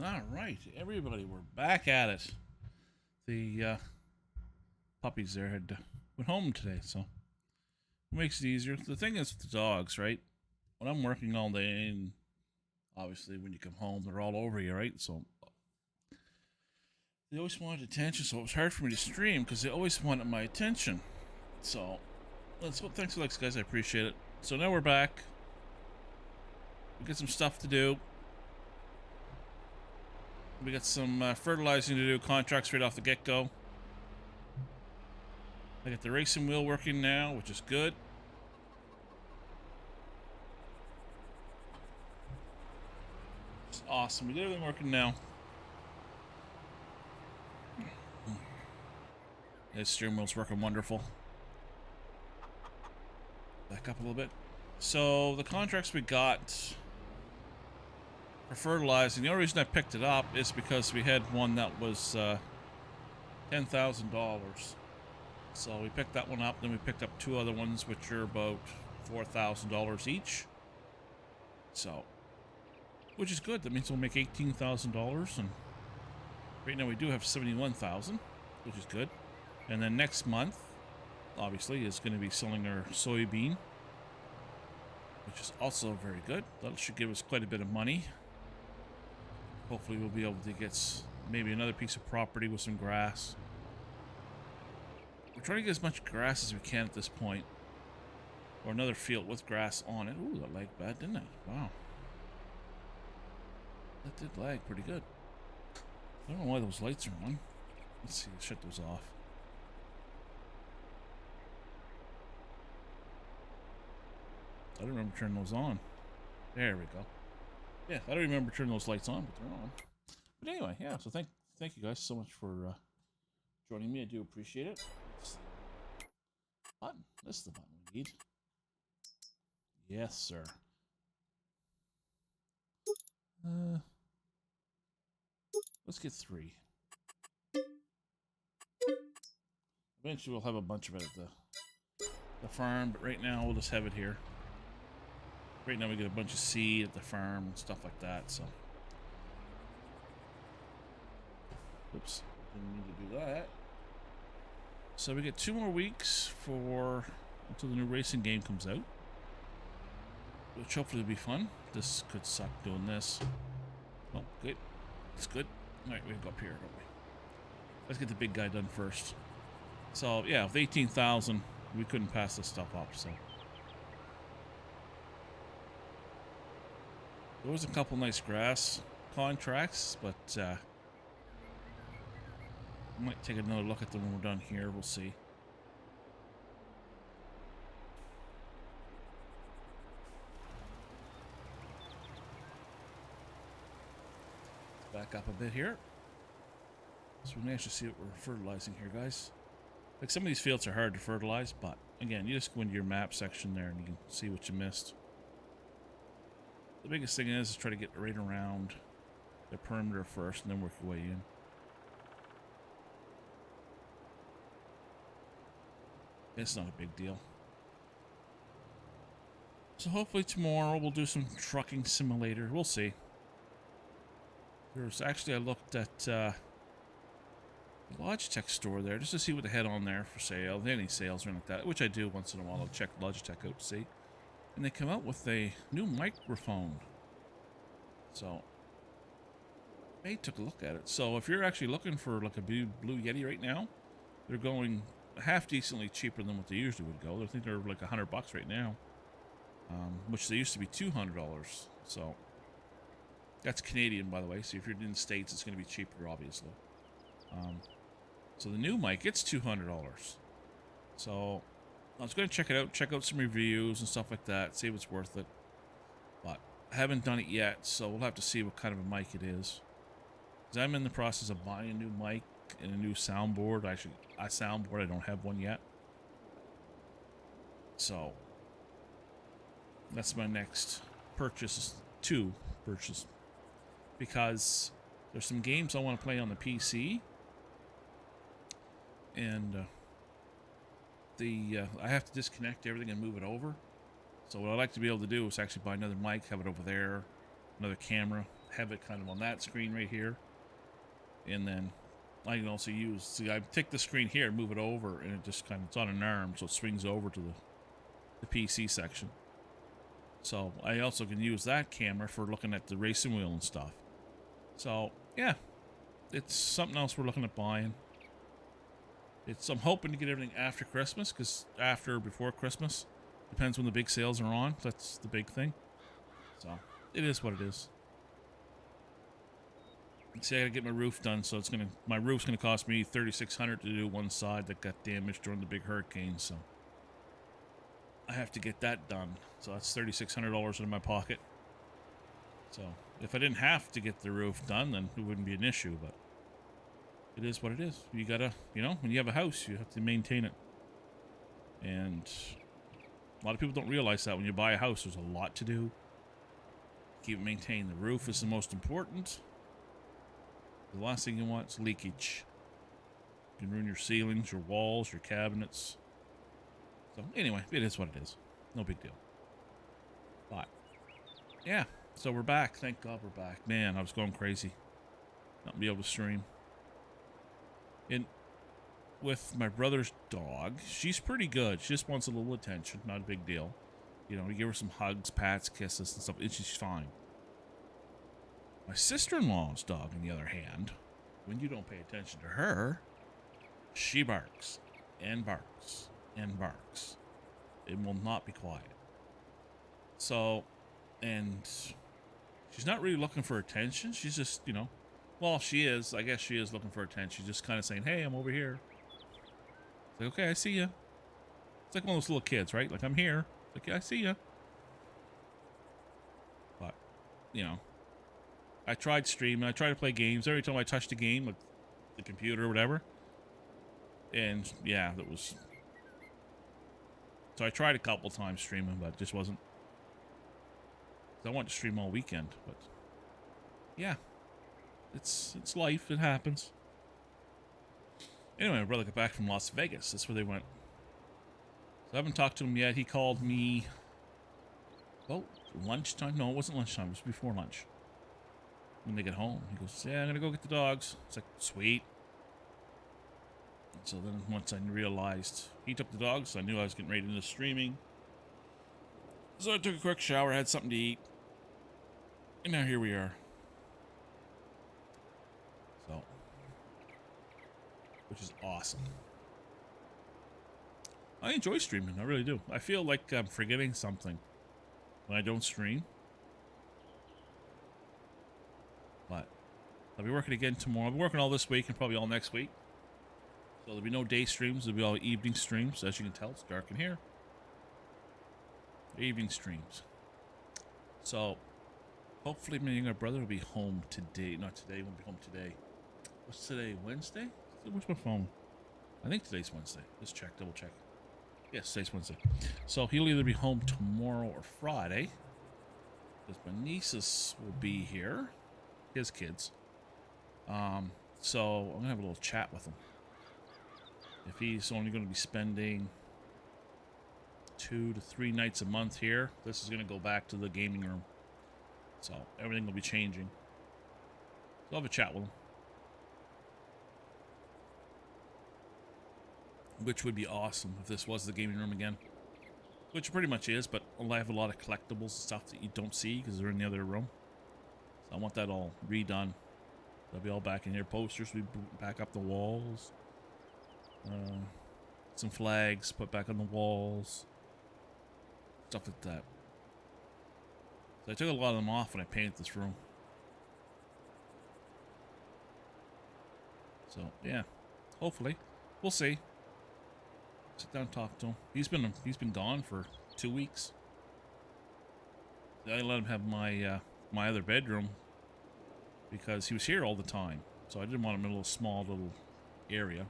All right, everybody, we're back at it. The puppies there had went home today, so it makes it easier. The thing is, with the dogs, right? When I'm working all day, and obviously when you come home, they're all over you, right? So they always wanted attention, so it was hard for me to stream because they always wanted my attention. So that's what. Thanks, Alex, guys. I appreciate it. So now we're back. We got some stuff to do. We got some fertilizing to do, contracts right off the get-go. I got the racing wheel working now, which is good. It's awesome. We got everything working now. The steering wheel's working wonderful. Back up a little bit. So the contracts we got for fertilizing, the only reason I picked it up is because we had one that was $10,000. So we picked that one up, then we picked up two other ones which are about $4,000 each. So, which is good. That means we'll make $18,000, and right now we do have $71,000, which is good. And then next month, obviously, is going to be selling our soybean, which is also very good. That should give us quite a bit of money. Hopefully we'll be able to get maybe another piece of property with some grass. We're trying to get as much grass as we can at this point. Or another field with grass on it. Ooh, that lagged bad, didn't it? Wow. That did lag pretty good. I don't know why those lights are on. Let's see, shut those off. I don't remember turning those on. There we go. Yeah, I don't remember turning those lights on, but they're on. But anyway, yeah, so thank you guys so much for joining me. I do appreciate it. Button. This is the button we need. Yes, sir. Let's get 3. Eventually we'll have a bunch of it at the farm, but right now we'll just have it here. Right now we get a bunch of seed at the farm and stuff like that, so. Oops, didn't need to do that. So we get 2 more weeks until the new racing game comes out, which hopefully will be fun. This could suck doing this. Oh, good. It's good. All right, we can go up here, don't we? Let's get the big guy done first. So yeah, with 18,000, we couldn't pass this stuff up. So there was a couple nice grass contracts, but I might take another look at them when we're done here. We'll see. Back up a bit here. So we can actually see what we're fertilizing here, guys. Like, some of these fields are hard to fertilize, but again, you just go into your map section there and you can see what you missed. The biggest thing is try to get right around the perimeter first and then work your way in. It's not a big deal. So hopefully tomorrow we'll do some trucking simulator. We'll see. There's actually, I looked at the Logitech store there just to see what they had on there for sale. If they had any sales or anything like that, which I do once in a while. I'll check Logitech out to see. And they come out with a new microphone. So I took a look at it. So if you're actually looking for like a Blue Yeti right now, they're going half decently cheaper than what they usually would go. I think they're like $100 right now, which they used to be $200. So that's Canadian, by the way. So if you're in the States, it's going to be cheaper, obviously. So the new mic, it's $200. So I was going to check it out, check out some reviews and stuff like that, see if it's worth it. But I haven't done it yet, so we'll have to see what kind of a mic it is. Because I'm in the process of buying a new mic and a new soundboard. Actually, a soundboard, I don't have one yet. So that's my next purchase, to purchase. Because there's some games I want to play on the PC. And I have to disconnect everything and move it over. So what I'd like to be able to do is actually buy another mic, have it over there, another camera, have it kind of on that screen right here. And then I can also use, see, I take the screen here, move it over, and it just kind of, it's on an arm, so it swings over to the PC section. So I also can use that camera for looking at the racing wheel and stuff. So yeah, it's something else we're looking at buying. I'm hoping to get everything after Christmas, because before Christmas, depends when the big sales are on. That's the big thing. So it is what it is. See, I gotta get my roof done, so my roof's gonna cost me $3,600 to do one side that got damaged during the big hurricane. So I have to get that done. So that's $3,600 in my pocket. So if I didn't have to get the roof done, then it wouldn't be an issue. But it is what it is. You gotta, when you have a house, you have to maintain it. And a lot of people don't realize that when you buy a house, there's a lot to do. Keep it maintained. The roof is the most important. The last thing you want is leakage. You can ruin your ceilings, your walls, your cabinets. So anyway, it is what it is. No big deal. But yeah, so we're back. Thank God we're back. Man, I was going crazy. Not be able to stream. And with my brother's dog, she's pretty good. She just wants a little attention. Not a big deal. You give her some hugs, pats, kisses, and stuff, and she's fine. My sister-in-law's dog, on the other hand, when you don't pay attention to her, she barks and barks and barks. It will not be quiet. So, and she's not really looking for attention. She's just, well, she is. I guess she is looking for attention. She's just kind of saying, hey, I'm over here. It's like, okay, I see you. It's like one of those little kids, right? Like, I'm here. Like, yeah, I see you. But, I tried streaming. I tried to play games. Every time I touched a game, like the computer or whatever. And, yeah, that was... So I tried a couple times streaming, but it just wasn't... I wanted to stream all weekend, but... Yeah. It's life. It happens. Anyway, my brother got back from Las Vegas. That's where they went. So I haven't talked to him yet. He called me... Oh, lunchtime? No, it wasn't lunchtime. It was before lunch. When they get home, he goes, yeah, I'm gonna go get the dogs. It's like, sweet. And so then once I realized he took the dogs, I knew I was getting ready into streaming. So I took a quick shower, had something to eat, and now here we are. So, which is awesome. I enjoy streaming, I really do. I feel like I'm forgetting something when I don't stream. But I'll be working again tomorrow. I'll be working all this week and probably all next week. So there'll be no day streams. There'll be all evening streams. As you can tell, it's dark in here. Evening streams. So hopefully me and my brother will be home today. Not today. Won't be home today. What's today? Wednesday? Where's my phone? I think today's Wednesday. Let's check. Double check. Yes, today's Wednesday. So he'll either be home tomorrow or Friday. Because my nieces will be here. His kids. So I'm gonna have a little chat with him. If he's only going to be spending 2 to 3 nights a month here, this is going to go back to the gaming room. So everything will be changing. So I'll have a chat with him. Which would be awesome if this was the gaming room again. Which it pretty much is, but I have a lot of collectibles and stuff that you don't see because they're in the other room. So I want that all redone. They'll be all back in here. Posters, we back up the walls. Some flags put back on the walls. Stuff like that. So I took a lot of them off when I painted this room. So, yeah. Hopefully. We'll see. Sit down and talk to him. He's been gone for 2 weeks. I let him have my my other bedroom because he was here all the time. So I didn't want him in a small little area.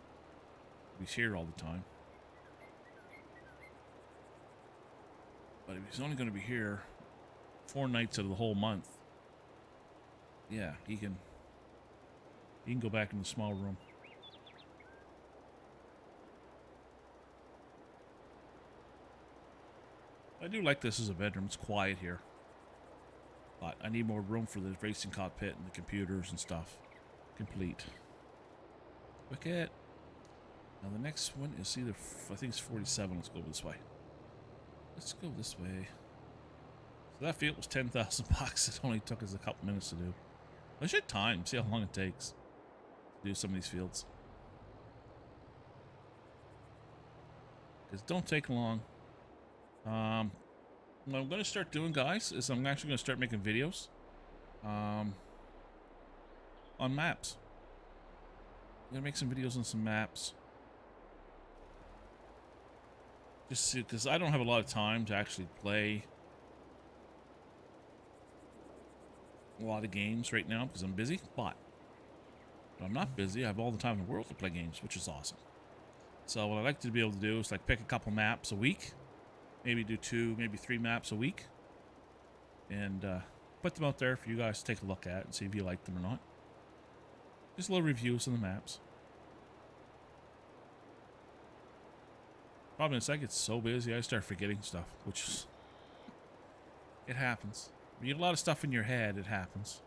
He's here all the time. But if he's only going to be here 4 nights out of the whole month, yeah, he can go back in the small room. I do like this as a bedroom. It's quiet here. But I need more room for the racing cockpit and the computers and stuff. Complete. Wicket. Now the next one is either, I think it's 47. Let's go this way. Let's go this way. So that field was 10,000 bucks. It only took us a couple minutes to do. I should time, see how long it takes to do some of these fields. Because don't take long. What I'm going to start doing, guys, is I'm actually going to start making videos on maps. I'm going to make some videos on some maps. Just because I don't have a lot of time to actually play a lot of games right now because I'm busy. But when I'm not busy, I have all the time in the world to play games, which is awesome. So what I like to be able to do is like pick a couple maps a week. Maybe do 2, maybe 3 maps a week. And put them out there for you guys to take a look at and see if you like them or not. Just little reviews on the maps. Problem is I get so busy I start forgetting stuff, which is... It happens. When you get a lot of stuff in your head, it happens.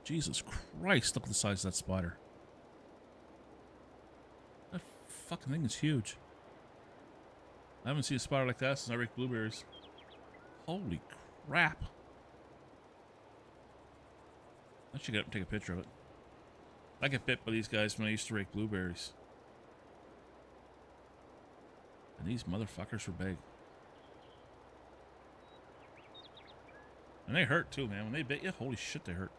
Jesus Christ, look at the size of that spider. That fucking thing is huge. I haven't seen a spider like that since I raked blueberries. Holy crap. I should get up and take a picture of it. I get bit by these guys when I used to rake blueberries. And these motherfuckers were big. And they hurt too, man. When they bit you, holy shit, they hurt.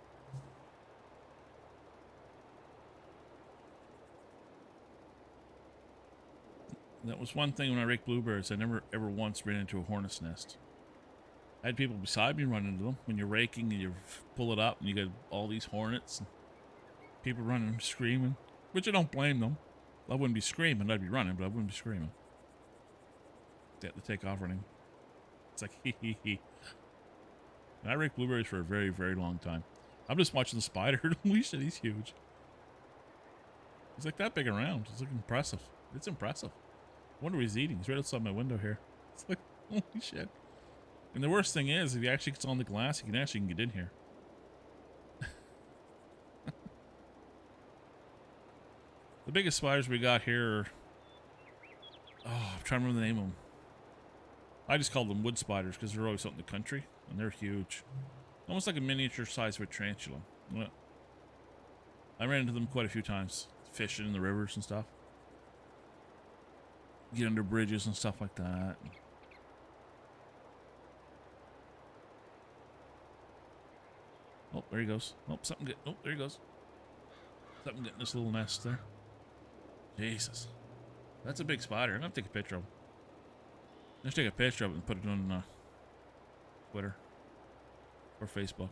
That was one thing when I raked blueberries. I never ever once ran into a hornet's nest. I had people beside me run into them. When you're raking and you pull it up and you get all these hornets. And people running, screaming. Which I don't blame them. I wouldn't be screaming. I'd be running, but I wouldn't be screaming. They have to take off running. It's like, hee hee hee. And I raked blueberries for a very, very long time. I'm just watching the spider. Holy shit, he's huge. He's like that big around. It's like impressive. It's impressive. I wonder what he's eating. He's right outside my window here. It's like, holy shit. And the worst thing is, if he actually gets on the glass, he can actually get in here. The biggest spiders we got here are... Oh, I'm trying to remember the name of them. I just call them wood spiders because they're always out in the country. And they're huge. Almost like a miniature size of a tarantula. I ran into them quite a few times. Fishing in the rivers and stuff. Get under bridges and stuff like that. Oh, there he goes. Oh, something get. Oh, there he goes. Something getting this little nest there. Jesus. That's a big spider. I'm going to take a picture of him. Let's take a picture of it and put it on Twitter or Facebook.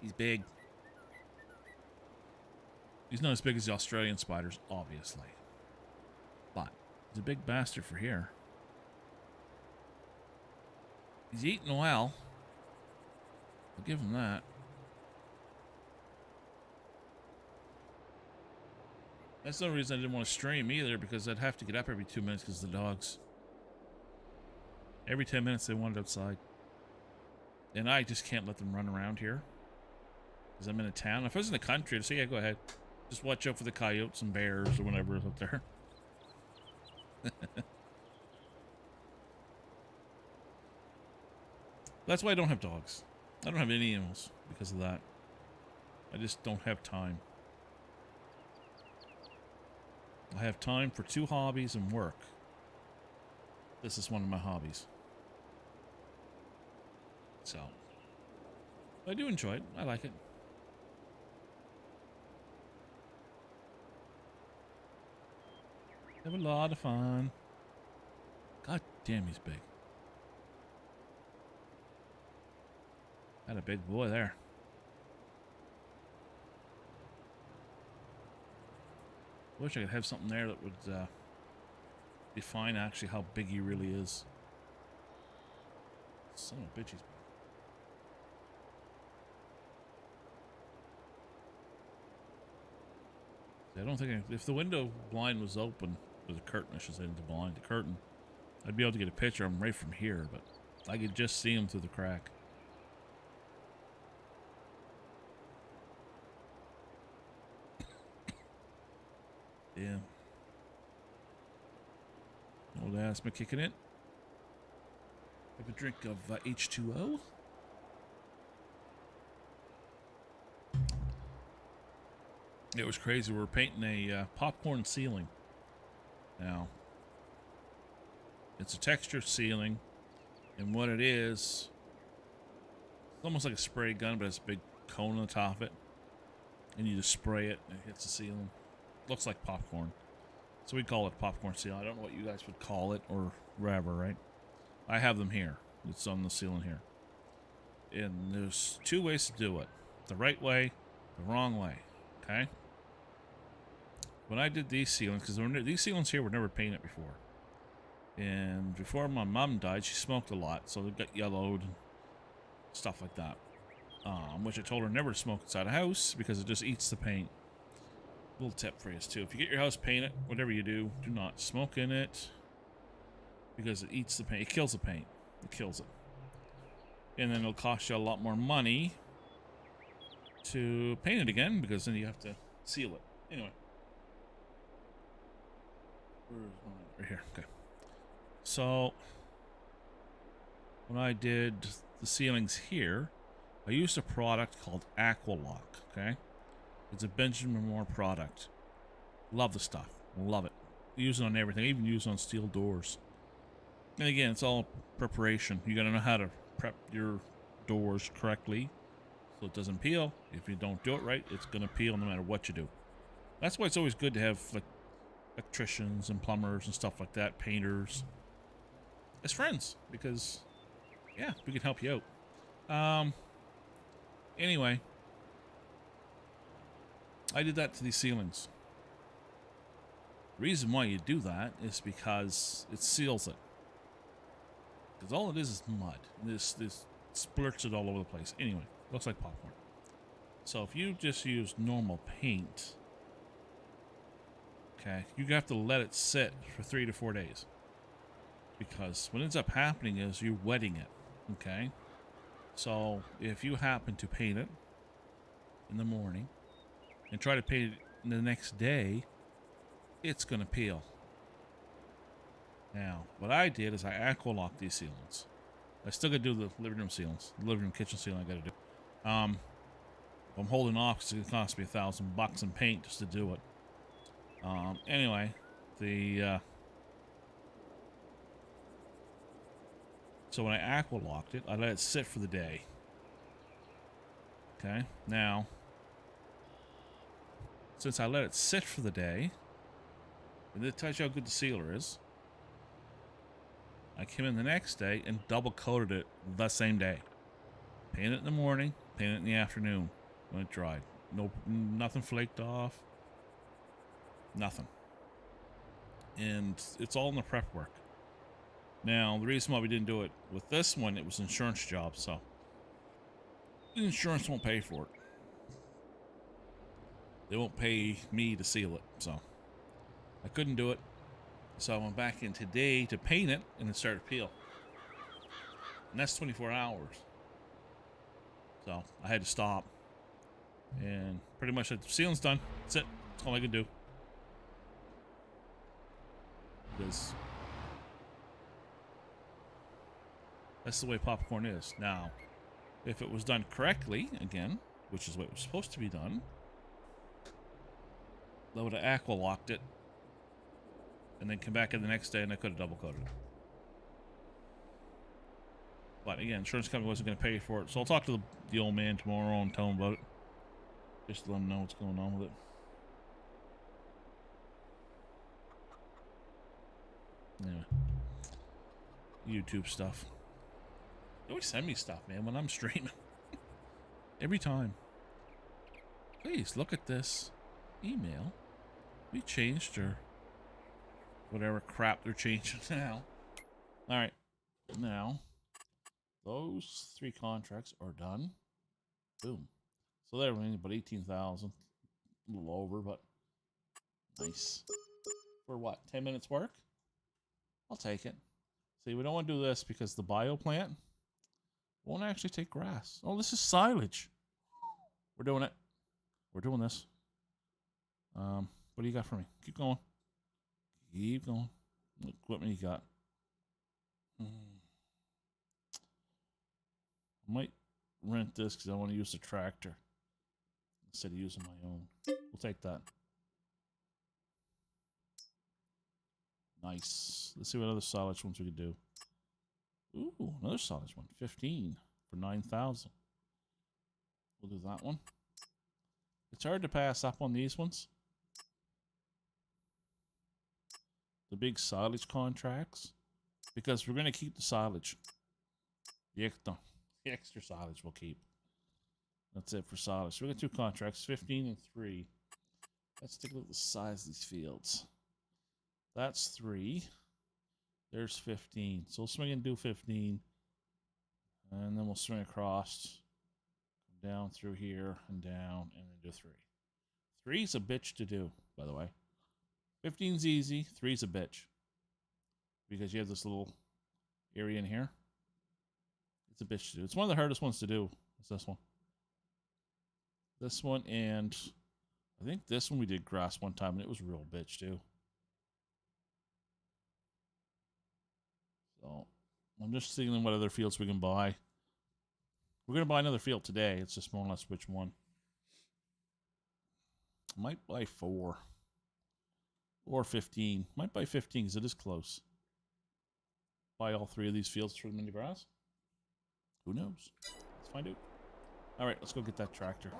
He's big. He's not as big as the Australian spiders, obviously. But he's a big bastard for here. He's eating well. I'll give him that. That's no reason I didn't want to stream either, because I'd have to get up every 2 minutes because of the dogs. Every 10 minutes they wanted outside. And I just can't let them run around here. Because I'm in a town. If I was in the country, I'd say, yeah, go ahead. Just watch out for the coyotes and bears or whatever is up there. That's why I don't have dogs. I don't have any animals because of that. I just don't have time. I have time for 2 hobbies and work. This is one of my hobbies. So, I do enjoy it. I like it. Have a lot of fun. God damn, he's big. Got a big boy there. Wish I could have something there that would define actually how big he really is. Son of a bitch, he's big. I don't think if the window blind was open, or the curtain, I should say, the blind, the curtain, I'd be able to get a picture of him right from here, but I could just see him through the crack. Yeah. Old asthma kicking in. Have a drink of H2O. It was crazy. We were painting a popcorn ceiling. Now, it's a textured ceiling, and what it is, it's almost like a spray gun, but it's a big cone on the top of it, and you just spray it, and it hits the ceiling. Looks like popcorn. So we call it popcorn ceiling. I don't know what you guys would call it, or whatever, right? I have them here. It's on the ceiling here. And there's two ways to do it. The right way, the wrong way, okay? When I did these ceilings, because these ceilings here were never painted before. And before my mom died, she smoked a lot, so they got yellowed and stuff like that. Which I told her never to smoke inside a house, because it just eats the paint. Little tip for you too. If you get your house painted, whatever you do not smoke in it, because it eats the paint. It kills the paint. It kills it. And then it'll cost you a lot more money to paint it again, because then you have to seal it. Anyway. Right here. Okay. So, when I did the ceilings here, I used a product called Aqualock, okay? It's a Benjamin Moore product. Love the stuff. Love it. Use it on everything. Even use it on steel doors. And again, it's all preparation. You gotta know how to prep your doors correctly so it doesn't peel. If you don't do it right, it's gonna peel no matter what you do. That's why it's always good to have like electricians and plumbers and stuff like that, painters, as friends, because yeah, we can help you out. Anyway, I did that to these ceilings. The reason why you do that is because it seals it. Because all it is mud. This splurts it all over the place. Anyway, looks like popcorn. So if you just use normal paint, okay, you have to let it sit for 3 to 4 days. Because what ends up happening is you're wetting it, okay? So if you happen to paint it in the morning and try to paint it the next day, it's going to peel. Now, what I did is I aqualocked these ceilings. I still got to do the living room ceilings. The living room kitchen ceiling I got to do. I'm holding off because it cost me $1,000 in paint just to do it. Anyway, so when I aqualocked it, I let it sit for the day. Okay, now, since I let it sit for the day, and it tells you how good the sealer is, I came in the next day and double coated it the same day. Paint it in the morning, paint it in the afternoon when it dried. Nothing flaked off. Nothing. And it's all in the prep work. Now, the reason why we didn't do it with this one, it was an insurance job, so the insurance won't pay for it. They won't pay me to seal it, so I couldn't do it. So I went back in today to paint it, and it started to peel. And that's 24 hours. So I had to stop. And pretty much the ceiling's done. That's it. That's all I could do. Because that's the way popcorn is. Now, if it was done correctly, again, which is what it was supposed to be done, I would have aqualocked it and then come back in the next day and I could have double coated it. But again, insurance company wasn't going to pay for it. So I'll talk to the old man tomorrow and tell him about it. Just to let him know what's going on with it. Anyway. YouTube stuff. They always send me stuff, man, when I'm streaming. Every time. Please, look at this email. We changed her. Whatever crap they're changing now. Alright. Now, those 3 contracts are done. Boom. So they're only about 18,000. A little over, but Nice. For what? 10 minutes work? I'll take it. See, we don't want to do this because the bio plant won't actually take grass. Oh, this is silage. We're doing it. We're doing this. What do you got for me? Keep going. Keep going. What equipment you got? I might rent this because I want to use the tractor instead of using my own. We'll take that. Nice. Let's see what other silage ones we could do. Ooh, another silage one. 15 for 9,000. We'll do that one. It's hard to pass up on these ones. The big silage contracts. Because we're going to keep the silage. The extra silage we'll keep. That's it for silage. So we got 2 contracts, 15 and 3. Let's take a look at the size of these fields. That's 3. There's 15. So we'll swing and do 15. And then we'll swing across. Come down through here and down. And then do 3. 3's a bitch to do, by the way. 15's easy. 3's a bitch. Because you have this little area in here. It's a bitch to do. It's one of the hardest ones to do. It's this one. This one, and I think this one we did grass one time, and it was a real bitch too. So I'm just seeing what other fields we can buy. We're going to buy another field today. It's just more or less which one. I might buy 4 or 15. Might buy 15 because it is close. Buy all 3 of these fields for the mini grass. Who knows? Let's find out. All right, let's go get that tractor.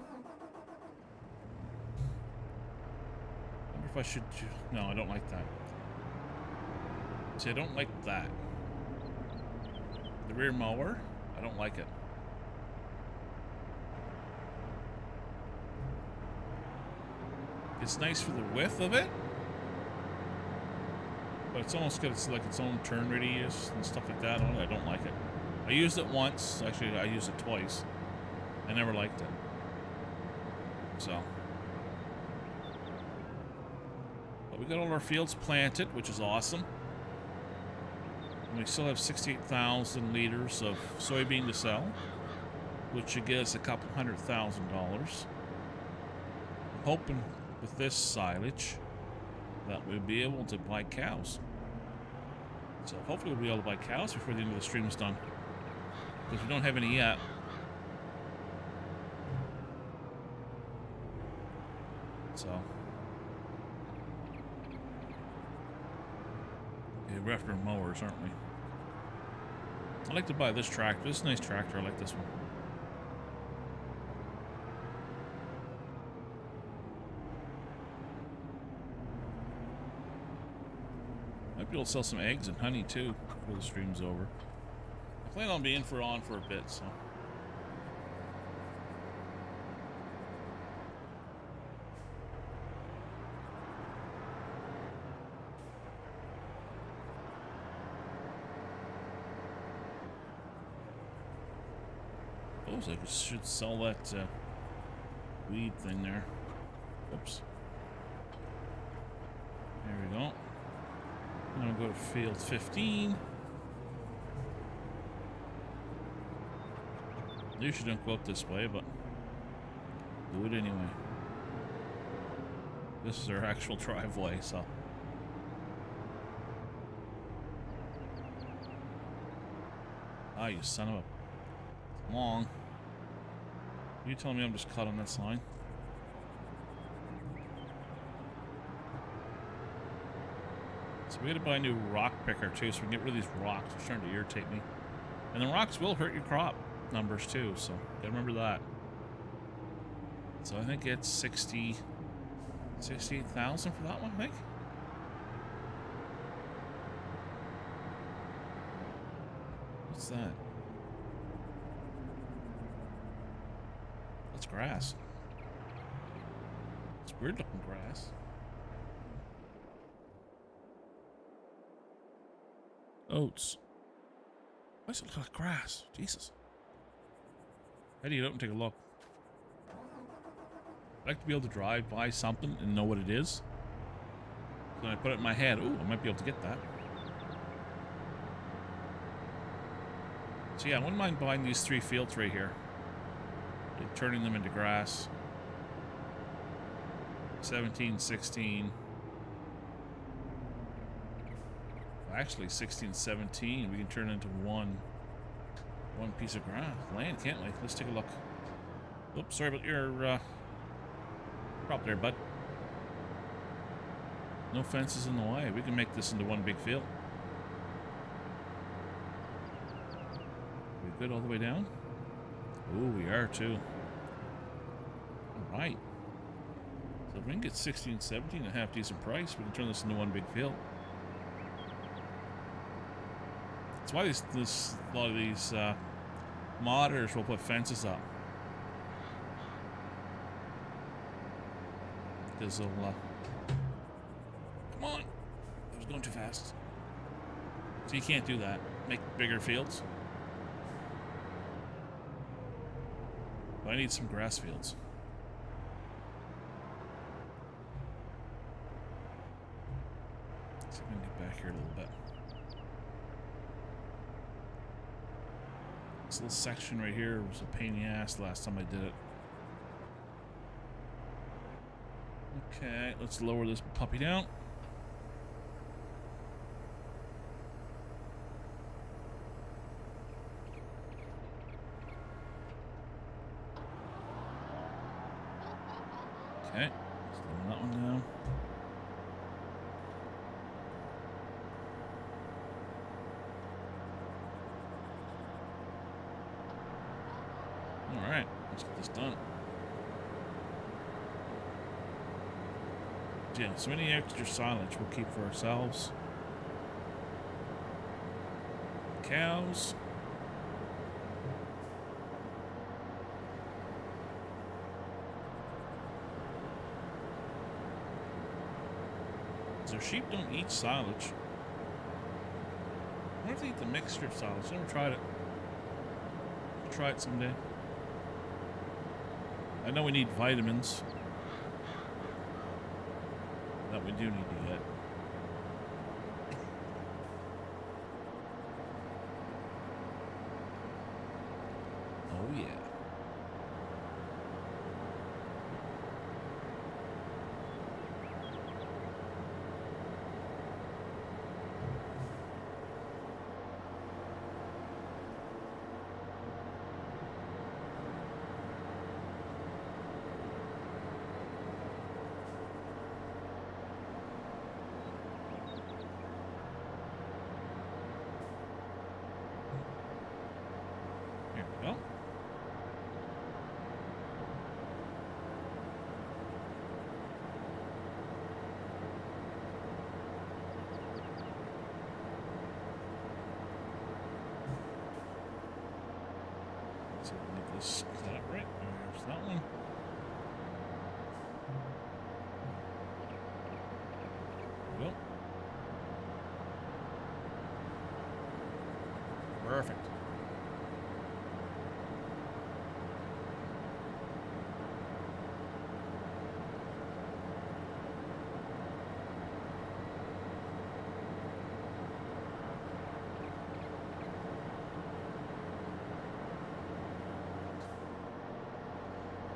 I wonder if I should... No, I don't like that. See, I don't like that. The rear mower, I don't like it. It's nice for the width of it, but it's almost got its own turn radius and stuff like that on it. I don't like it. I used it once. Actually, I used it twice. I never liked it. So. But we got all our fields planted, which is awesome. And we still have 68,000 liters of soybean to sell, which should get us a couple $100,000. I'm hoping with this silage that we'll be able to buy cows. So hopefully we'll be able to buy cows before the end of the stream is done. Because we don't have any yet. So. Yeah, we're after mowers, aren't we? I'd like to buy this tractor. This is a nice tractor. I like this one. Might be able to sell some eggs and honey too before the stream's over. I plan on being on for a bit, so. I should sell that weed thing there. Oops. There we go. I'm gonna go to field 15. Usually don't go up this way, but do it anyway. This is our actual driveway, so. Ah, you son of a... It's long. You telling me I'm just caught on this line? So we gotta buy a new rock picker too, so we can get rid of these rocks. They're starting to irritate me. And the rocks will hurt your crop numbers too, so gotta remember that. So I think it's 68,000 for that one, I think. What's that? That's grass. It's weird looking grass. Oats. Why does it look like grass? Jesus. How do you get up and take a look? I'd like to be able to drive by something and know what it is. So I put it in my head. Ooh, I might be able to get that. So yeah, I wouldn't mind buying these 3 fields right here. And turning them into grass. 17, 16. Well, actually, 16, 17. We can turn into one piece of grass. Land, can't we? Let's take a look. Oops, sorry about your prop there, bud. No fences in the way. We can make this into one big field. We good all the way down? Oh, we are too. Alright. So if we can get 16, 17 at a half decent price, we can turn this into one big field. That's why a lot of these modders will put fences up. Because they'll come on! I was going too fast. So you can't do that. Make bigger fields. But I need some grass fields. Let's see if we can get back here a little bit. This little section right here was a pain in the ass last time I did it. Okay, let's lower this puppy down. Okay, let's lower that one down. Alright, let's get this done. Yeah, so any extra silage we'll keep for ourselves. Cows. Their sheep don't eat silage. I wonder if they eat the mixture of silage. I've never tried it. I'll try it someday. I know we need vitamins. That we do need to get. Oh yeah. Here we go. So we'll get this set up right. There's that one. There we go. Perfect.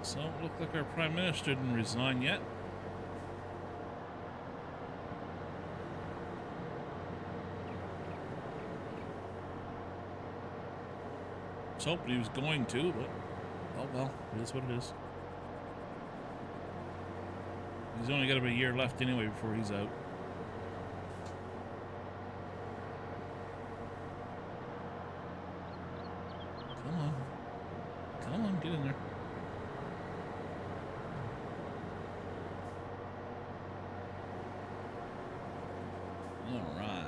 So it looks like our Prime Minister didn't resign yet. I was hoping he was going to, but oh well, it is what it is. He's only got about a year left anyway before he's out. Come on. Come on, get in there. All right.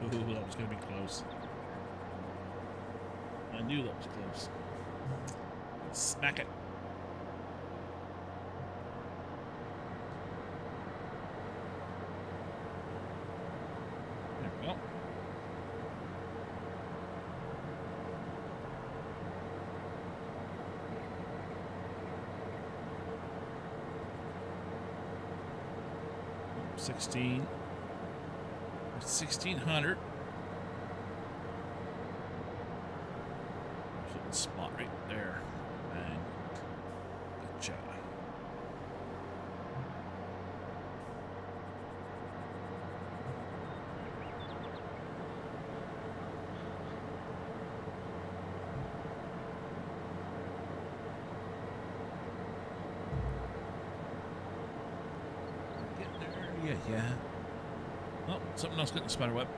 Ooh, that was going to be close. I knew that was close. Smack it. There we go. $1,600. There's a spot right there. Bang. Gotcha. Yeah. Oh, something else getting the spider web.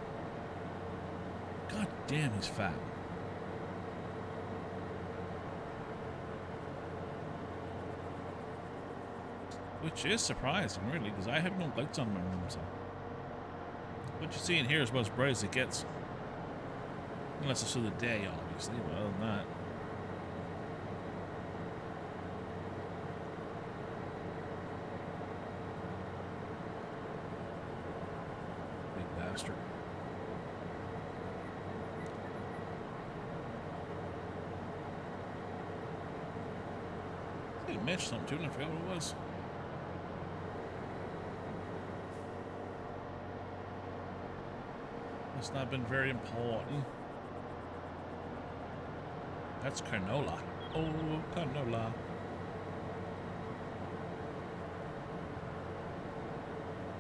God damn, he's fat. Which is surprising, really, because I have no lights on in my room, so. What you see in here is about as bright as it gets. Unless it's for the day, obviously, but other than that. I think I mentioned something too, and I forgot what it was. It's not been very important. That's canola. Oh, canola.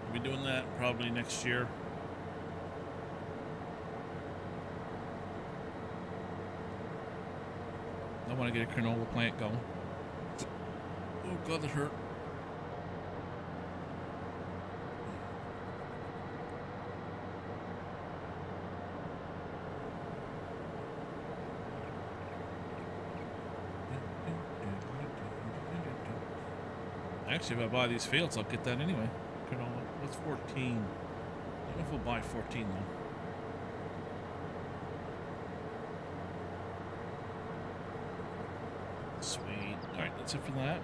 We'll be doing that probably next year. I want to get a canola plant going. Oh God, that hurt. Actually, if I buy these fields, I'll get that anyway. Canola. What's 14? I don't know if we'll buy 14 though. Sweet. Alright, that's it for that.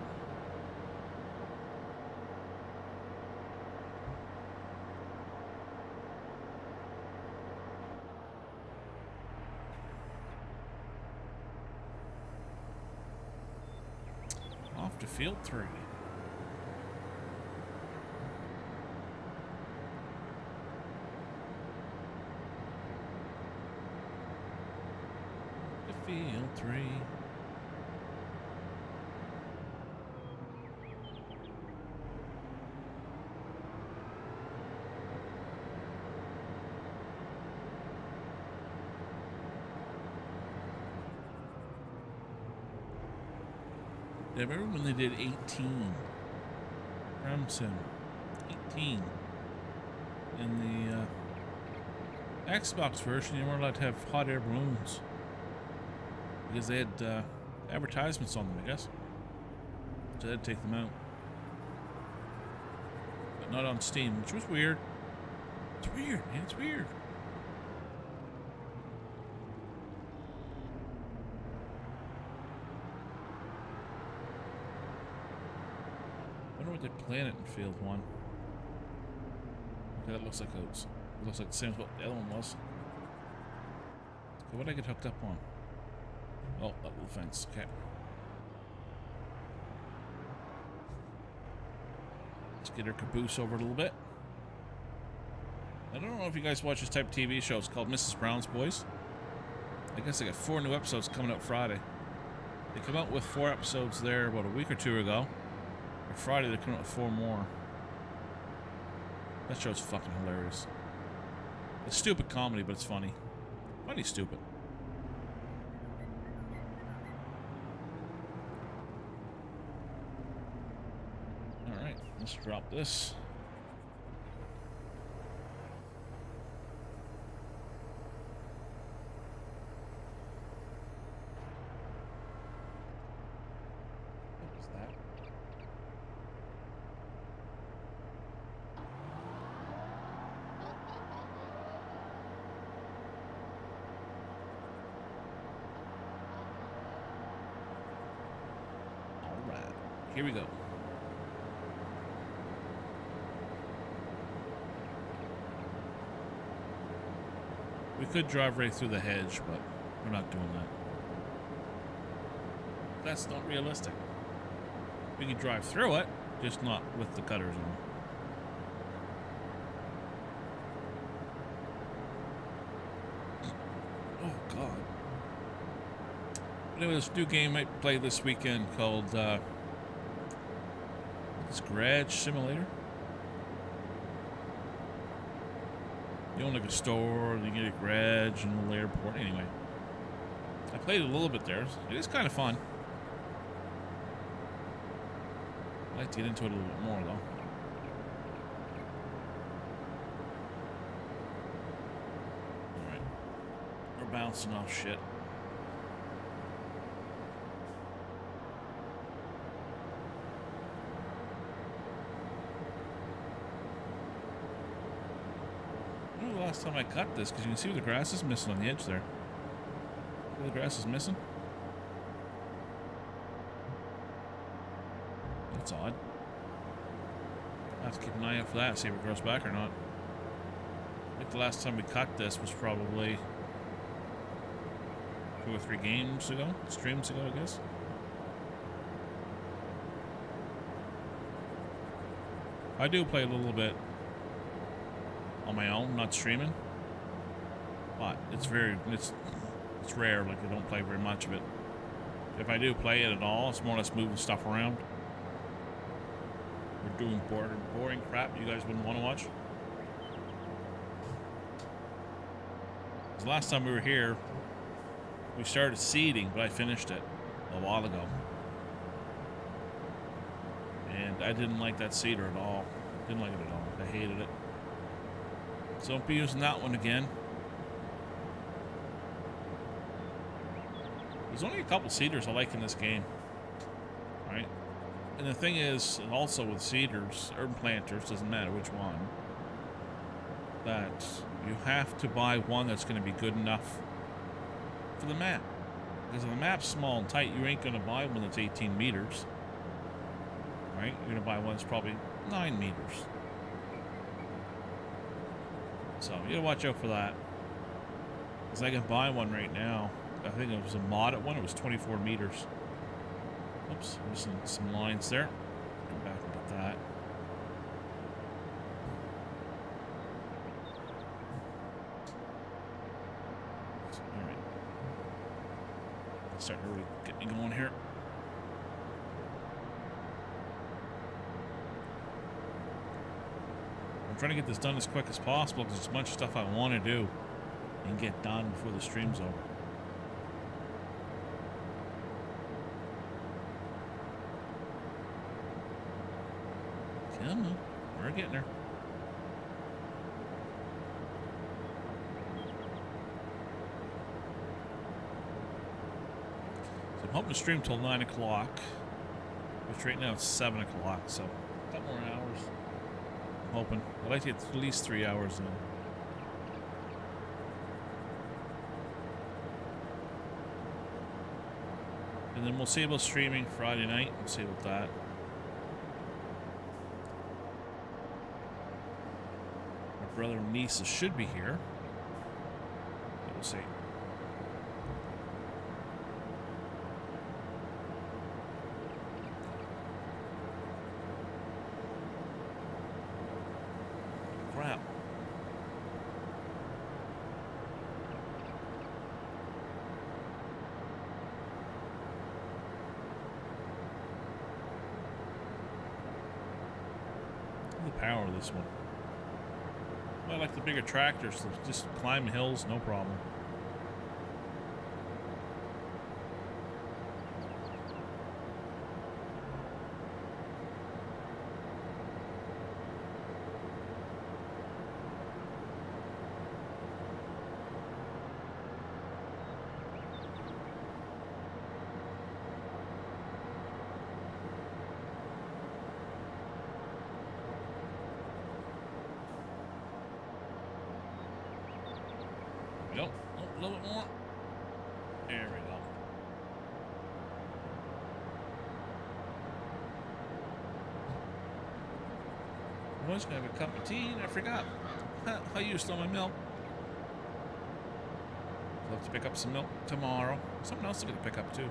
Off to field 3. Field 3. I remember when they did 18. Ramson. 18. In the Xbox version, you weren't allowed to have hot air balloons. Because they had advertisements on them, I guess. So they had to take them out. But not on Steam, which was weird. It's weird, man. It's weird. I wonder what they plan it in Field 1. Okay, that looks like oats. It looks like the same as what the other one was. Okay, what did I get hooked up on? Oh, that little fence. Okay. Let's get our caboose over a little bit. I don't know if you guys watch this type of TV show. It's called Mrs. Brown's Boys. I guess they got 4 new episodes coming out Friday. They come out with 4 episodes there about a week or 2 ago. Or Friday they're coming out with 4 more. That show's fucking hilarious. It's stupid comedy, but it's funny. Funny stupid. Alright, let's drop this. What was that? Here we go. We could drive right through the hedge, but we're not doing that. That's not realistic. We can drive through it, just not with the cutters on. Oh, God. Anyway, this new game I played this weekend called it's Garage Simulator. You own like a store, you get a garage and a little airport. Anyway, I played it a little bit there. It is kind of fun. I'd like to get into it a little bit more, though. Alright. We're bouncing off shit. When was the last time I cut this? Because you can see where the grass is missing on the edge there. Where the grass is missing? That's odd. I have to keep an eye out for that, see if it grows back or not. I think the last time we cut this was probably 2 or 3 games ago, streams ago, I guess. I do play a little bit on my own, not streaming, but it's rare. Like I don't play very much of it. If I do play it at all, it's more or less moving stuff around. We're doing boring crap you guys wouldn't want to watch. The last time we were here, we started seeding, but I finished it a while ago. And I didn't like that seeder at all. Didn't like it at all. I hated it. So I'll be using that one again. There's only a couple seeders I like in this game. Right? And the thing is, and also with seeders, urban planters, doesn't matter which one, that you have to buy one that's going to be good enough for the map. Because if the map's small and tight, you ain't going to buy one that's 18 meters. Right? You're going to buy one that's probably 9 meters. So you got to watch out for that. Because I can buy one right now. I think it was a modded one. It was 24 meters. Oops, missing some lines there. Go back and get that. Alright. Starting to really get me going here. I'm trying to get this done as quick as possible because there's a bunch of stuff I want to do and get done before the stream's over. Come on, we're getting there. So I'm hoping to stream till 9 o'clock, which right now it's 7 o'clock, so a couple more hours. I'm hoping. I'd like to get at least 3 hours in. And then we'll see about streaming Friday night. We'll see about that. Brother and niece should be here. We'll see. Crap. The power of this one. I like the bigger tractors, so just climb hills, no problem. Nope. Oh, a little bit more. There we go. I was gonna have a cup of tea and I forgot. I used all my milk. I'll have to pick up some milk tomorrow. Something else I'm gonna pick up too.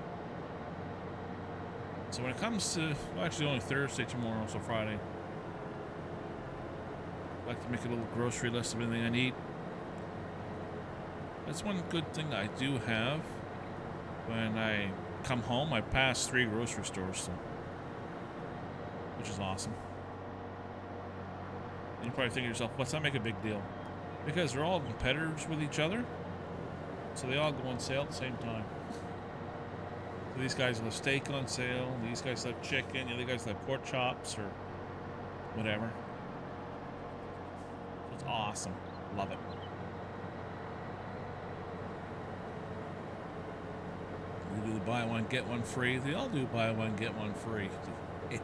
So when it comes to, well, actually only Thursday tomorrow, so Friday. I like to make a little grocery list of everything I need. That's one good thing I do have. When I come home, I pass 3 grocery stores, so, which is awesome. And you probably think to yourself, what's that make a big deal? Because they're all competitors with each other, so they all go on sale at the same time. So these guys will have steak on sale, these guys have chicken, the other guys have pork chops or whatever. So it's awesome. Love it. We do the buy one, get one free. They all do buy one, get one free. I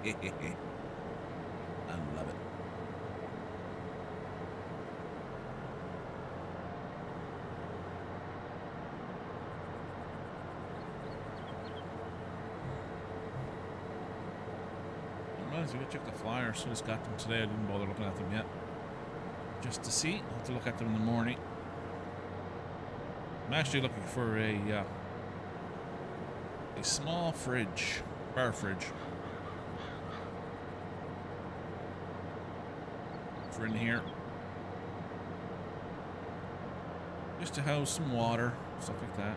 love it. We gotta check the flyers. So I just got them today. I didn't bother looking at them yet. Just to see. I'll have to look at them in the morning. I'm actually looking for a small fridge. Bar fridge. For in here. Just to house some water. Stuff like that.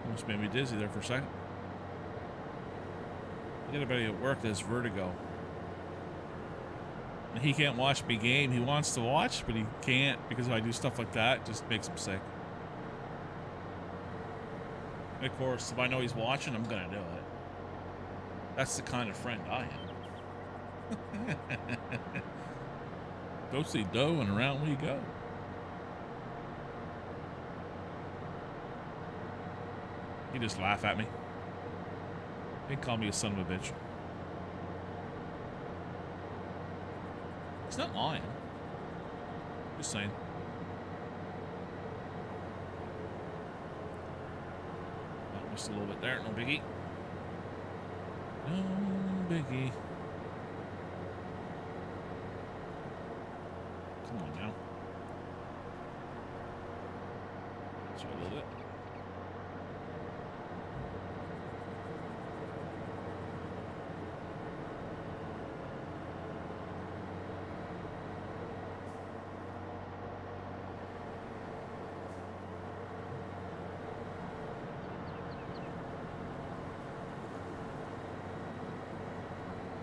Almost made me dizzy there for a second. I get a buddy at work that has vertigo. And he can't watch me game. He wants to watch, but he can't because if I do stuff like that, it just makes him sick. And of course, if I know he's watching, I'm gonna do it. That's the kind of friend I am. Go see Doe and around we go. He just laugh at me. He call me a son of a bitch. He's not lying. Just saying. Oh, just a little bit there. No biggie. No biggie. Come on now. That's a little bit.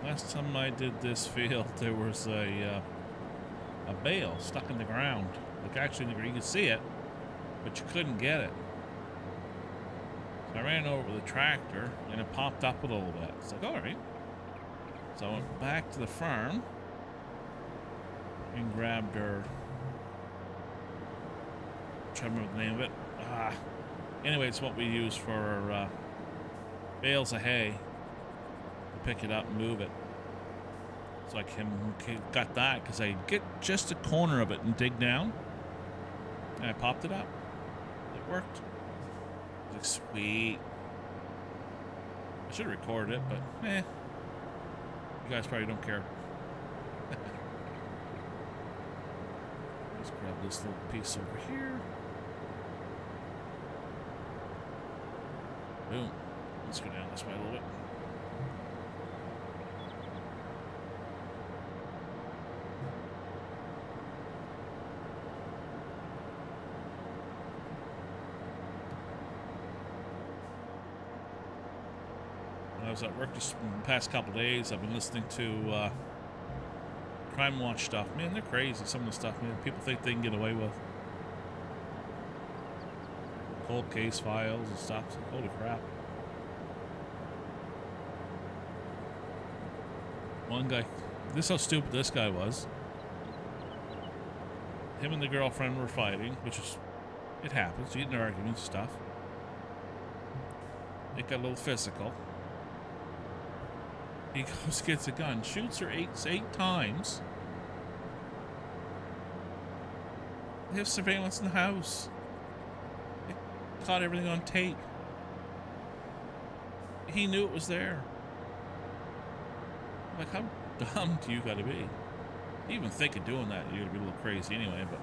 Last time I did this field, there was a bale stuck in the ground. Like actually, you could see it, but you couldn't get it. So I ran over with a tractor, and it popped up a little bit. It's like, all right. So I went back to the farm and grabbed her. I'm trying to remember the name of it. Anyway, it's what we use for our bales of hay. Pick it up and move it. So I got that because I get just a corner of it and dig down. And I popped it up. It worked. It was like, sweet. I should have recorded it, but you guys probably don't care. Let's grab this little piece over here. Boom. Let's go down this way a little bit. I was at work just in the past couple of days. I've been listening to Crime Watch stuff. Man, they're crazy. Some of the stuff, man, people think they can get away with. Cold case files and stuff. Like, holy crap. One guy, this is how stupid this guy was. Him and the girlfriend were fighting, which is, it happens. You get in arguments and stuff. It got a little physical. He goes, gets a gun, shoots her eight times. They have surveillance in the house. They caught everything on tape. He knew it was there. Like, how dumb do you gotta be? Even think of doing that, you're gonna be a little crazy anyway, but...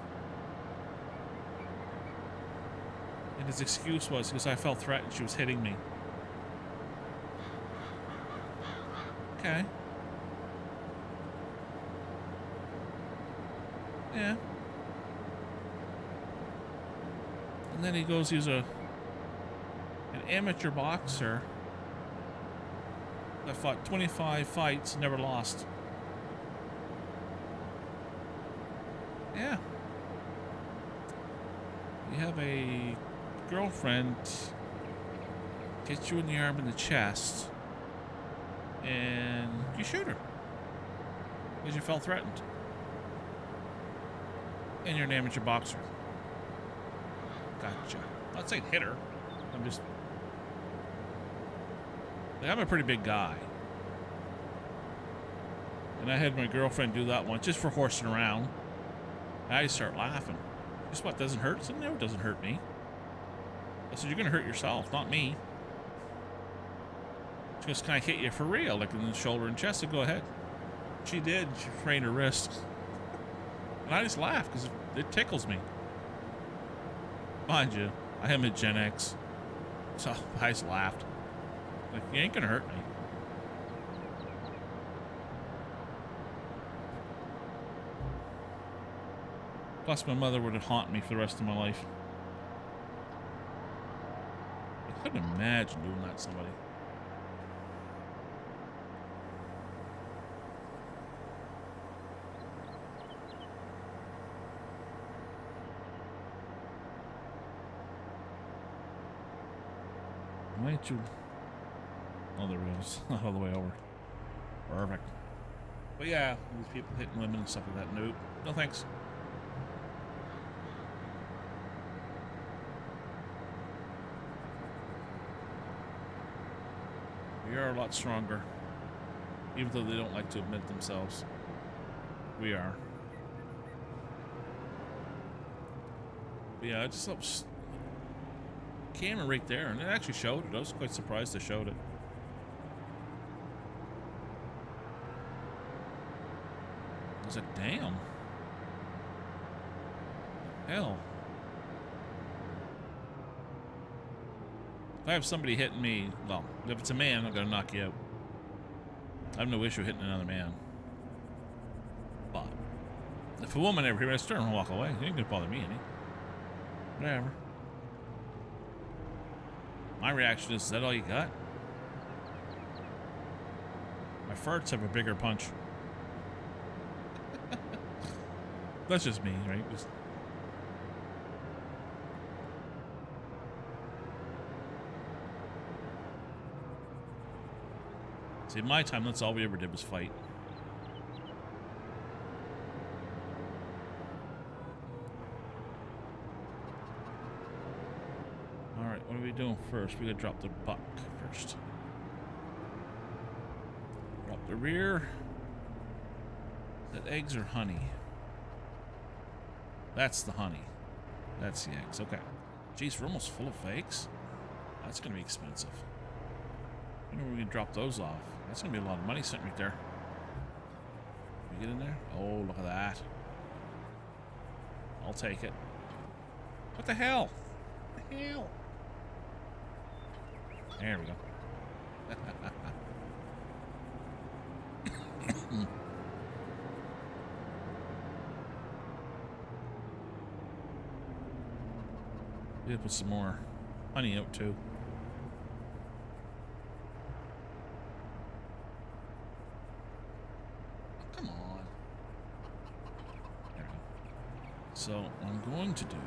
And his excuse was because I felt threatened she was hitting me. Okay. Yeah. And then he goes, he's an amateur boxer that fought 25 fights, never lost. Yeah. You have a girlfriend hit you in the arm and the chest, and you shoot her because you felt threatened. And you're an amateur boxer. Gotcha. I'm not saying hit her. I'm just... Like, I'm a pretty big guy. And I had my girlfriend do that once just for horsing around. And I just start laughing. Guess what? Doesn't hurt? I said, no, it doesn't hurt me. I said, you're going to hurt yourself, not me. She goes, can I hit you for real? Like in the shoulder and chest? I said, go ahead. She did. She sprained her wrist. And I just laugh because it tickles me. Mind you, I am a Gen X. So I just laughed. Like, you ain't gonna hurt me. Plus, my mother would haunt me for the rest of my life. I couldn't imagine doing that to somebody. Why don't you... Oh, there it is. All the way over. Perfect. But yeah, these people hitting women and stuff like that. Nope. No thanks. We are a lot stronger. Even though they don't like to admit themselves. We are. But yeah, I just thought... Camera right there, and it actually showed it. I was quite surprised they showed it. I was like, damn. Hell. If I have somebody hitting me, well, if it's a man, I'm gonna knock you out. I have no issue hitting another man. But if a woman ever here, I just turn and walk away. It ain't gonna bother me any. Whatever. My reaction is that all you got? My farts have a bigger punch. That's just me, right? Just... See, in my time, that's all we ever did was fight. Alright, what are we doing first? We gotta drop the buck first. Drop the rear. Is that eggs or honey? That's the honey. That's the eggs. Okay. Jeez, we're almost full of eggs. That's gonna be expensive. I know we can drop those off. That's gonna be a lot of money sitting right there. Can we get in there? Oh, look at that. I'll take it. What the hell? What the hell? There we go. We gotta put some more honey out too. Come on. There we go. So what I'm going to do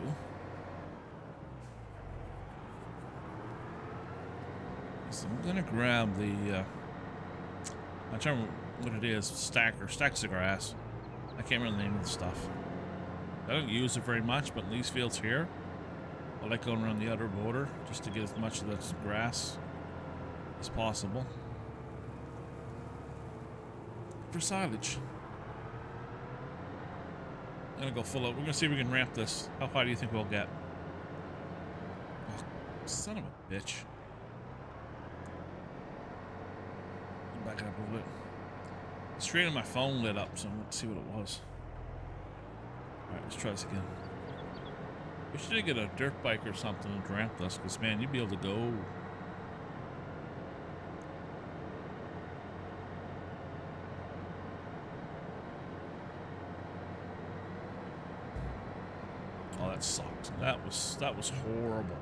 is I'm gonna grab the I'm trying to remember what it is, stacks of grass. I can't remember the name of the stuff. I don't use it very much, but in these fields here, I like going around the outer border just to get as much of this grass as possible for silage. I'm gonna go full out. We're gonna see if we can ramp this. How high do you think we'll get? Oh, son of a bitch. Back up a little bit. The screen on my phone lit up, so let's see what it was. Alright, let's try this again. We should get a dirt bike or something to ramp this, because man, you'd be able to go. Oh, that sucked. That was horrible.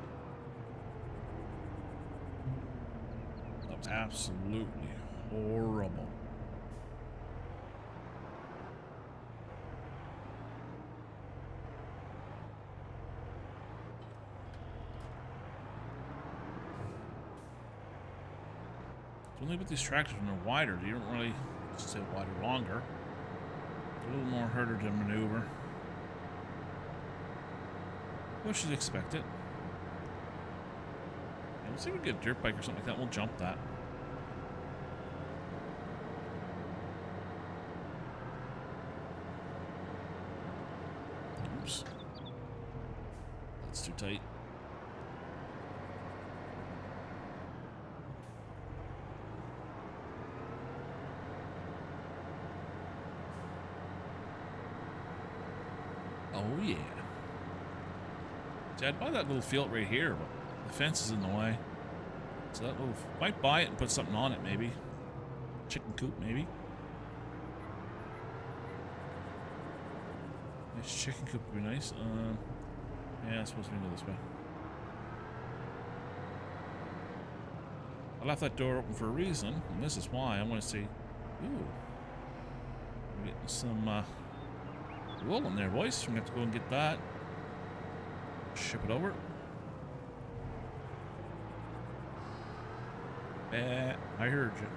That was absolutely horrible. Only with these tractors when they're wider, you don't really just say wider, longer. A little more harder to maneuver. Which is expected. Yeah, let's see if we can get a dirt bike or something like that. We'll jump that. Oops. That's too tight. Oh yeah. See, I'd buy that little field right here, but the fence is in the way. So that little, might buy it and put something on it, maybe. Chicken coop, maybe. This chicken coop would be nice. Yeah, it's supposed to go this way. I left that door open for a reason, and this is why. I want to see. Ooh. We're getting some wool in there, boys. We're going to have to go and get that. Ship it over. I heard you.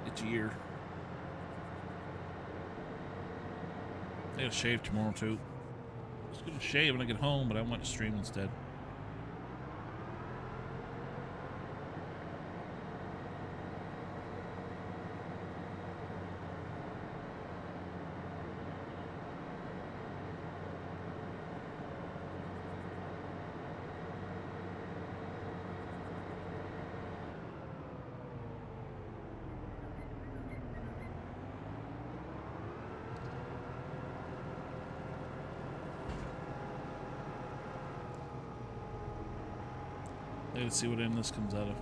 Itchy ear. I gotta shave tomorrow too. I was gonna shave when I get home, but I went to stream instead. Let's see what end this comes out of.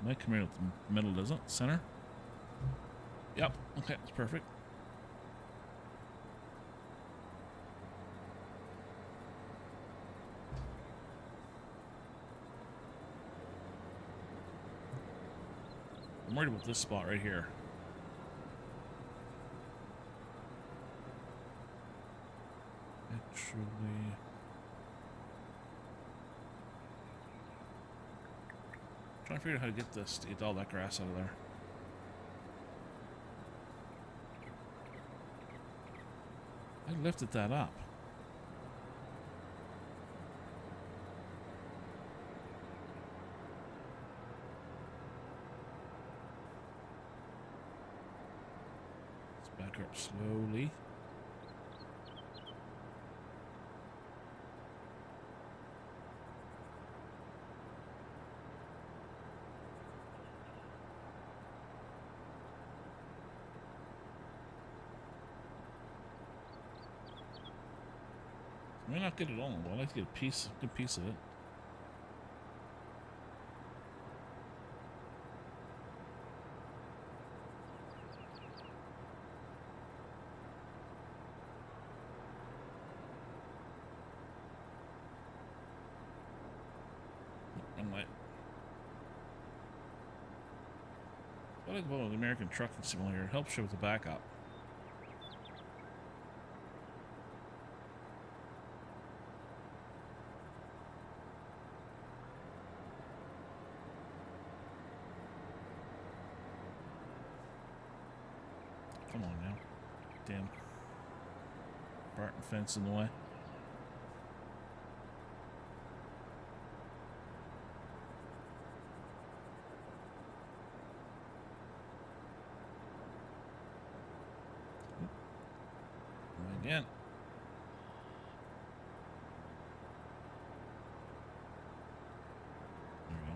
Might come here at the middle, doesn't it? Center? Yep. Okay, that's perfect. I'm worried about this spot right here. Actually, trying to figure out how to get this, to get all that grass out of there. I lifted that up. Let's back her up slowly. I may not get it all, but I'd like to get a good piece of it. Wrong way. What I like about the American Trucking Simulator, it helps you with the backup. Come on now. Damn. Barton fence in the way. Again. There we go.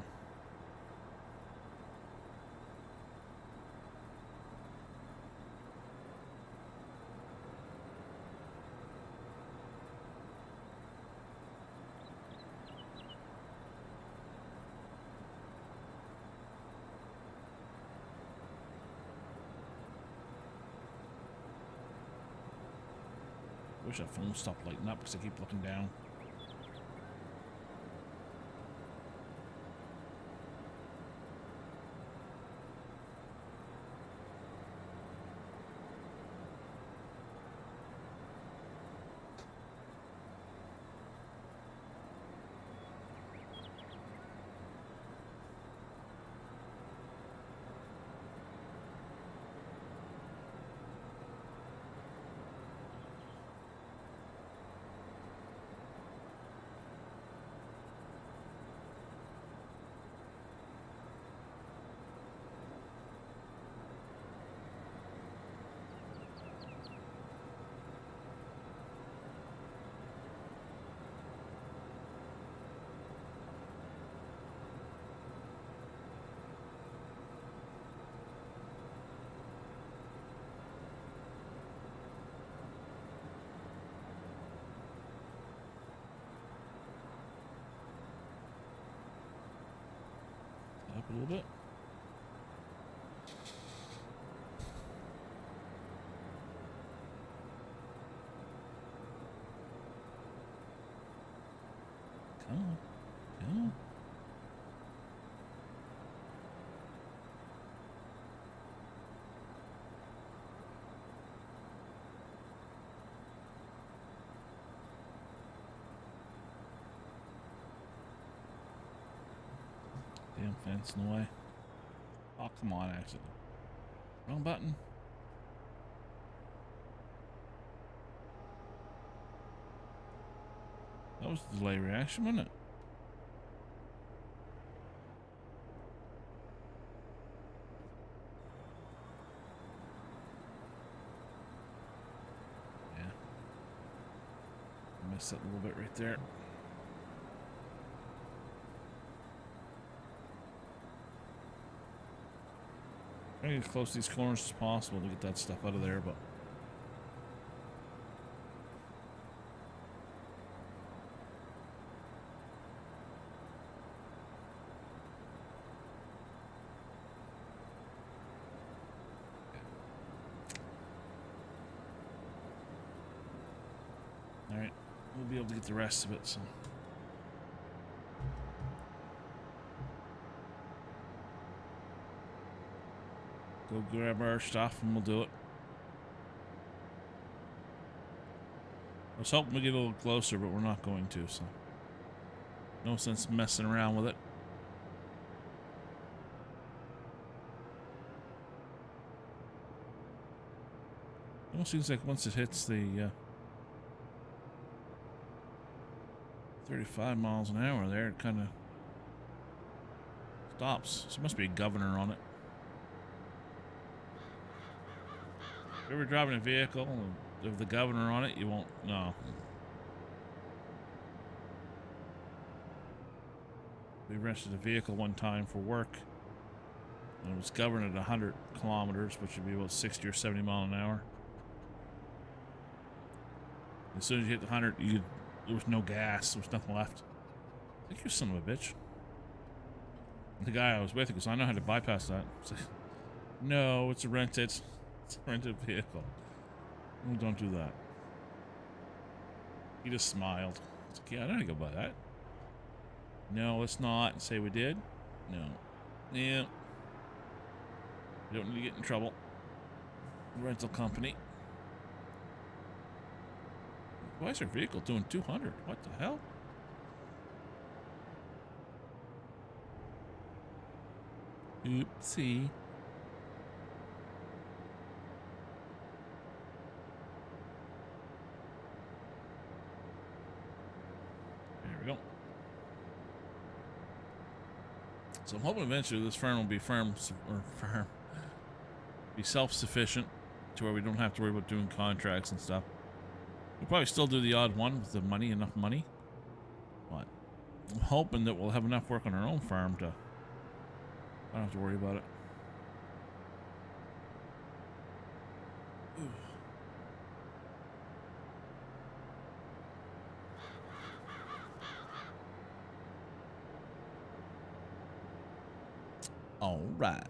I wish that phone stopped lighting up because I keep looking down. Up a little bit. Come on. Come on. Damn fence in the way. Oh, come on, accident. Wrong button. That was the delay reaction, wasn't it? Yeah. I messed up a little bit right there. Trying to get as close to these corners as possible to get that stuff out of there, but all right, we'll be able to get the rest of it. So. Go grab our stuff and we'll do it. I was hoping we get a little closer, but we're not going to, so no sense messing around with it. It almost seems like once it hits the 35 miles an hour there, it kind of stops. So there must be a governor on it. If you're ever driving a vehicle and if the governor on it, you won't know. We rented a vehicle one time for work, and it was governed at 100 kilometers, which would be about 60 or 70 miles an hour. As soon as you hit the 100, there was no gas. There was nothing left. I think you son of a bitch. And the guy I was with, he goes, I know how to bypass that. I was like, no, it's a rented vehicle. Oh, don't do that. He just smiled. I was like, yeah, I know how to go by that. No, let's not say we did. No. Yeah. You don't need to get in trouble. Rental company. Why is our vehicle doing 200? What the hell? Oopsie. we go. So I'm hoping eventually this farm will be be self-sufficient to where we don't have to worry about doing contracts and stuff. We'll probably still do the odd one with the money, enough money. But I'm hoping that we'll have enough work on our own farm to I don't have to worry about it. Ooh. All right.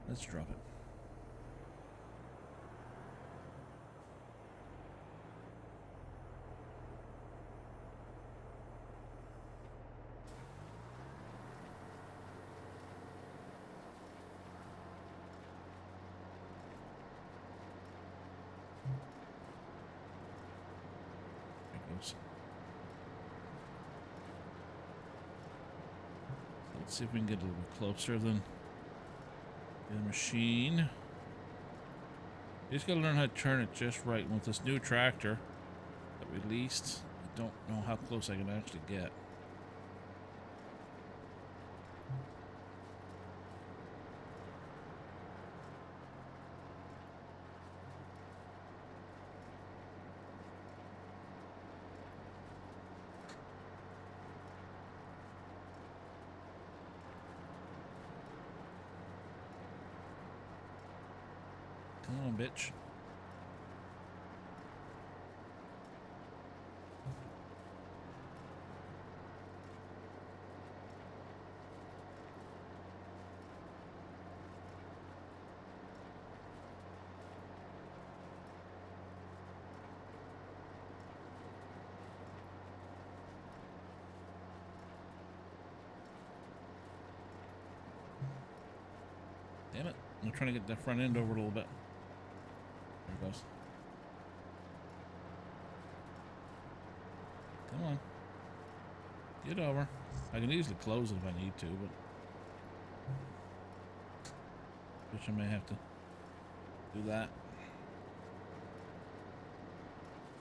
Let's drop it. There it goes. Let's see if we can get a little bit closer than the machine. You just gotta learn how to turn it just right. With this new tractor that we leased, I don't know how close I can actually get. Come on, bitch. Damn it. I'm trying to get the front end over a little bit. There it goes. Come on. Get over. I can easily close it if I need to, but which I may have to do that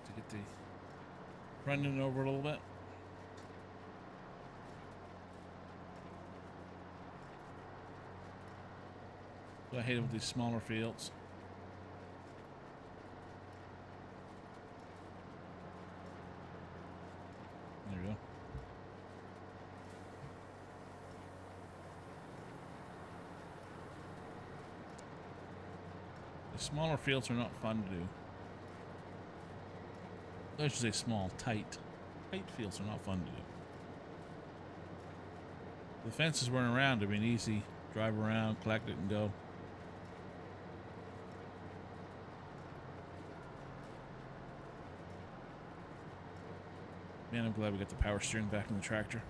to get the front end over a little bit. I hate it with these smaller fields. There we go. The smaller fields are not fun to do. I should say small, tight. Tight fields are not fun to do. The fences weren't around. They've been easy. Drive around, collect it, and go. Man, I'm glad we got the power steering back in the tractor.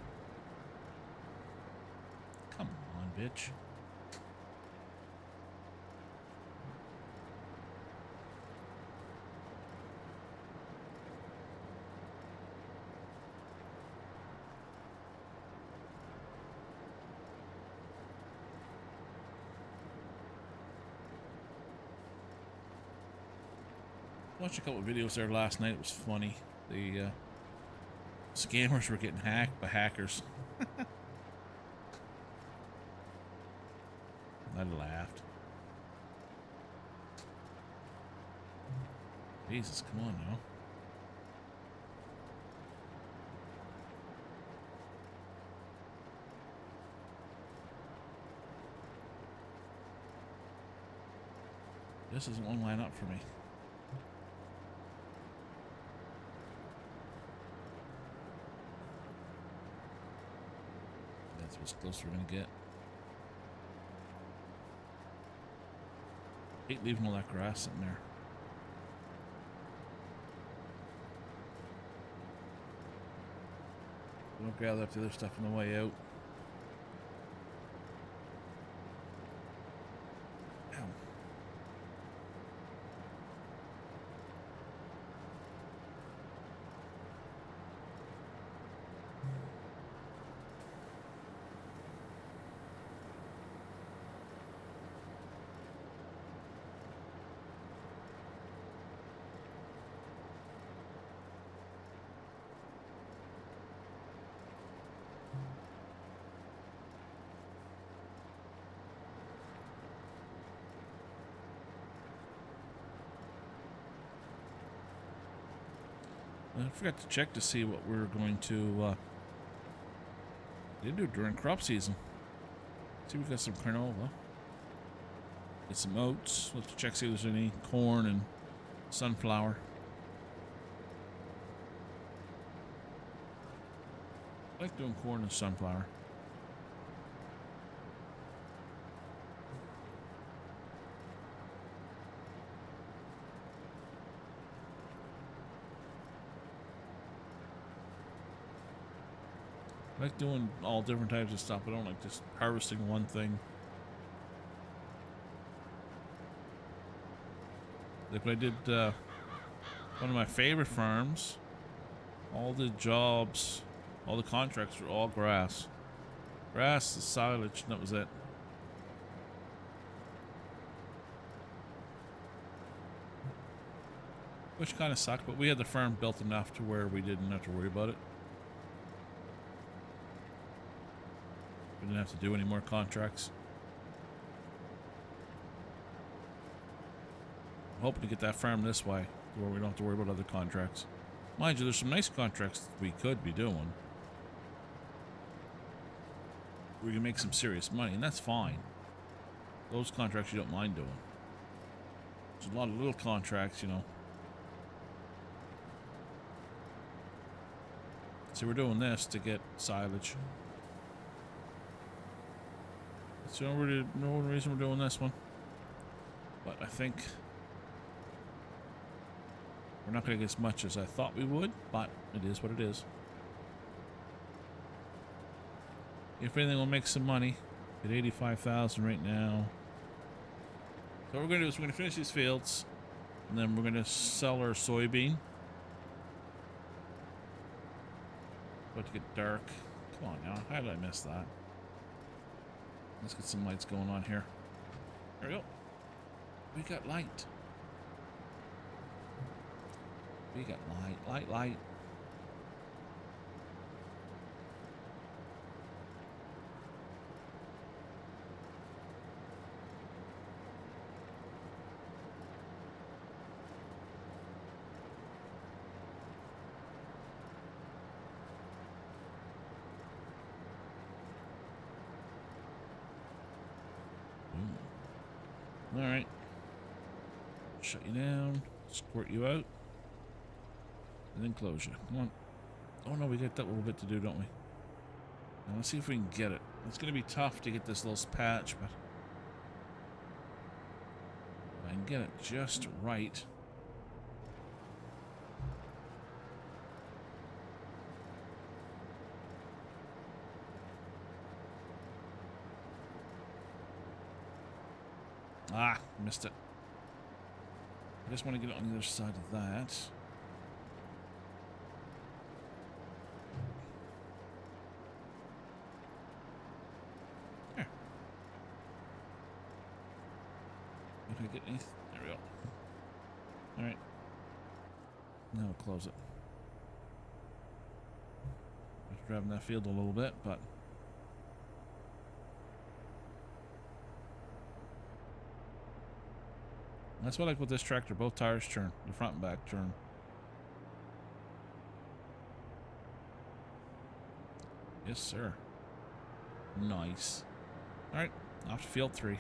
Come on, bitch. Watched a couple of videos there last night. It was funny. The scammers were getting hacked by hackers. I laughed. Jesus, come on now. This isn't one line up for me. That's what's close we're gonna get. Hate leaving all that grass sitting there. Don't gather up the other stuff on the way out. Ow. I forgot to check to see what we're going to do during crop season. See, we've got some canola. Get some oats. Let's check see if there's any corn and sunflower. I like doing corn and sunflower. I like doing all different types of stuff. I don't like just harvesting one thing. Like when I did one of my favorite farms, all the jobs, all the contracts were all grass. Grass, the silage, and that was it. Which kind of sucked, but we had the farm built enough to where we didn't have to worry about it. We didn't have to do any more contracts. I'm hoping to get that farm this way, where we don't have to worry about other contracts. Mind you, there's some nice contracts we could be doing. We can make some serious money, and that's fine. Those contracts you don't mind doing. There's a lot of little contracts, you know. So we're doing this to get silage. That's the only reason we're doing this one. But I think we're not going to get as much as I thought we would, but it is what it is. If anything, we'll make some money. At 85,000 right now. So what we're going to do is we're going to finish these fields, and then we're going to sell our soybean. About to get dark. Come on now, how did I miss that? Let's get some lights going on here. There we go. We got light. We got light. All right. Shut you down. Squirt you out. And then close you. Come on. Oh no, we got that little bit to do, don't we? Now let's see if we can get it. It's going to be tough to get this little patch, but if I can get it just right. Ah, missed it. I just want to get it on the other side of that. There. Did I get anything? There we go. Alright. Now we'll close it. Just driving that field a little bit, but that's what I like with this tractor. Both tires turn. The front and back turn. Yes, sir. Nice. Alright, off to field 3.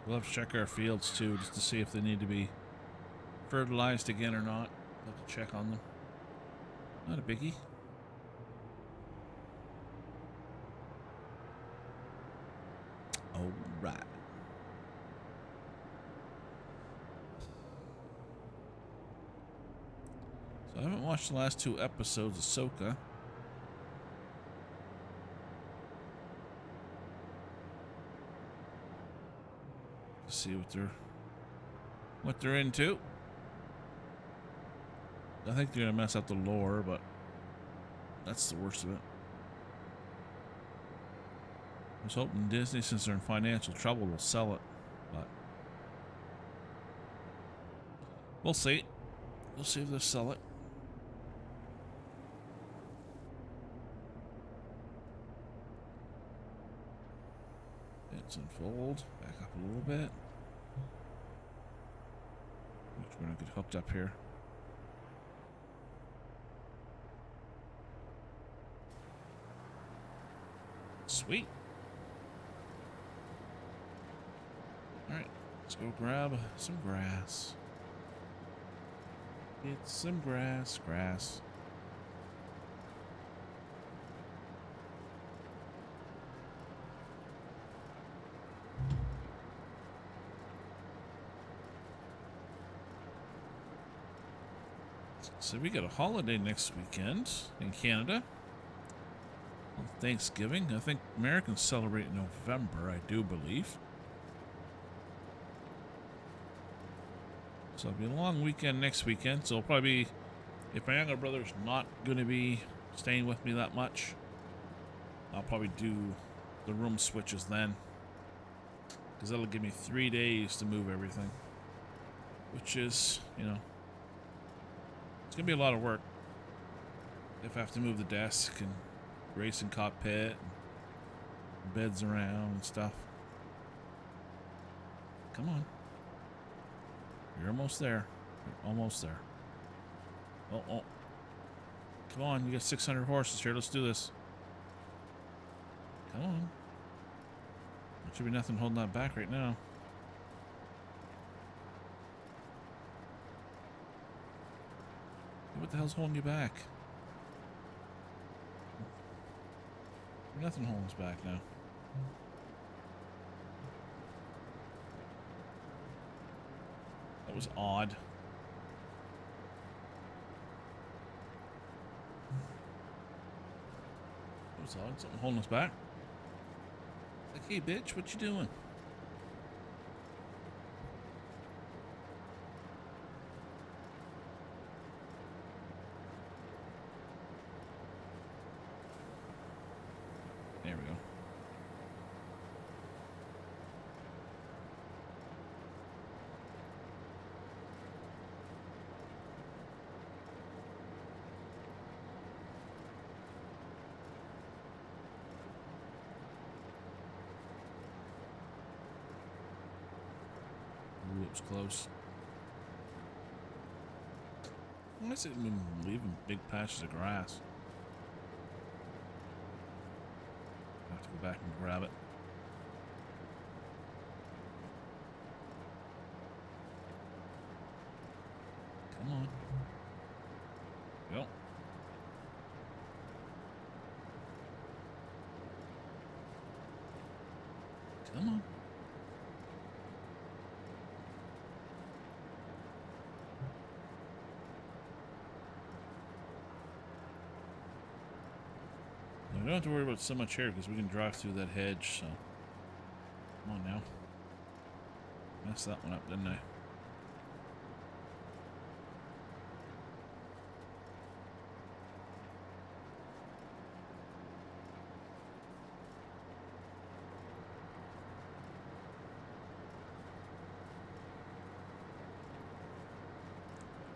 We'll have to check our fields too, just to see if they need to be fertilized again or not. We'll have to check on them. Not a biggie. All right. So I haven't watched the last 2 episodes of Ahsoka. See what they're into. I think they're gonna mess up the lore, but that's the worst of it. I was hoping Disney, since they're in financial trouble, will sell it, but We'll see. We'll see if they'll sell it. Let's unfold. Back up a little bit. We're gonna get hooked up here. Sweet. Alright, let's go grab some grass. Get some grass. So we got a holiday next weekend in Canada. On Thanksgiving. I think Americans celebrate in November, I do believe. So it'll be a long weekend next weekend. So it'll probably be, if my younger brother's not going to be staying with me that much, I'll probably do the room switches then. Because that'll give me 3 days to move everything. Which is, you know, it's going to be a lot of work. If I have to move the desk and racing cockpit and beds around and stuff. Come on. You're almost there. You're almost there. Oh. Come on, you got 600 horses here. Let's do this. Come on. There should be nothing holding that back right now. What the hell's holding you back? Nothing holding us back now. That was odd. That was odd. Something holding us back. Like, hey, bitch, what you doing? There we go. Ooh, it was close. I guess it been leaving big patches of grass. I have to go back and grab it. Come on. Yep. Come on. We don't have to worry about so much here because we can drive through that hedge, so. Come on now. Messed that one up, didn't I?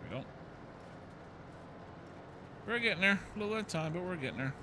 There we go. We're getting there. A little bit of time, but we're getting there.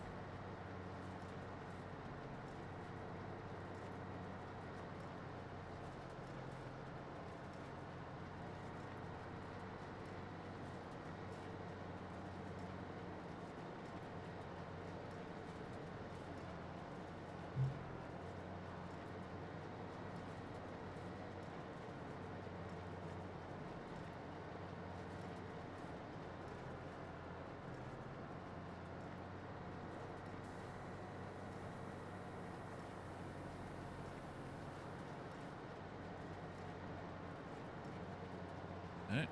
Alright,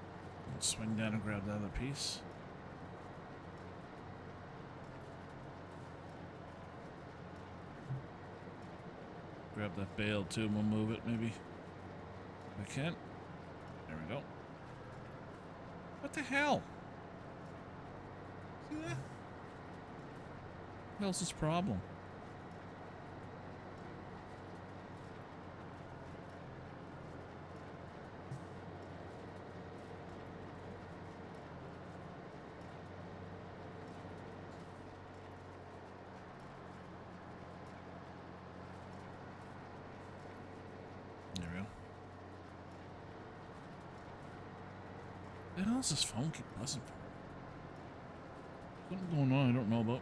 let's swing down and grab the other piece. Grab that bale too, and we'll move it maybe. If I can. There we go. What the hell? See that? What else is the problem? The hell is this phone keep buzzing for? Something going on I don't know about.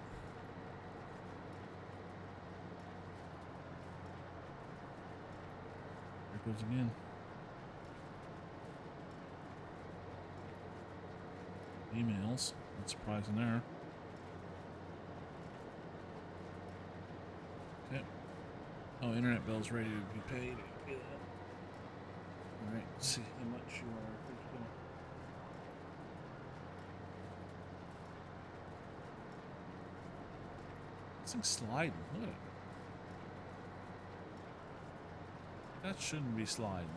There it goes again. Emails. Not surprising there. Okay. Oh, internet bill's ready to be paid. Alright, let's see how much you are. This thing's sliding. Look at it. That shouldn't be sliding.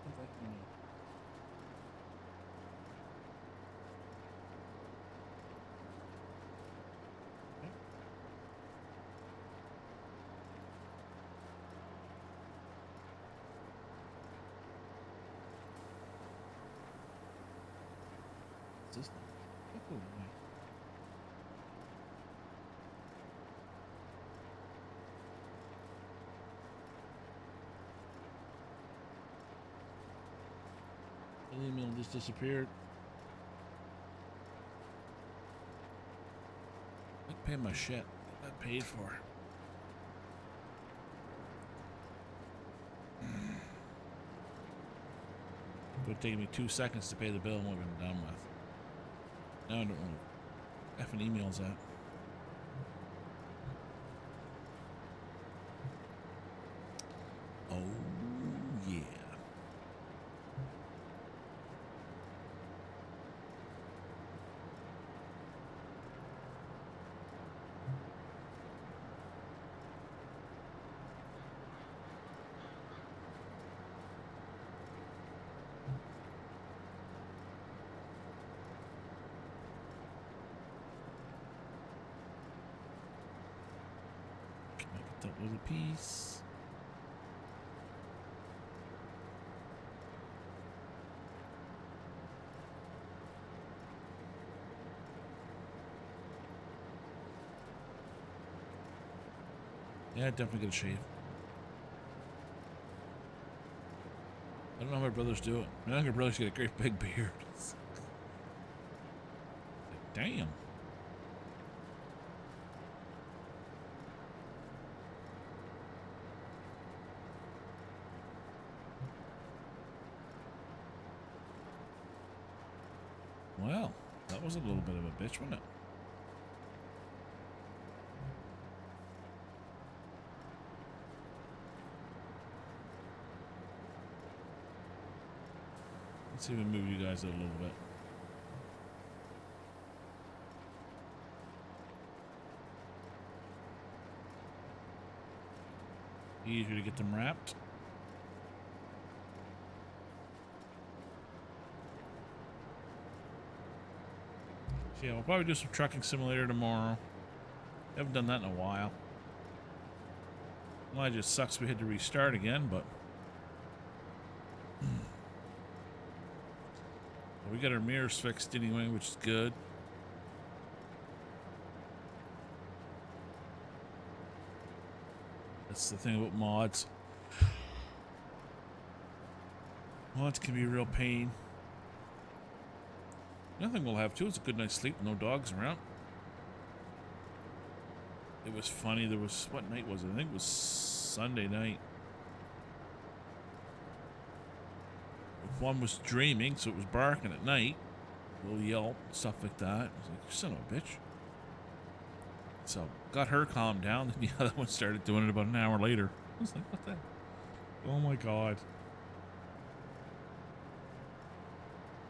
What's that mean? What's this thing? Oh, my. An email just disappeared. I can pay my shit. Get that paid for. It would take me 2 seconds to pay the bill and what we've been done with. Now I don't know what effing emails at. Oh yeah. That little piece. Yeah, definitely get a shave. I don't know how my brothers do it. My younger brothers get a great big beard. Damn. Well, that was a little bit of a bitch, wasn't it? Let's see if we move you guys a little bit. Easier to get them wrapped. So yeah, we'll probably do some trucking simulator tomorrow. Haven't done that in a while. Well, it just sucks we had to restart again, but we got our mirrors fixed anyway, which is good. That's the thing about mods. Mods can be a real pain. Another thing we'll have too is a good night's sleep with no dogs around. It was funny, there was, what night was it? I think it was Sunday night. One was dreaming, so it was barking at night. A little yelp, stuff like that. I was like, son of a bitch. So, got her calmed down, and the other one started doing it about an hour later. I was like, what the? Oh my god.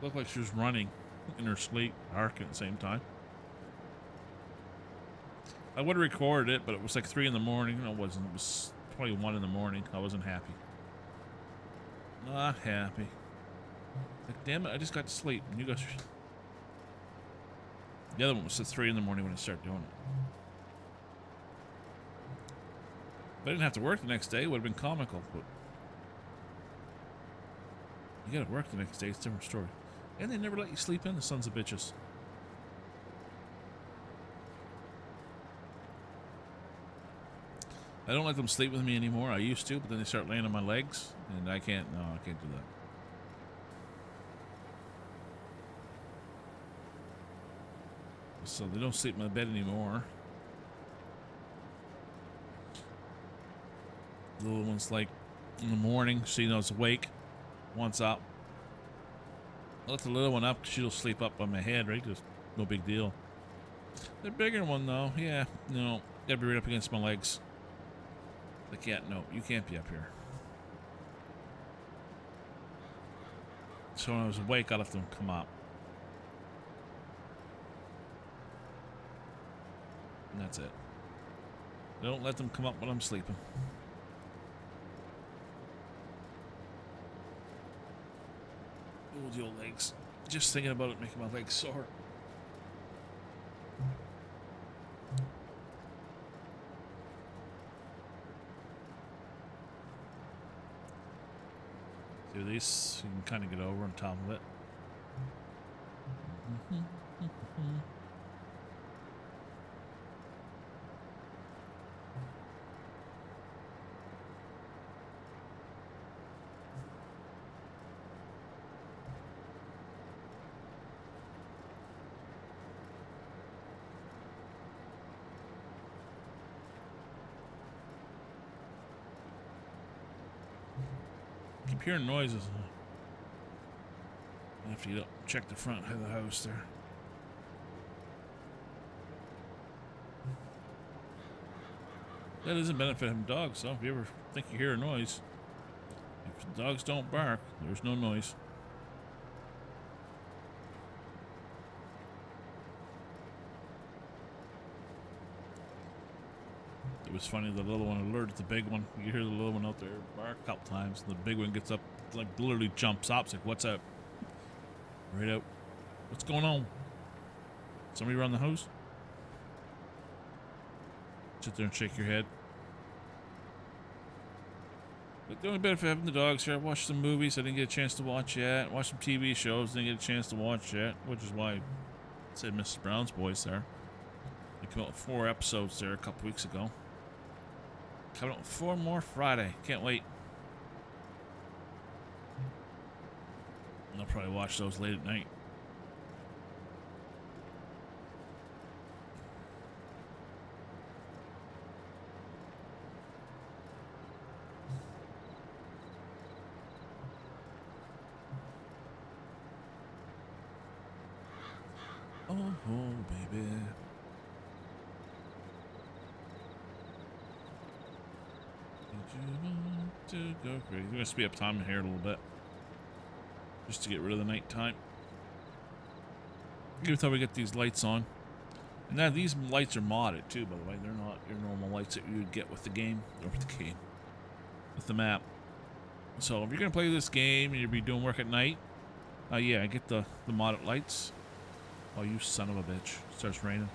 Looked like she was running in her sleep, barking at the same time. I would have recorded it, but it was like 3 in the morning. No, it wasn't. It was 21 in the morning. I wasn't happy. Not happy. Like, damn it, I just got to sleep. And you guys are... The other one was at 3 in the morning when I started doing it. If I didn't have to work the next day, it would have been comical, but... You gotta work the next day, it's a different story. And they never let you sleep in, the sons of bitches. I don't let them sleep with me anymore. I used to, but then they start laying on my legs, and I can't. No, I can't do that. So they don't sleep in my bed anymore. The little one's like in the morning, she knows awake, wants up. I let the little one up, she'll sleep up on my head, right? Just no big deal. The bigger one though, yeah, no, gotta be right up against my legs. They can't, no, you can't be up here. So when I was awake, I let them come up. And that's it. Don't let them come up when I'm sleeping. Oh, the old legs. Just thinking about it making my legs sore. See, at least you can kind of get over on top of it. Keep hearing noises. I have to get up, check the front of the house there. That doesn't benefit having dogs, so if you ever think you hear a noise, if the dogs don't bark, there's no noise. It was funny, the little one alerted the big one. You hear the little one out there bark a couple times, and the big one gets up, like literally jumps up. It's like, what's up? Right out. What's going on? Somebody around the house? Sit there and shake your head. But the only benefit of having the dogs here, I watched some movies I didn't get a chance to watch yet. Watched some TV shows, didn't get a chance to watch yet, which is why I said Mrs. Brown's Boys there. They came out with 4 episodes there a couple weeks ago. Coming out with 4 more Friday. Can't wait. I'll probably watch those late at night. Oh, baby. To go crazy. I'm gonna speed up time here a little bit, just to get rid of the night time. Even though we get these lights on, and now these lights are modded too. By the way, they're not your normal lights that you would get with the game, or with the game, with the map. So if you're gonna play this game and you'll be doing work at night, yeah, I get the modded lights. Oh, you son of a bitch! It starts raining.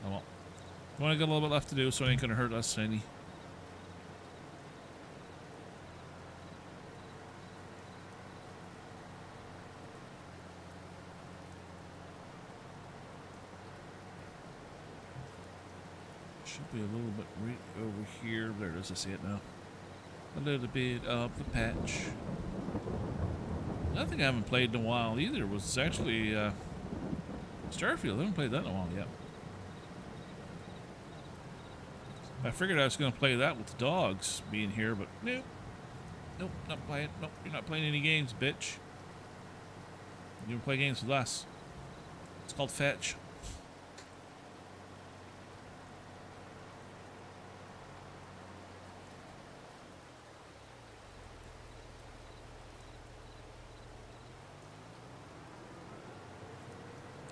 Oh well. We only got a little bit left to do, so it ain't gonna hurt us any. Should be a little bit right over here. There it is. I see it now. A little bit of the patch. Nothing I haven't played in a while either was actually Starfield. I haven't played that in a while yet. I figured I was going to play that with the dogs being here, but nope. Nope, not playing. Nope, you're not playing any games, bitch. You can play games with us. It's called Fetch.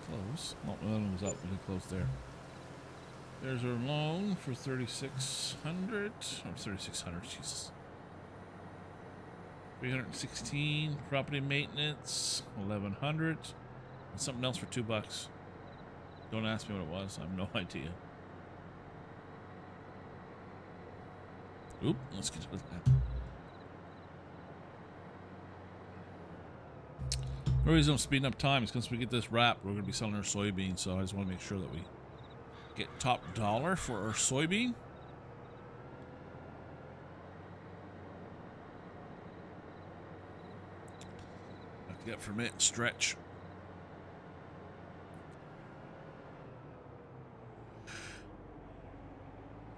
Close. Oh, that one was up really close there. There's our loan for 3,600. Oh, 3,600, Jesus. 316. Property maintenance, 1,100. And something else for $2. Don't ask me what it was. I have no idea. Oop, let's get to that. The reason I'm speeding up time is because we get this wrap, we're going to be selling our soybeans, so I just want to make sure that we get top dollar for our soybean. Get from it, stretch.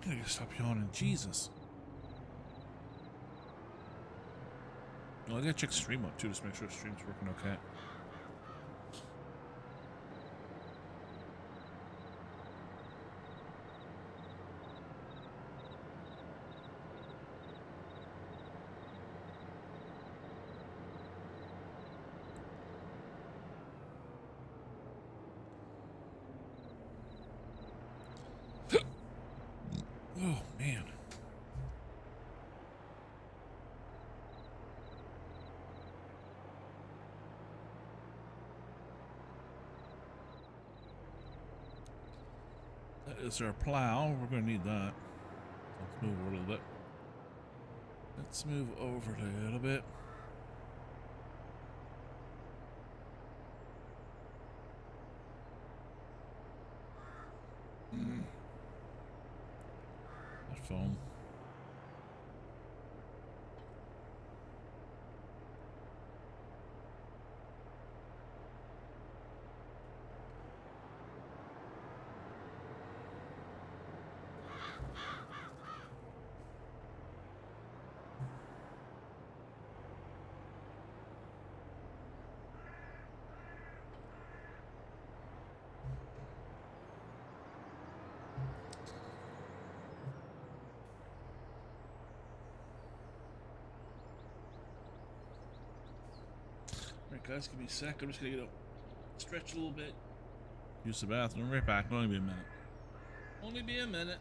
I gotta stop yawning. Jesus. Well, I gotta check stream up too, just make sure the stream's working okay. Oh, man. That is our plow. We're going to need that. Let's move over a little bit. Let's move over a little bit. That phone. Alright guys, give me a sec. I'm just gonna stretch a little bit. Use the bathroom. Right back. Only be a minute. Only be a minute.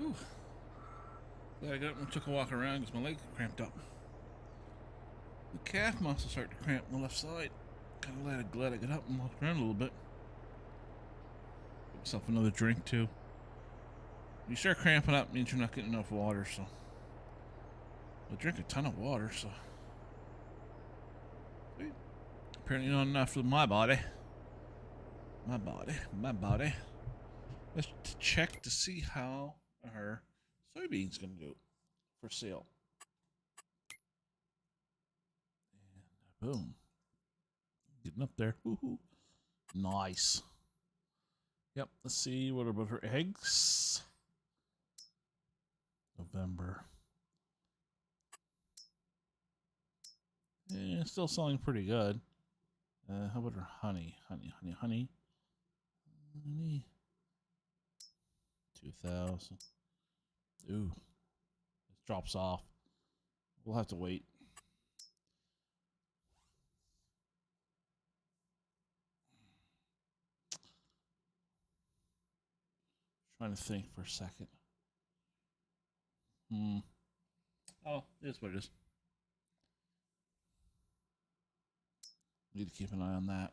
Whew. Glad I got up and took a walk around because my leg cramped up. The calf muscle started to cramp on the left side. Kind of glad I got up and walked around a little bit. Give myself another drink too. When you start cramping up, it means you're not getting enough water, so I drink a ton of water, so apparently not enough for my body. My body. Let's check to see how our soybeans gonna do for sale. And boom. Getting up there. Woohoo. Nice. Yep, let's see what about her eggs. November. Yeah, still selling pretty good. How about her honey? Honey. 2,000. Ooh. It drops off. We'll have to wait. Trying to think for a second. Oh, it is what it is. Need to keep an eye on that.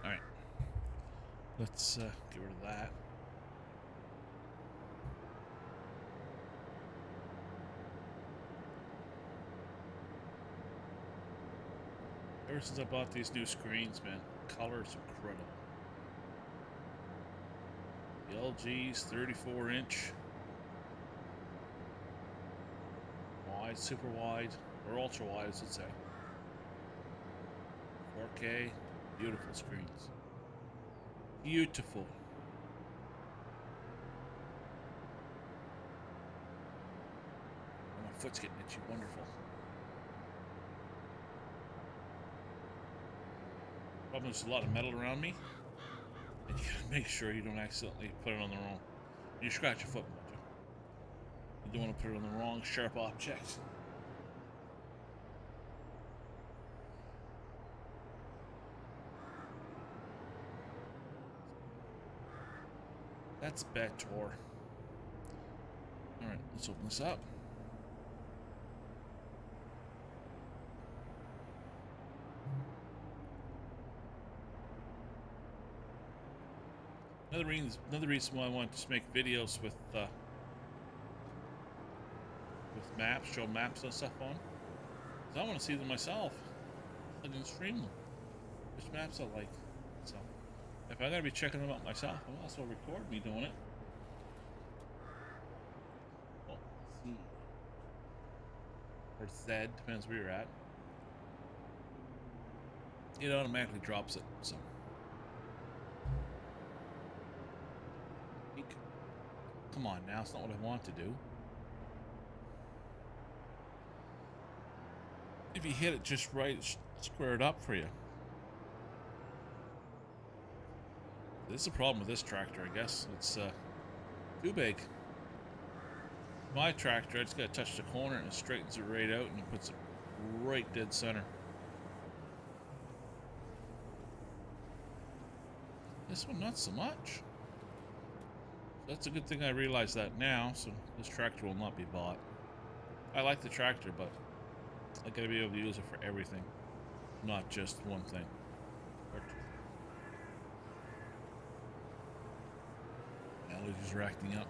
Alright. Let's get rid of that. Ever since I bought these new screens, man, color's incredible. The LG's 34-inch. Wide, super wide, or ultra wide, as it say. 4K, beautiful screens. Beautiful. Oh, my foot's getting itchy. Wonderful. Problem is, there's a lot of metal around me, and you gotta make sure you don't accidentally put it on the wrong. You scratch your foot, won't you? You don't want to put it on the wrong sharp object. That's better. Alright, let's open this up. Another reason why I wanted to make videos with maps, show maps and stuff on, is I want to see them myself. I didn't stream them. Which maps I like. So if I'm gonna be checking them out myself, I'll also record me doing it. Oh, C or Z, depends where you're at. It automatically drops it. So come on now, it's not what I want to do. If you hit it just right, it's squared up for you. This is a problem with this tractor, I guess. It's too big. My tractor, I just gotta touch the corner and it straightens it right out and it puts it right dead center. This one, not so much. That's a good thing I realize that now, so this tractor will not be bought. I like the tractor, but I gotta be able to use it for everything, not just one thing. Allergies are acting up.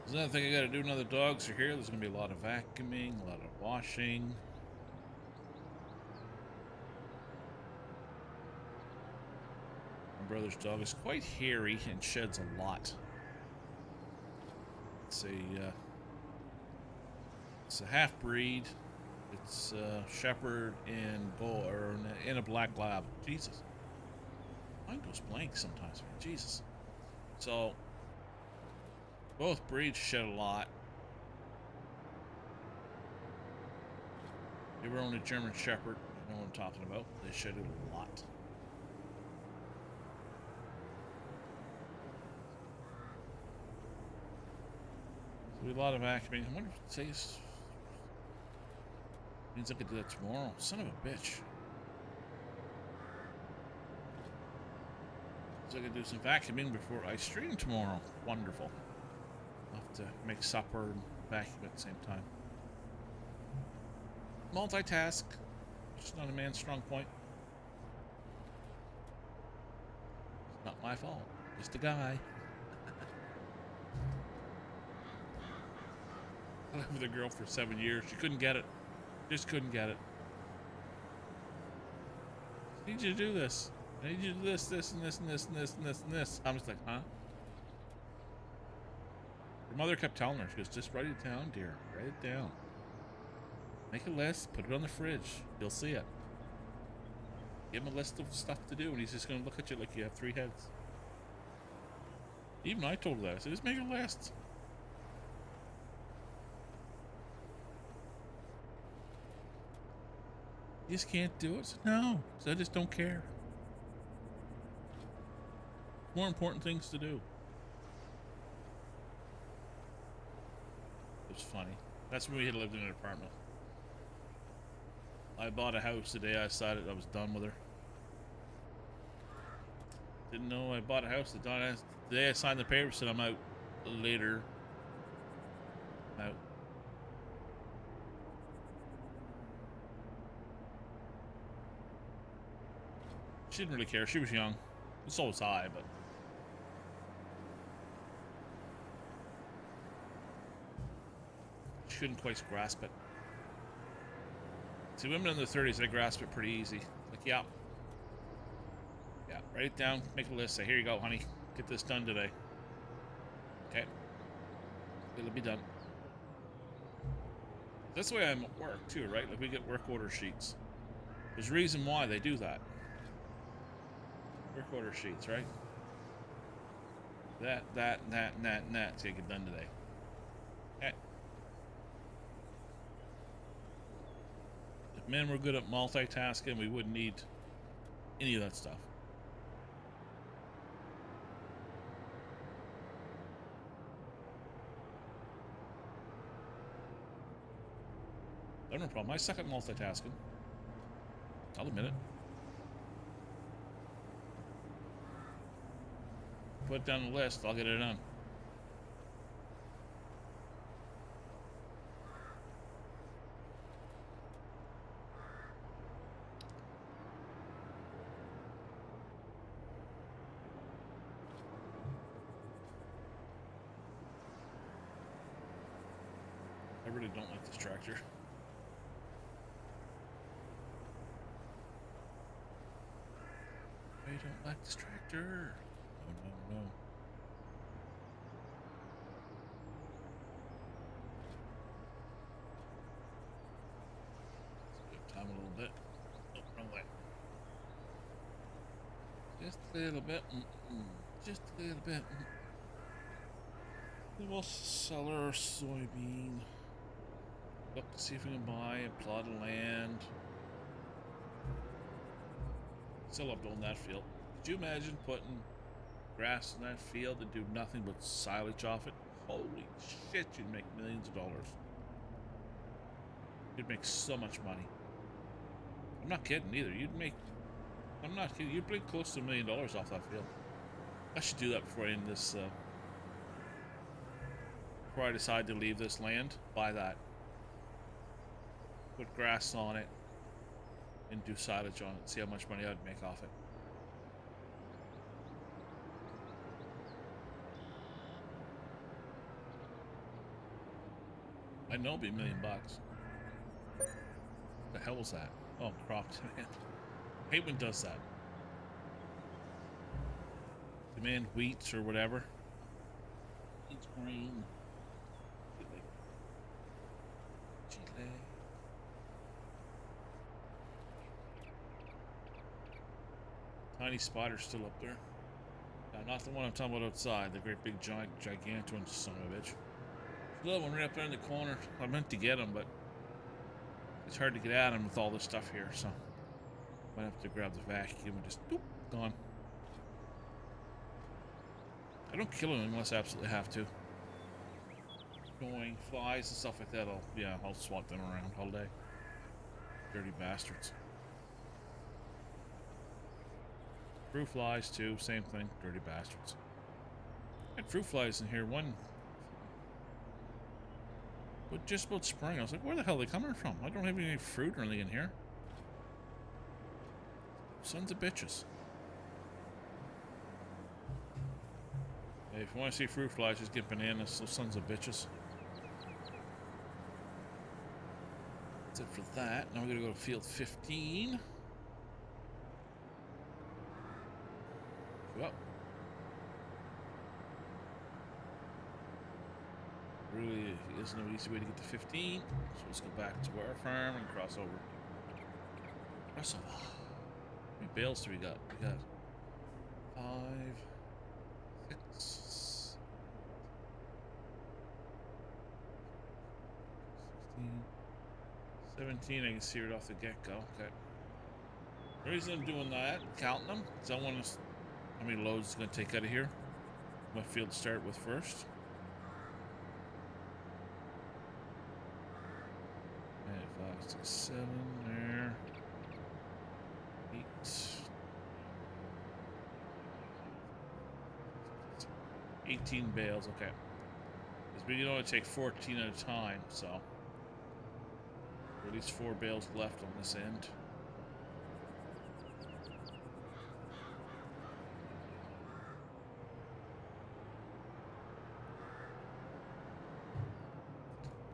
There's another thing I gotta do now the dogs are here. There's gonna be a lot of vacuuming, a lot of washing. My brother's dog is quite hairy and sheds a lot. It's a half-breed. It's shepherd and bull, or in a black lab. Jesus, mine goes blank sometimes. Man. Jesus. So both breeds shed a lot. If you ever owned a German shepherd, you know what I'm talking about. They shed a lot. So a lot of vacuuming. I wonder if it says means I could do that tomorrow. Son of a bitch. So I can do some vacuuming before I stream tomorrow. Wonderful. I'll have to make supper and vacuum at the same time. Multitask. It's not a man's strong point. It's not my fault. Just a guy. I lived with a girl for 7 years. She couldn't get it. Just couldn't get it. I need you to do this. I need you to do this, this, and this, and this, and this, and this, and this. I'm just like, huh? Her mother kept telling her, she goes, just write it down, dear. Write it down. Make a list, put it on the fridge. You'll see it. Give him a list of stuff to do, and he's just going to look at you like you have 3 heads. Even I told her that. I said, just make a list. You just can't do it? I said, no. So I just don't care. More important things to do. It was funny. That's when we had lived in an apartment. I bought a house the day I decided I was done with her. Didn't know I bought a house the day I signed the papers, said I'm out later. Out. She didn't really care. She was young. So was I, but she couldn't quite grasp it. See, women in their 30s, they grasp it pretty easy. Like, yeah. Yeah, write it down, make a list, say, here you go, honey. Get this done today. Okay. It'll be done. That's the way I'm at work, too, right? Like, we get work order sheets. There's a reason why they do that. Work order sheets, right? That, and that, to get it done today. Okay. If men were good at multitasking, we wouldn't need any of that stuff. I have no problem. I suck at multitasking. I'll admit it. Put it down the list, I'll get it done. I really don't like this tractor. I don't like this tractor. No. Let's give time a little bit. Oh, wrong way. Just a little bit. Just a little bit. We'll sell our soybean. Look to see if we can buy a plot of land. Still love doing that field. Could you imagine putting grass in that field and do nothing but silage off it? Holy shit, you'd make millions of dollars. You'd make so much money. I'm not kidding either. I'm not kidding. You'd make close to $1 million off that field. I should do that before I end this, before I decide to leave this land. Buy that. Put grass on it. And do silage on it. See how much money I'd make off it. I know it'll be $1 million. The hell was that? Oh, crop demand. I hate when it does that. Demand wheat or whatever. It's green. Chile. Tiny spider's still up there. Not the one I'm talking about outside. The great big giant gigantuan son of a bitch. There's another one right up there in the corner. I meant to get him, but it's hard to get at him with all this stuff here, so might have to grab the vacuum and just boop, gone. I don't kill him unless I absolutely have to. Going flies and stuff like that, I'll swat them around all day. Dirty bastards. Fruit flies too, same thing. Dirty bastards. I had fruit flies in here but just about spring. I was like, where the hell are they coming from? I don't have any fruit or anything in here. Sons of bitches. Hey, if you want to see fruit flies, just get bananas. Those sons of bitches. That's it for that. Now we're gonna go to field 15. Well, really is no easy way to get to 15. So let's go back to our farm and cross over. Cross over. How many bales do we got? We got 5, 6, 16, 17. I can see it off the get-go. Okay. The reason I'm doing that, counting them, is I want to how many loads it's going to take out of here. What field to start with first. And 5, 6, 7 there. 8. 18 bales, okay. Because we can only take 14 at a time, so at least 4 bales left on this end.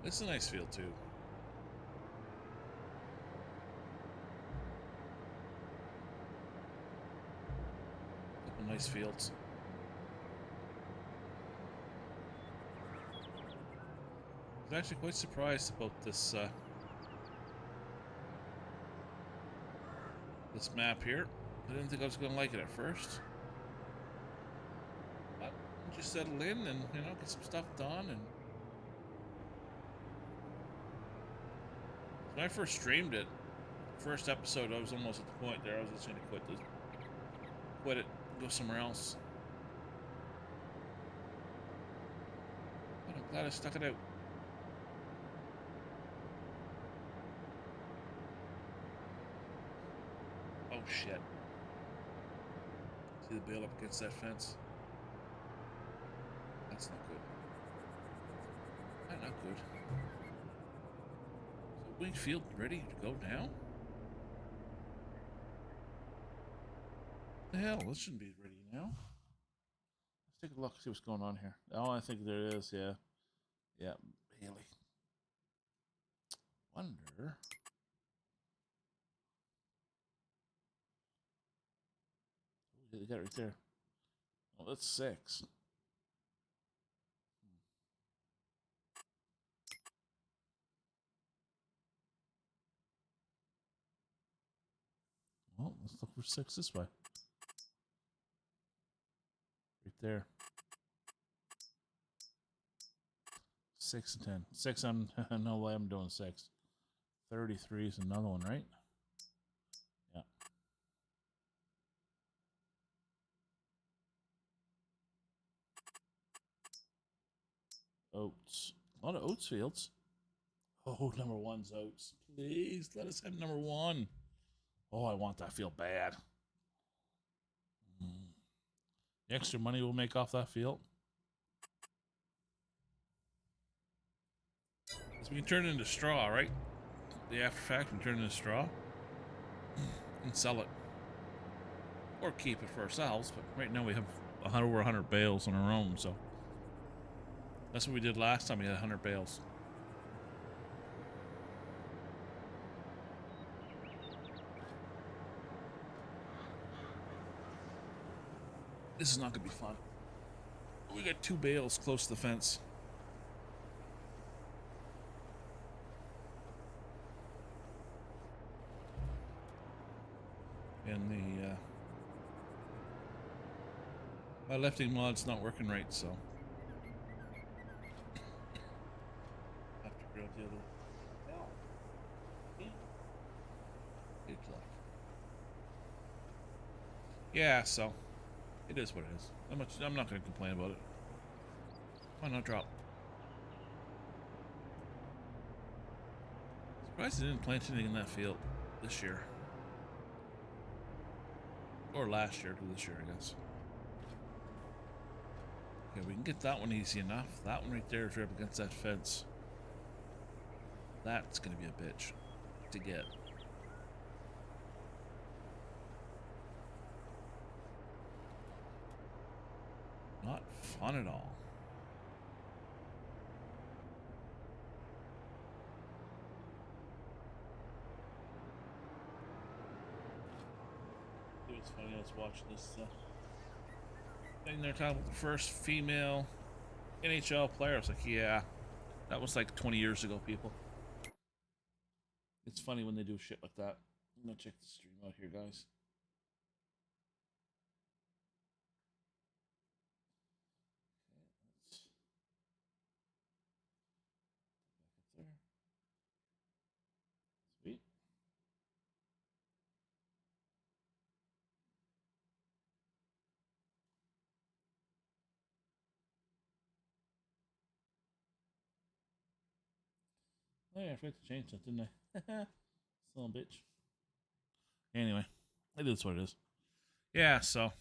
It's a nice field too. Couple nice fields. I was actually quite surprised about this this map here. I didn't think I was going to like it at first. But just settle in and, you know, get some stuff done. And when I first streamed it, first episode, I was almost at the point there. I was just going to quit it, go somewhere else. But I'm glad I stuck it out. Oh shit. See the bale up against that fence? That's not good. That's not good. So Wingfield ready to go now? The hell, this shouldn't be ready now. Let's take a look, see what's going on here. Oh, I think there is, yeah. Yeah, Haley. Wonder. They got it right there. Oh, that's 6. Well, let's look for 6 this way. Right there. 6 and 10. 6 on no way I'm doing 6. 33 is another one, right? Yeah. Oats. A lot of oats fields. Oh, number 1's oats. Please let us have number 1. Oh, I want that field bad. The extra money we'll make off that field. So we can turn it into straw, right? The after fact, we can turn it into straw and sell it. Or keep it for ourselves, but right now we have over 100 bales on our own, so that's what we did last time. We had 100 bales. This is not gonna be fun. We got 2 bales close to the fence. And the my lifting mod's not working right, so have to grab the other. Good luck. Yeah, so it is what it is. I'm not going to complain about it. Why not drop? Surprised they didn't plant anything in that field this year. Or last year to this year, I guess. Okay, we can get that one easy enough. That one right there is right up against that fence. That's going to be a bitch to get. Not fun at all. It was funny, I was watching this thing they're talking about the first female NHL player. I was like, yeah, that was like 20 years ago, people. It's funny when they do shit like that. I'm gonna check the stream out here, guys. Okay, let's back up there. Sweet. Oh yeah, I forgot to change that, didn't I? Son of a bitch. Anyway, it is what it is. Yeah, so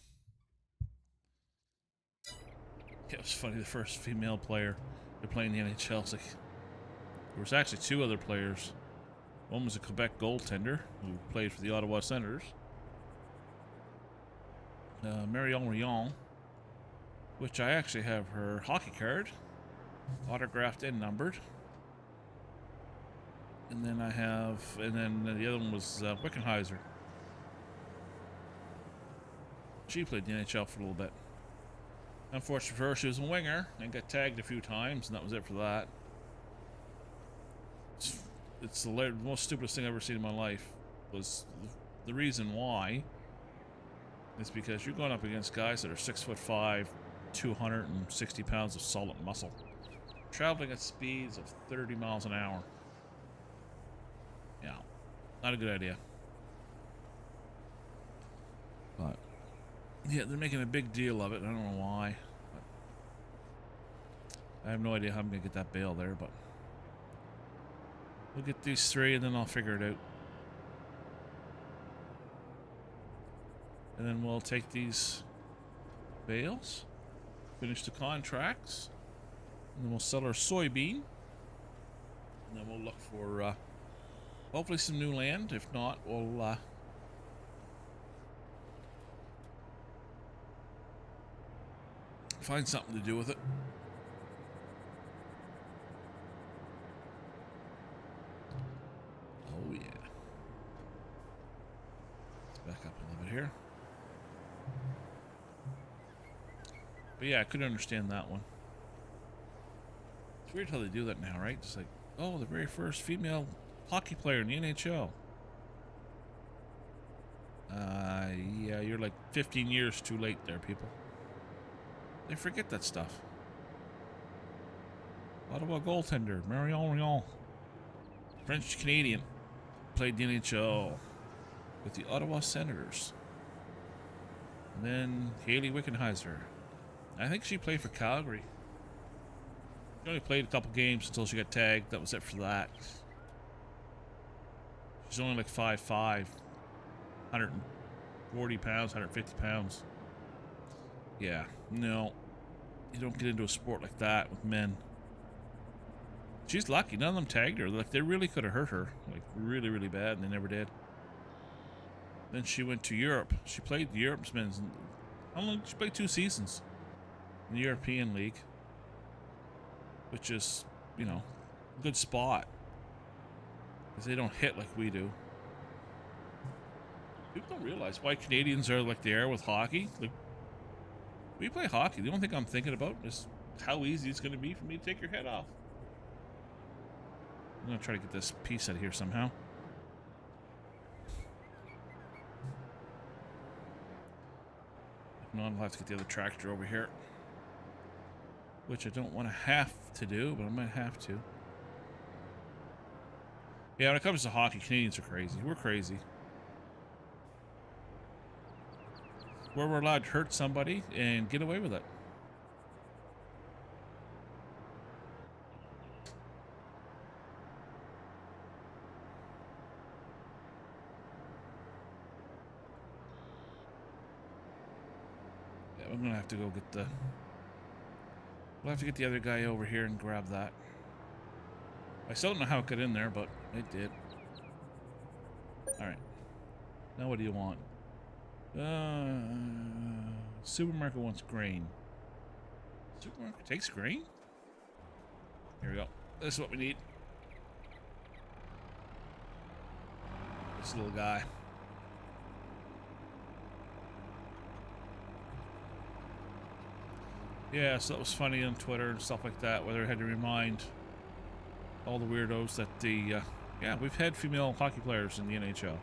it was funny. The first female player to play in the NHL. It's like, there was actually two other players. One was a Quebec goaltender who played for the Ottawa Senators, Marion Rion, which I actually have her hockey card, autographed and numbered. And then I have, and then the other one was Wickenheiser. She played in the NHL for a little bit. Unfortunately for her, she was a winger and got tagged a few times, and that was it for that. It's the most stupidest thing I've ever seen in my life. Was the reason why is because you're going up against guys that are 6'5", 260 pounds of solid muscle, traveling at speeds of 30 miles an hour. Yeah, not a good idea. But yeah, they're making a big deal of it. I don't know why. I have no idea how I'm gonna get that bail there, but we'll get these three and then I'll figure it out. And then we'll take these bales, finish the contracts, and then we'll sell our soybean. And then we'll look for hopefully some new land. If not, we'll find something to do with it. Oh yeah. Let's back up a little bit here. But yeah, I couldn't understand that one. It's weird how they do that now, right? Just like, oh, the very first female hockey player in the NHL. Yeah, you're like 15 years too late there, people. They forget that stuff. Ottawa goaltender, Marion Rion. French-Canadian. Played the NHL with the Ottawa Senators. And then Haley Wickenheiser. I think she played for Calgary. She only played a couple games until she got tagged. That was it for that. She's only like 5'5", 140 pounds, 150 pounds. Yeah, no. You don't get into a sport like that with men. She's lucky. None of them tagged her. Like, they really could have hurt her. Like, really, really bad, and they never did. Then she went to Europe. She played the Europe's men's. How long? She played 2 seasons in the European League, which is, you know, a good spot because they don't hit like we do. People don't realize why Canadians are like they are with hockey. Like, we play hockey. The only thing I'm thinking about is how easy it's going to be for me to take your head off. I'm going to try to get this piece out of here somehow. If not, I'll have to get the other tractor over here, which I don't want to have to do, but I might have to. Yeah, when it comes to hockey, Canadians are crazy. We're crazy. Where we're allowed to hurt somebody and get away with it. I'm gonna have to go get the... We'll have to get the other guy over here and grab that. I still don't know how it got in there, but it did. Alright. Now what do you want? Supermarket wants grain. Supermarket takes grain? Here we go. This is what we need. This little guy. Yeah, so that was funny on Twitter and stuff like that, where they had to remind all the weirdos that the, yeah, we've had female hockey players in the NHL.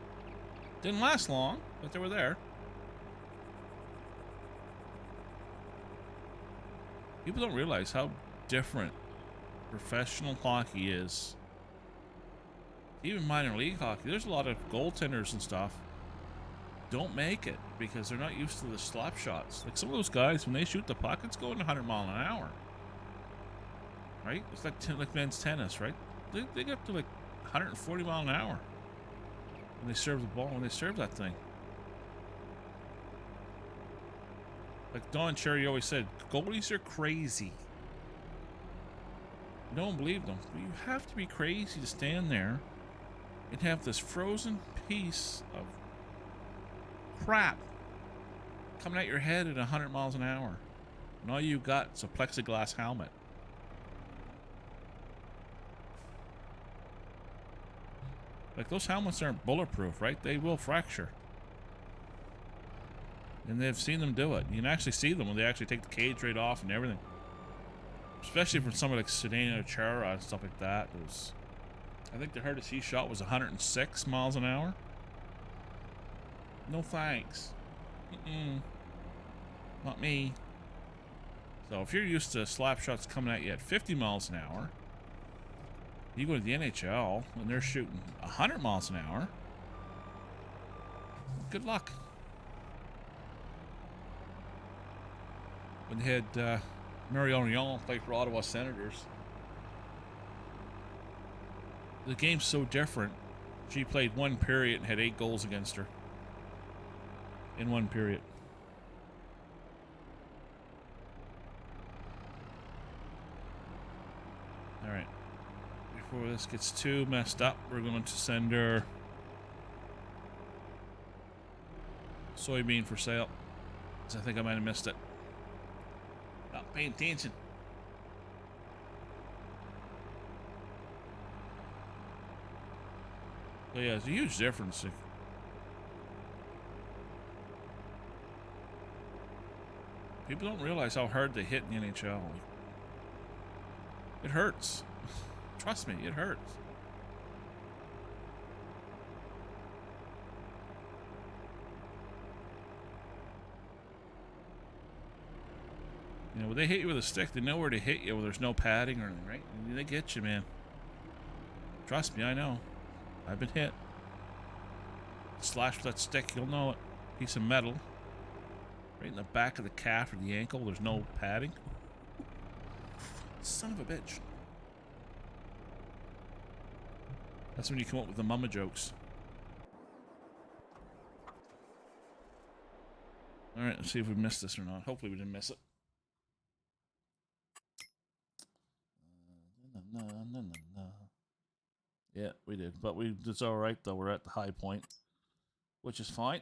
Didn't last long, but they were there. People don't realize how different professional hockey is. Even minor league hockey. There's a lot of goaltenders and stuff don't make it because they're not used to the slap shots. Like some of those guys, when they shoot the puck, it's going 100 miles an hour. Right? It's like men's tennis, right? They get up to like 140 miles an hour when they serve the ball, when they serve that thing. Like Don Cherry always said, goalies are crazy. No one believed them. But you have to be crazy to stand there and have this frozen piece of crap coming at your head at 100 miles an hour. And all you got is a plexiglass helmet. Like those helmets aren't bulletproof, right? They will fracture. And they've seen them do it. You can actually see them when they actually take the cage right off and everything. Especially from somebody like Sedana Chara and stuff like that. It was, I think the hardest he shot was 106 miles an hour. No thanks. Not me. So if you're used to slap shots coming at you at 50 miles an hour, you go to the NHL and they're shooting 100 miles an hour. Good luck. When they had Marion Rion play for Ottawa Senators, the game's so different. She played one period and had 8 goals against her in one period. All right. Before this gets too messed up, we're going to send her soybean for sale. I think I might have missed it. Not paying attention. So yeah, it's a huge difference. People don't realize how hard they hit in the NHL. It hurts. Trust me, it hurts. You know, when they hit you with a stick, they know where to hit you when there's no padding or anything, right? And they get you, man. Trust me, I know. I've been hit. Slash with that stick, you'll know it. Piece of metal. Right in the back of the calf or the ankle, there's no padding. Son of a bitch. That's when you come up with the mama jokes. Alright, let's see if we missed this or not. Hopefully we didn't miss it. Yeah, we did. But it's alright though. We're at the high point, which is fine.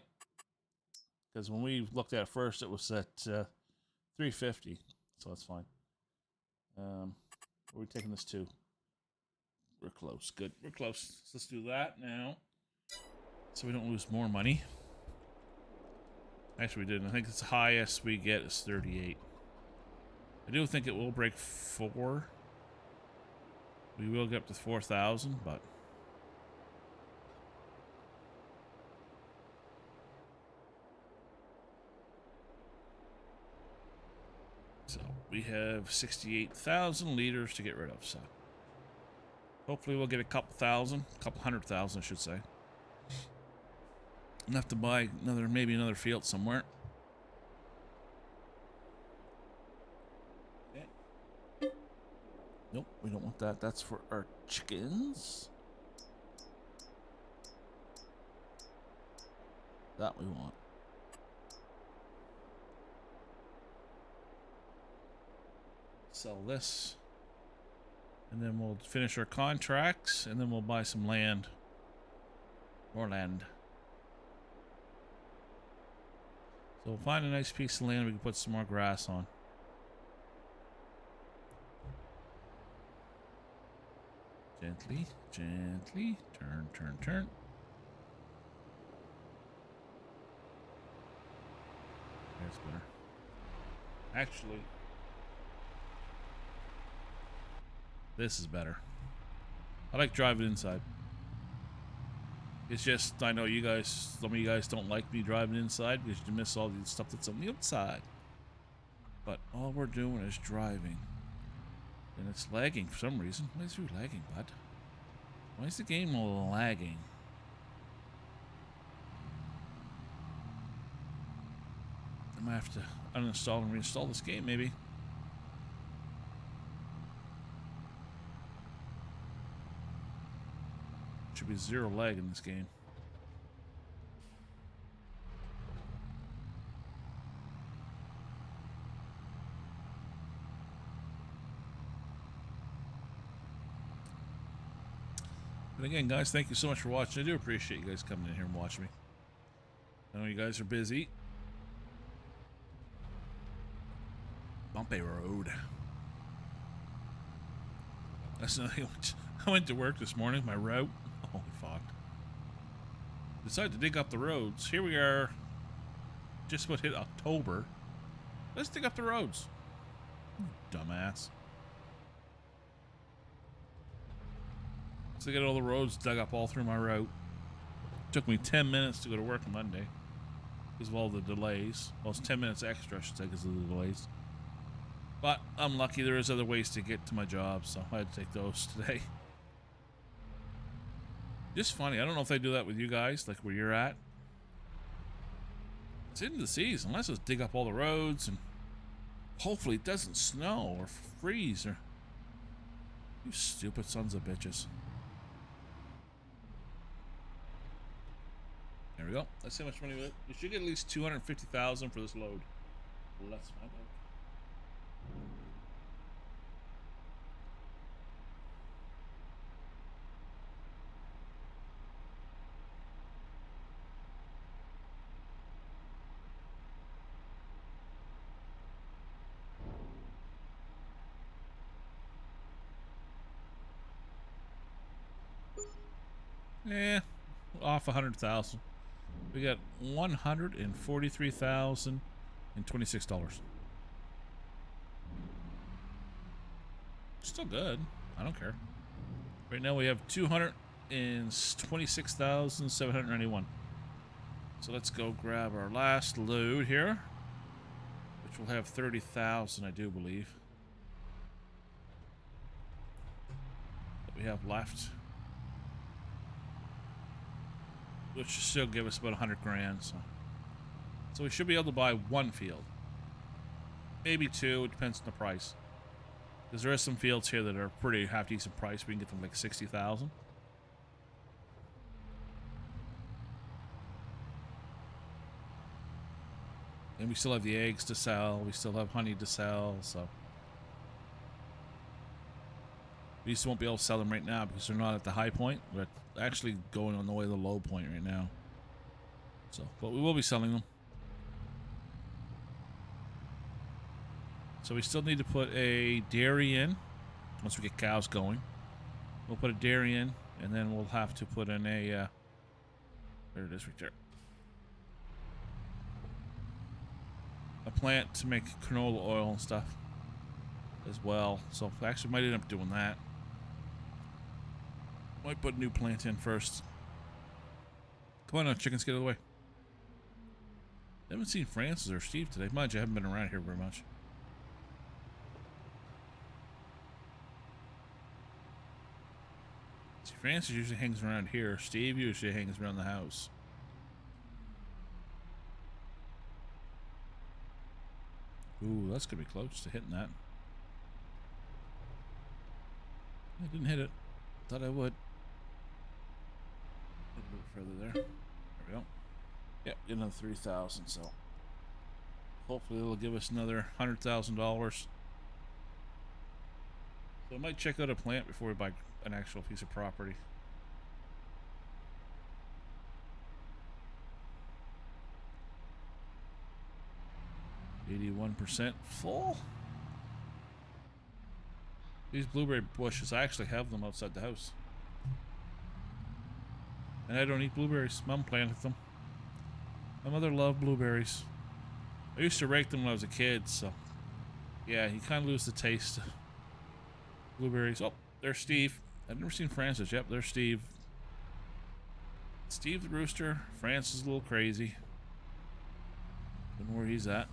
Because when we looked at it first, it was at 350. So that's fine. Where are we taking this to? We're close. Good. We're close. So let's do that now. So we don't lose more money. Actually, we didn't. I think the highest we get is 38. I do think it will break 4. We will get up to 4,000, but... So, we have 68,000 liters to get rid of, so... Hopefully we'll get a couple thousand, a couple 100,000, I should say. Enough to buy another, maybe another field somewhere. Okay. Nope, we don't want that. That's for our chickens. That we want. sell this. And then we'll finish our contracts, and then we'll buy some land. More land. So we'll find a nice piece of land we can put some more grass on. Gently, gently. Turn, turn, turn. That's better. Actually, this is better. I like driving inside. It's just, I know you guys, some of you guys don't like me driving inside because you miss all the stuff that's on the outside. But all we're doing is driving. And it's lagging for some reason. Why is it lagging, bud? Why is the game lagging? I might have to uninstall and reinstall this game, maybe. Should be zero lag in this game. But again, guys, thank you so much for watching. I do appreciate you guys coming in here and watching me. I know you guys are busy. Bumpy road. That's nothing. I went to work this morning. My route. Holy fuck. Decided to dig up the roads. Here we are. Just about hit October. Let's dig up the roads. Dumbass. So I got all the roads dug up all through my route. Took me 10 minutes to go to work Monday because of all the delays. Well, it's 10 minutes extra, I should say, because of the delays. But I'm lucky there is other ways to get to my job, so I had to take those today. Just funny. I don't know if they do that with you guys, like where you're at. It's into the season. Let's just dig up all the roads and hopefully it doesn't snow or freeze or... You stupid sons of bitches. There we go. Let's see how much money we get. You should get at least $250,000 for this load. Well, that's my bad. Yeah, off 100,000. We got $143,026. Still good. I don't care. Right now we have 226,791. So let's go grab our last load here, which will have 30,000, I do believe, that we have left. Which should still give us about 100 grand. So we should be able to buy one field. Maybe two, it depends on the price. Because there are some fields here that are pretty half-decent price. We can get them like 60,000. And we still have the eggs to sell. We still have honey to sell, so... We just won't be able to sell them right now because they're not at the high point. We're actually going on the way to the low point right now. So, but we will be selling them. So we still need to put a dairy in once we get cows going. We'll put a dairy in, and then we'll have to put in a... there it is right there. A plant to make canola oil and stuff as well. So actually might end up doing that. Might put a new plant in first. Come on now, chickens, get out of the way. I haven't seen Francis or Steve today. Mind you, I haven't been around here very much. See, Francis usually hangs around here. Steve usually hangs around the house. Ooh, that's gonna be close to hitting that. I didn't hit it. Thought I would. A little bit further there. There we go. Yep, get another 3,000. So hopefully it'll give us another $100,000. So I might check out a plant before we buy an actual piece of property. %full. These blueberry bushes, I actually have them outside the house. And I don't eat blueberries. Mom planted them. My mother loved blueberries. I used to rake them when I was a kid, so yeah, you kind of lose the taste of blueberries. Oh, there's Steve. I've never seen Francis. Yep, there's Steve. Steve the rooster. Francis is a little crazy. Don't know where he's at.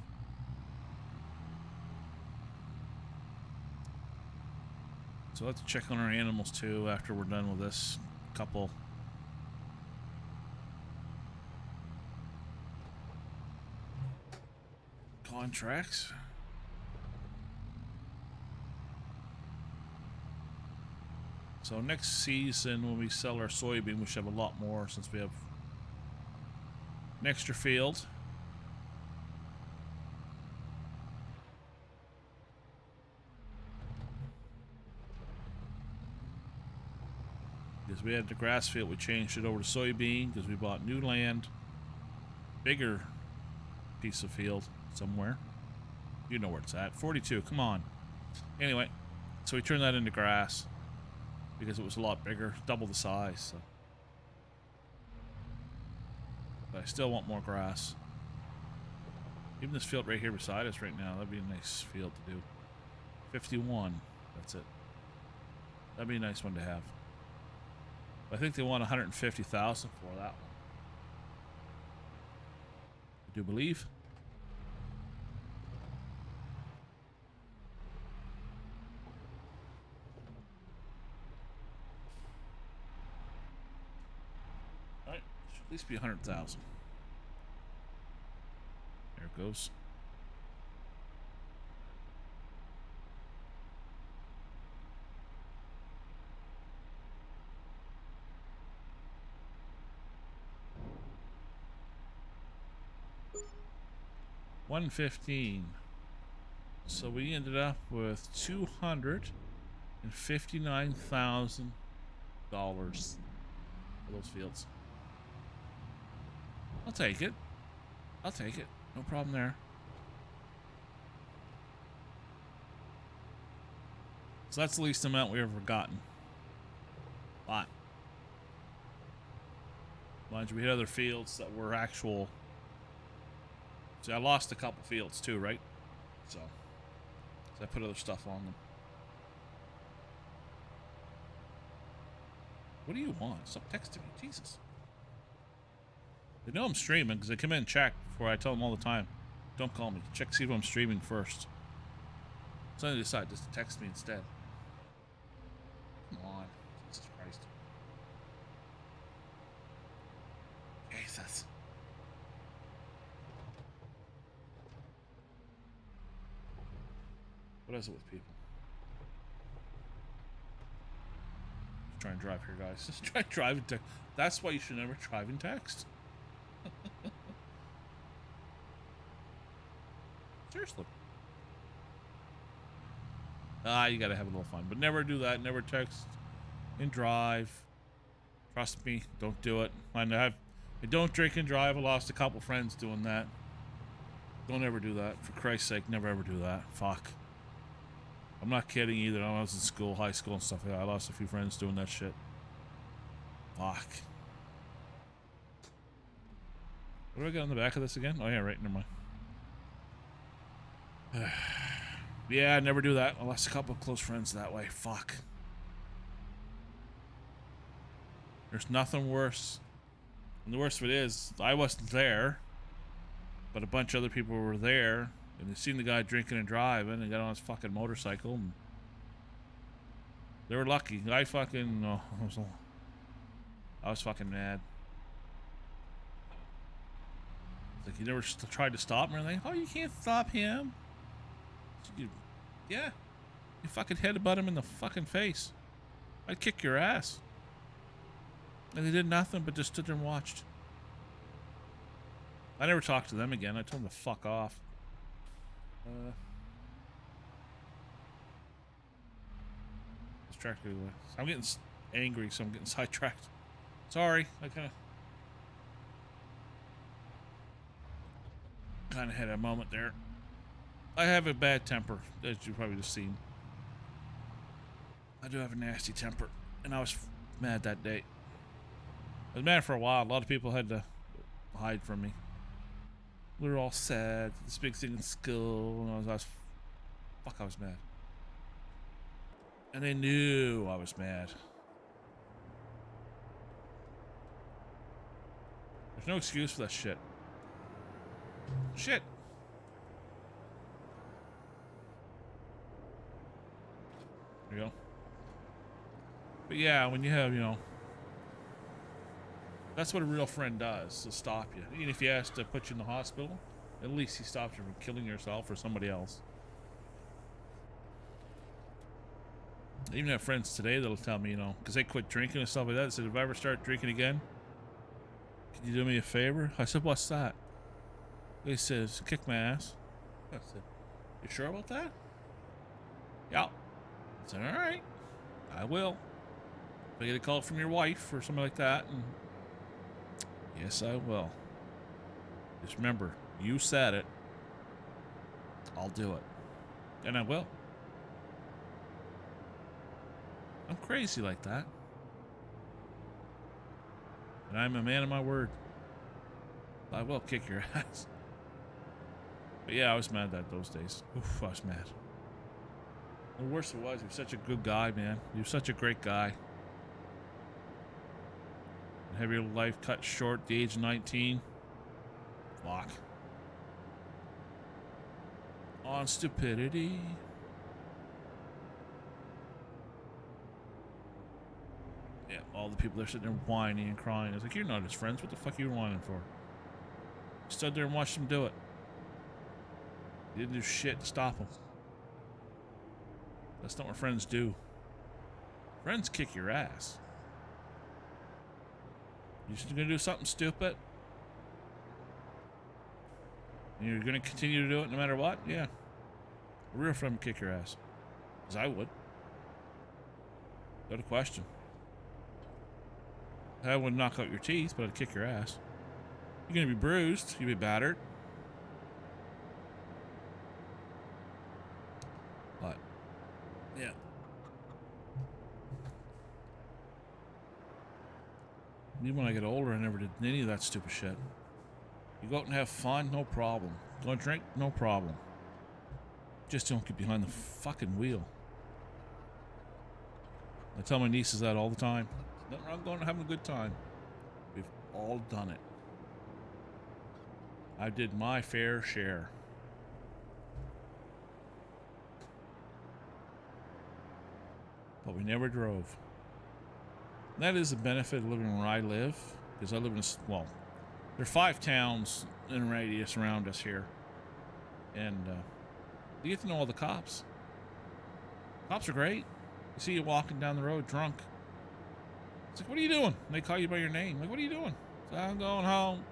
So I'll have to check on our animals too after we're done with this couple. Contracts. So next season when we sell our soybean, we should have a lot more since we have an extra field. Because we had the grass field, we changed it over to soybean because we bought new land, bigger piece of field somewhere. You know where it's at. 42, come on. Anyway, so we turned that into grass because it was a lot bigger, double the size. So. But I still want more grass. Even this field right here beside us right now, that'd be a nice field to do. 51, that's it. That'd be a nice one to have. I think they want 150,000 for that one. I do believe. All right, should at least be 100,000. There it goes. $115. So we ended up with $259,000 for those fields. I'll take it. I'll take it. No problem there. So that's the least amount we've ever gotten. A lot. Mind you, we had other fields that were actual. See, I lost a couple fields too, right? So I put other stuff on them. What do you want? Stop texting me, Jesus. They know I'm streaming because they come in and check before I tell them all the time. Don't call me. Check to see if I'm streaming first. So they decide just to text me instead. Come on. Jesus Christ. Jesus. What is it with people? Just try and drive here, guys. Just try and drive and text. That's why you should never drive and text. Seriously. You gotta have a little fun. But never do that. Never text and drive. Trust me. Don't do it. I don't drink and drive. I lost a couple friends doing that. Don't ever do that. For Christ's sake, never ever do that. Fuck. I'm not kidding either. When I was in school, high school and stuff like that, I lost a few friends doing that shit. Fuck. What do I got on the back of this again? Oh yeah, right, never mind. Yeah, never do that. I lost a couple of close friends that way. Fuck. There's nothing worse. And the worst of it is, I wasn't there, but a bunch of other people were there. And they seen the guy drinking and driving and got on his fucking motorcycle. And they were lucky. I fucking... Oh, I was fucking mad. Like, you never tried to stop him or anything? Oh, you can't stop him. Yeah. You fucking headbutt him in the fucking face. I'd kick your ass. And they did nothing but just stood there and watched. I never talked to them again. I told them to fuck off. distracted. I'm getting angry, so I'm getting sidetracked. Sorry, I kind of had a moment there. I have a bad temper, as you've probably just seen. I do have a nasty temper, and I was mad that day. I was mad for a while. A lot of people had to hide from me. We were all sad. This big thing in school, and I was mad. And they knew I was mad. There's no excuse for that shit. Shit. There you go. But yeah, when you have, that's what a real friend does, to stop you. Even if he has to put you in the hospital, at least he stops you from killing yourself or somebody else. I even have friends today that'll tell me, because they quit drinking and stuff like that. They said, if I ever start drinking again, can you do me a favor? I said, what's that? He says, kick my ass. I said, you sure about that? Yeah. I said, all right, I will. If I get a call from your wife or something like that, and yes, I will. Just remember, you said it. I'll do it. And I will. I'm crazy like that. And I'm a man of my word. I will kick your ass. But yeah, I was mad those days. Oof, I was mad. The worst it was, he was such a good guy, man. He was such a great guy. Have your life cut short at the age of 19. Fuck. On stupidity. Yeah, all the people there sitting there whining and crying. It's like, you're not his friends. What the fuck are you whining for? Stood there and watched him do it. You didn't do shit to stop him. That's not what friends do. Friends kick your ass. You're just gonna do something stupid, and you're gonna continue to do it no matter what? Yeah. A real friend would kick your ass. Because I would. Without a question. I wouldn't knock out your teeth, but I'd kick your ass. You're gonna be bruised. You'll be battered. But, yeah. Even when I get older, I never did any of that stupid shit. You go out and have fun, no problem. Go and drink, no problem. Just don't get behind the fucking wheel. I tell my nieces that all the time. Nothing wrong going and having a good time. We've all done it. I did my fair share. But we never drove. And that is the benefit of living where I live, because I live in there are 5 towns in a radius around us here. And you get to know all the cops. Cops are great. You see you walking down the road drunk. It's like, what are you doing? And they call you by your name. Like, what are you doing? So I'm going home.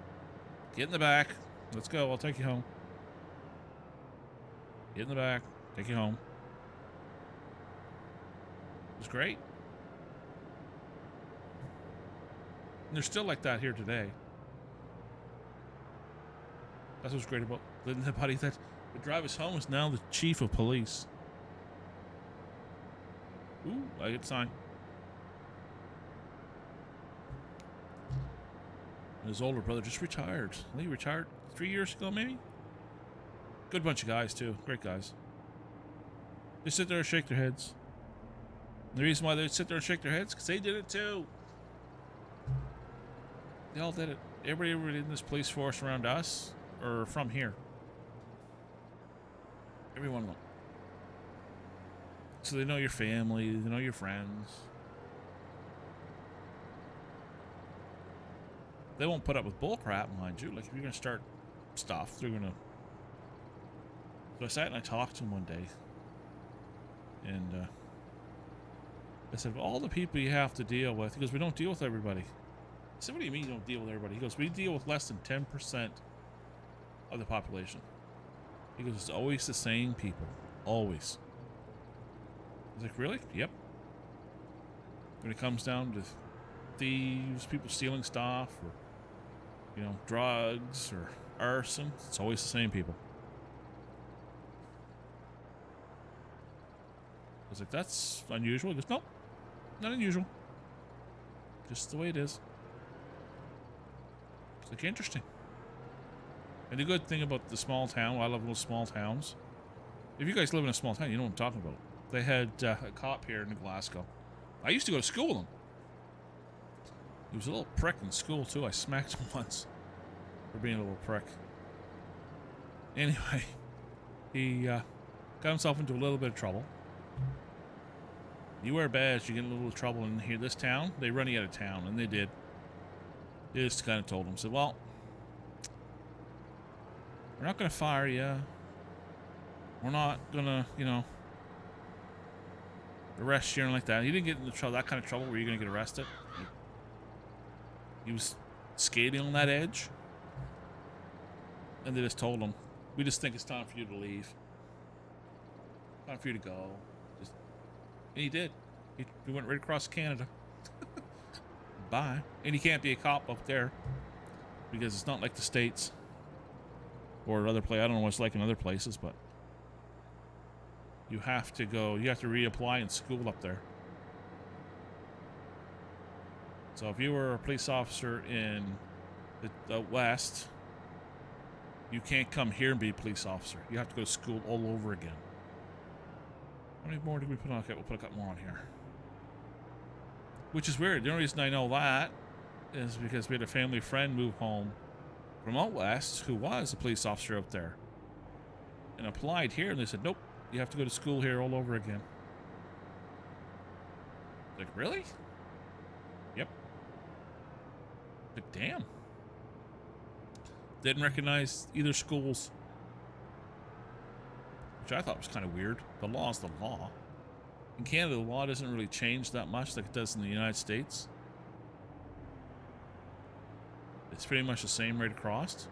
Get in the back. Let's go. I'll take you home. Get in the back. Take you home. It was great. And they're still like that here today. That's what's great about living in the buddy that would drive us home is now the chief of police. Ooh, I get signed. And his older brother just retired. I think he retired 3 years ago, maybe? Good bunch of guys, too. Great guys. They sit there and shake their heads. And the reason why they sit there and shake their heads, because they did it, too. They all did it. Everybody in this police force around us, or from here. Every one of them. So they know your family, they know your friends. They won't put up with bull crap, mind you. Like, if you're going to start stuff, they're going to... So I sat and I talked to him one day. And I said, of all the people you have to deal with, he goes, we don't deal with everybody. I said, what do you mean you don't deal with everybody? He goes, we deal with less than 10% of the population. He goes, it's always the same people. Always. I was like, really? Yep. when it comes down to thieves, people stealing stuff, or, you know, drugs or arson, it's always the same people. I was like, that's unusual. He goes, nope, not unusual. Just the way it is. It's like, interesting. And the good thing about the small town, well, I love little small towns. If you guys live in a small town, you know what I'm talking about. They had a cop here in Glasgow. I used to go to school with him. He was a little prick in school, too. I smacked him once for being a little prick. Anyway, he got himself into a little bit of trouble. You wear a badge, you get in a little trouble in here. This town, they run you out of town, and they did. They just kind of told him, said, well, we're not going to fire you. We're not going to, you know, arrest you or like that. He didn't get into trouble, that kind of trouble where you're going to get arrested. He was skating on that edge. And they just told him, we just think it's time for you to leave. Time for you to go. And he did. He went right across Canada. Bye. And he can't be a cop up there because it's not like the States or other places. I don't know what it's like in other places, but you have to go. You have to reapply in school up there. So if you were a police officer in the West, you can't come here and be a police officer. You have to go to school all over again. How many more did we put on? Okay, we'll put a couple more on here. Which is weird. The only reason I know that is because we had a family friend move home from out west who was a police officer out there and applied here, and they said, nope, you have to go to school here all over again. Like, really? Yep. But damn. Didn't recognize either schools. Which I thought was kind of weird. The law is the law. In Canada, the law doesn't really change that much like it does in the United States. It's pretty much the same right across.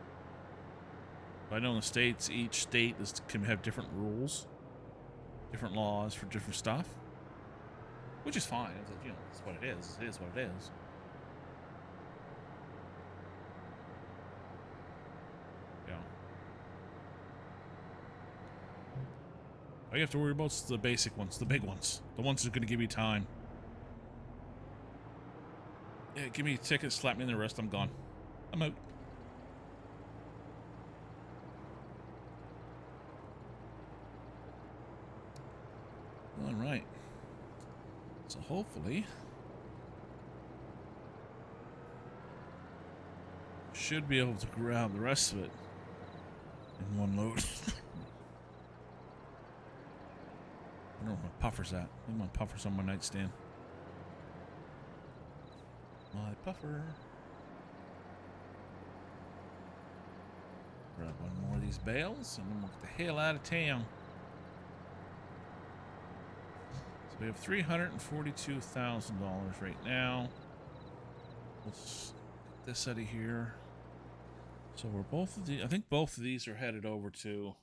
But I know in the States, each state can have different rules, different laws for different stuff, which is fine. It's like, you know, it's what it is. It is what it is. All you have to worry about is the basic ones, the big ones, the ones that are going to give you time. Yeah, give me a ticket, slap me in the wrist, I'm gone. I'm out. All right. So hopefully, should be able to grab the rest of it in one load. I don't know where my puffer's at. I think my puffer's on my nightstand. My puffer. Grab one more of these bales and then we'll get the hell out of town. So we have $342,000 right now. Let's get this out of here. So we're both of the, I think both of these are headed over to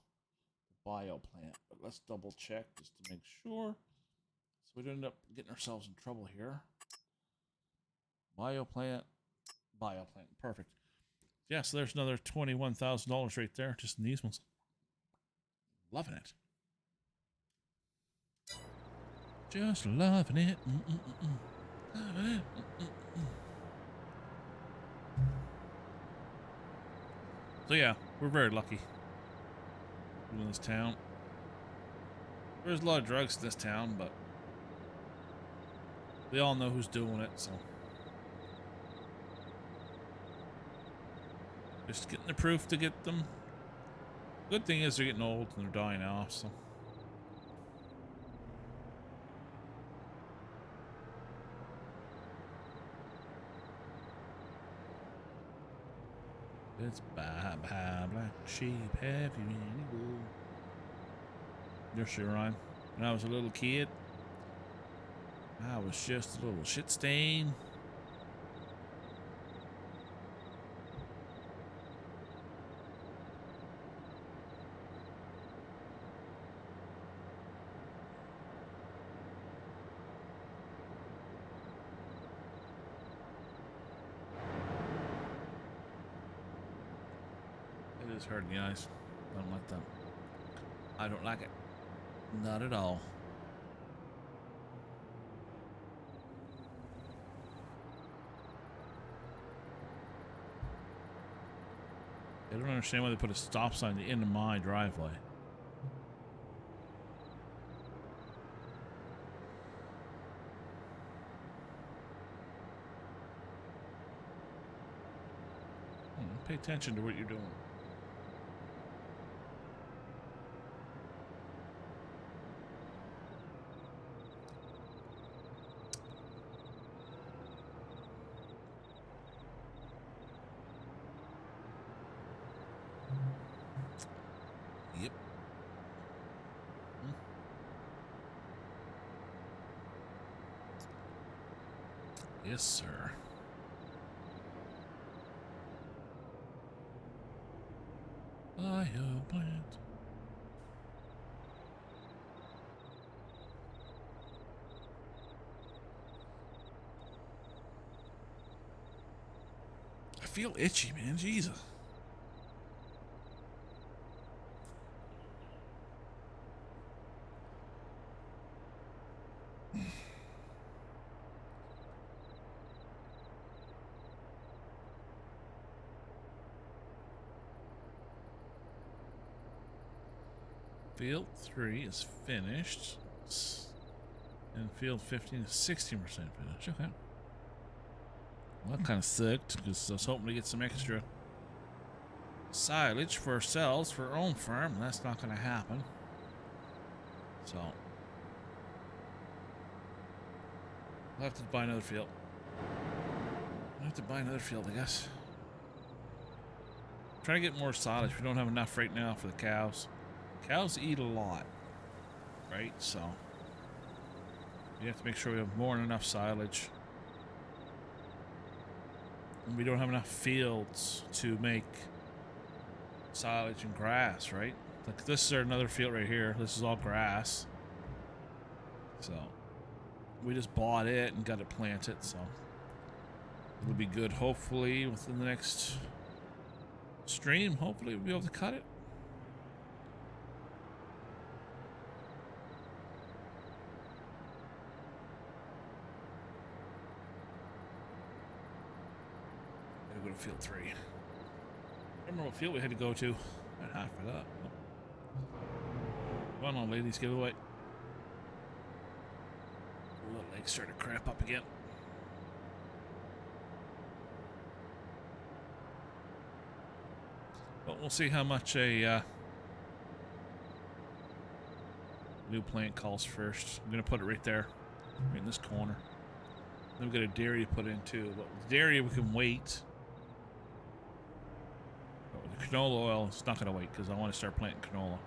bio plant, but let's double check just to make sure so we don't end up getting ourselves in trouble here. Bio plant, perfect. Yeah, so there's another $21,000 right there just in these ones. Loving it, just loving it. Loving it. So yeah, we're very lucky in this town. There's a lot of drugs in this town, but they all know who's doing it, so just getting the proof to get them. Good thing is they're getting old and they're dying off, so it's bye bye black sheep, have you any wool? You're sure, Ryan. When I was a little kid, I was just a little shit stain. It's hard in the eyes. I don't like that. I don't like it. Not at all. I don't understand why they put a stop sign at the end of my driveway. Pay attention to what you're doing. Yep. Yes, sir. Plant. I feel itchy, man. Jesus. Field 3 is finished, and field 15 is 16% finished. Okay. Well, that kind of sucked because I was hoping to get some extra silage for ourselves for our own farm, and that's not going to happen. So I'll have to buy another field. I'll have to buy another field, I guess. Try to get more silage. We don't have enough right now for the cows. Cows eat a lot, right? So we have to make sure we have more than enough silage. And we don't have enough fields to make silage and grass, right? Like this is another field right here. This is all grass. So we just bought it and got it planted, so it'll be good hopefully within the next stream. Hopefully we'll be able to cut it. Go to field 3. Remember what field we had to go to? I forgot. Come on, ladies, give it away. Ooh, the legs started to cramp up again. But we'll see how much a new plant calls first. I'm gonna put it right there, right in this corner. Then we've got a dairy to put in too. But with dairy we can wait. Canola oil, it's not going to wait because I want to start planting canola.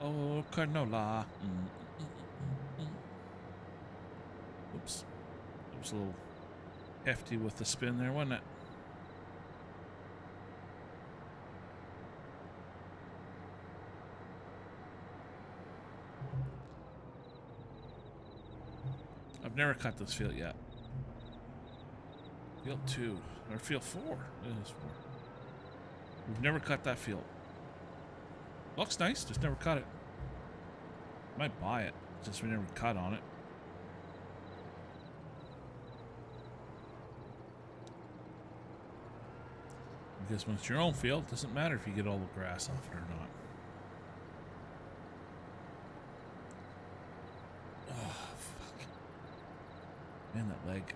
Oh, canola. Oops. It was a little hefty with the spin there, wasn't it? I've never cut this field yet. Field 2, or field 4. It is 4. We've never cut that field. Looks nice, just never cut it. Might buy it, just we never cut on it. Because when it's your own field, it doesn't matter if you get all the grass off it or not. Oh, fuck. Man, that leg.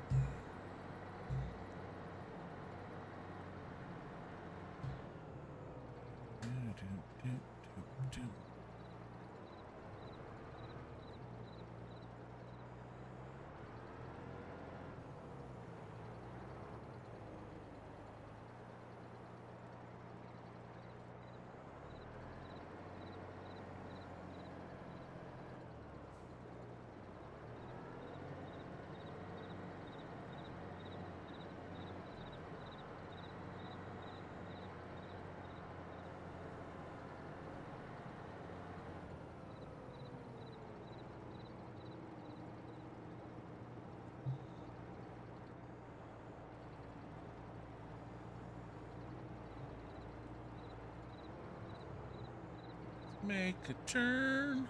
Make a turn.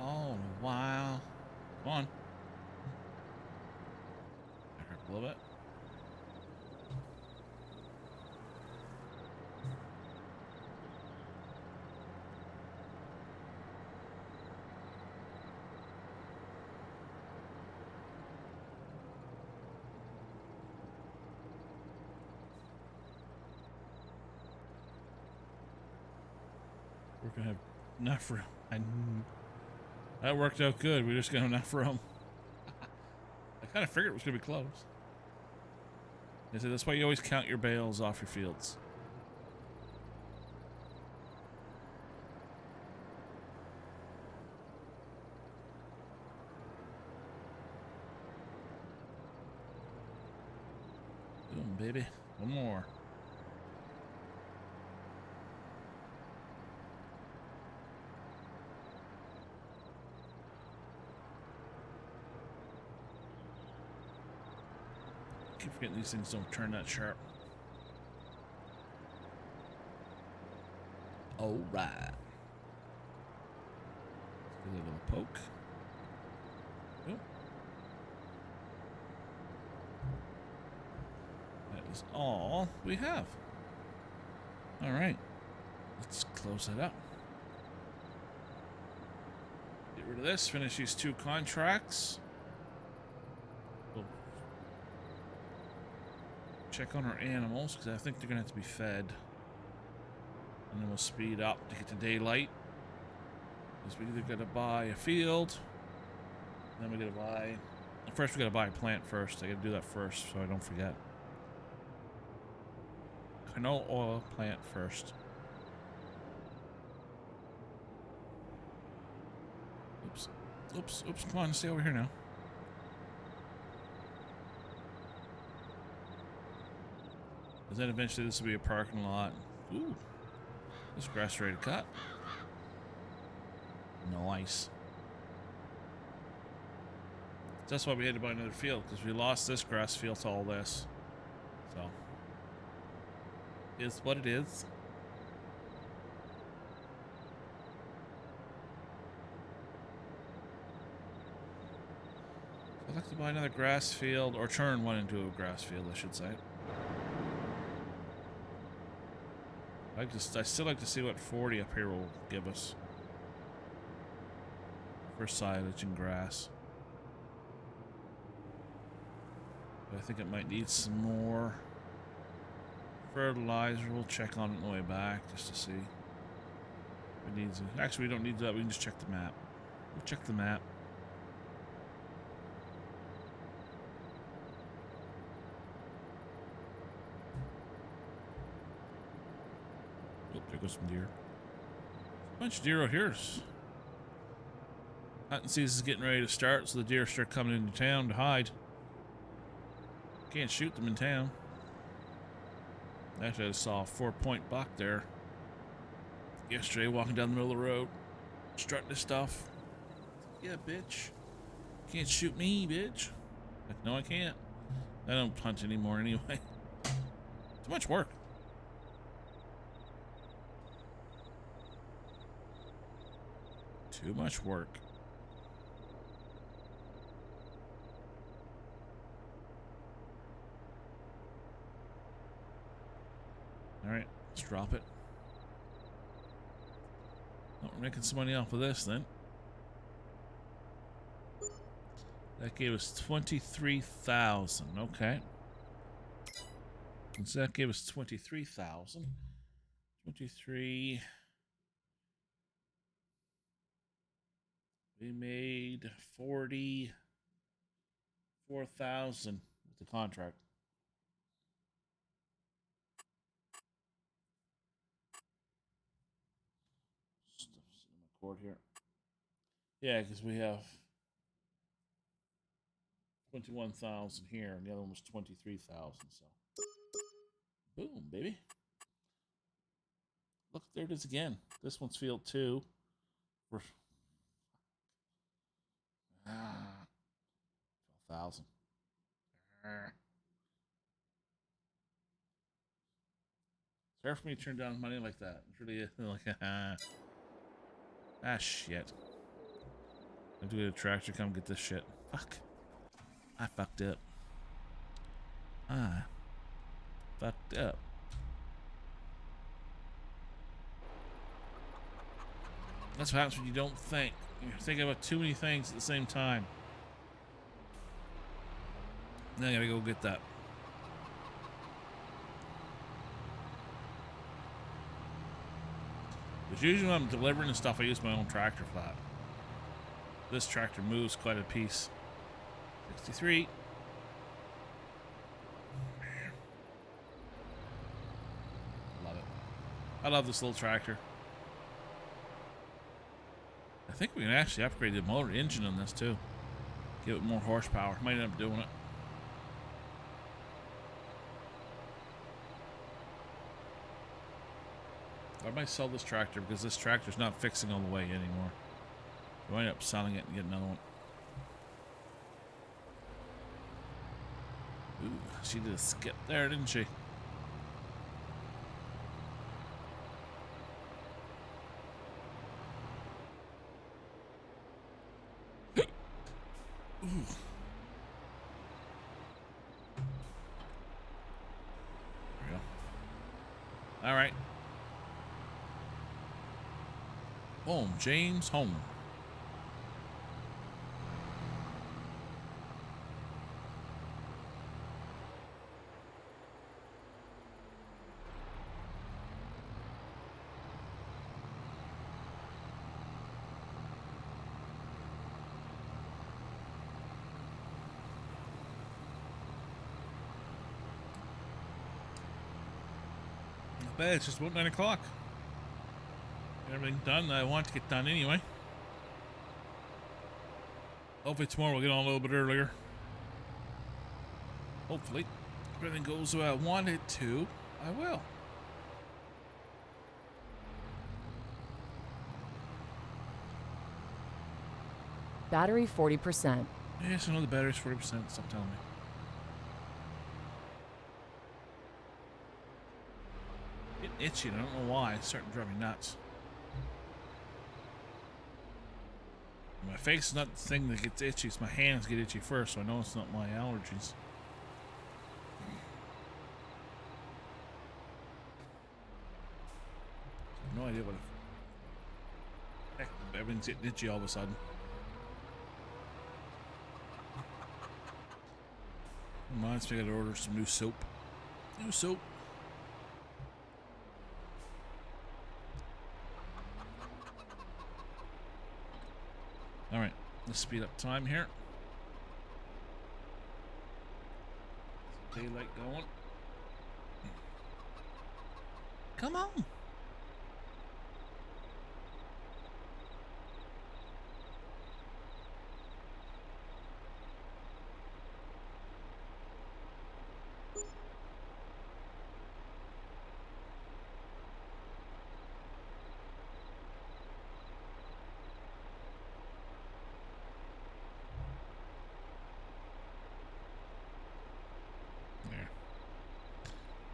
All the while. Come on. Back up a little bit. We're gonna have enough room. That worked out good. We just got enough room. I kind of figured it was gonna be close. I said that's why you always count your bales off your fields. Boom, baby. One more. Keep forgetting these things don't turn that sharp. All right. Let's get a little poke. Oh. That is all we have. All right. Let's close it up. Get rid of this. Finish these 2 contracts. We'll check on our animals because I think they're gonna have to be fed, and then we'll speed up to get to daylight. Because we either gotta buy a field, then we gotta buy. First, we gotta buy a plant first. I gotta do that first so I don't forget. Canola oil plant first. Oops. Oops. Oops. Come on, stay over here now. Because then eventually this will be a parking lot. Ooh. This grass ready to cut. Nice. That's why we had to buy another field, because we lost this grass field to all this. So. It's what it is. I'd like to buy another grass field, or turn one into a grass field, I should say. I still like to see what 40 up here will give us for silage and grass. But I think it might need some more fertilizer. We'll check on it on the way back just to see. It needs. Actually, we don't need that. We can just check the map. We'll check the map. Oh, there goes some deer. A bunch of deer out here. Hunting season is getting ready to start, so the deer start coming into town to hide. Can't shoot them in town. Actually, I saw a 4-point buck there yesterday walking down the middle of the road, strutting his stuff. Yeah, bitch. Can't shoot me, bitch. Like, no, I can't. I don't hunt anymore anyway. Too much work. Too much work. Alright, let's drop it. Oh, we're making some money off of this then. That gave us 23,000. Okay. So that gave us 23,000. 23. We made 44,000 with the contract. Stuff's in my cord here. Yeah, because we have 21,000 here, and the other one was 23,000. So, boom, baby. Look, there it is again. This one's field 2. We're 12,000. Is Fair for me to turn down money like that. It's really like, shit. I have to get a tractor come get this shit. Fuck. I fucked up. I fucked up. That's what happens when you don't think. You're thinking about too many things at the same time. Now I gotta go get that. Because usually when I'm delivering and stuff, I use my own tractor for that. This tractor moves quite a piece. 63. Love it. I love this little tractor. I think we can actually upgrade the motor engine on this too. Give it more horsepower. Might end up doing it. I might sell this tractor because this tractor's not fixing all the way anymore. I might end up selling it and get another one. Ooh, she did a skip there, didn't she? Ooh. There we go. All right. Home, James, home. Not bad, it's just about 9 o'clock. Everything done that I want to get done anyway. Hopefully tomorrow we'll get on a little bit earlier. Hopefully. If everything goes the way I want it to, I will. Battery 40%. Yes, I know the battery's 40%. Stop telling me. Getting itchy, and I don't know why. It's starting to drive me nuts. My face is not the thing that gets itchy, it's my hands get itchy first, so I know it's not my allergies. No idea what the heck, everything's getting itchy all of a sudden. Reminds me I gotta order some new soap. New soap. Alright, let's speed up time here. Daylight going. Come on!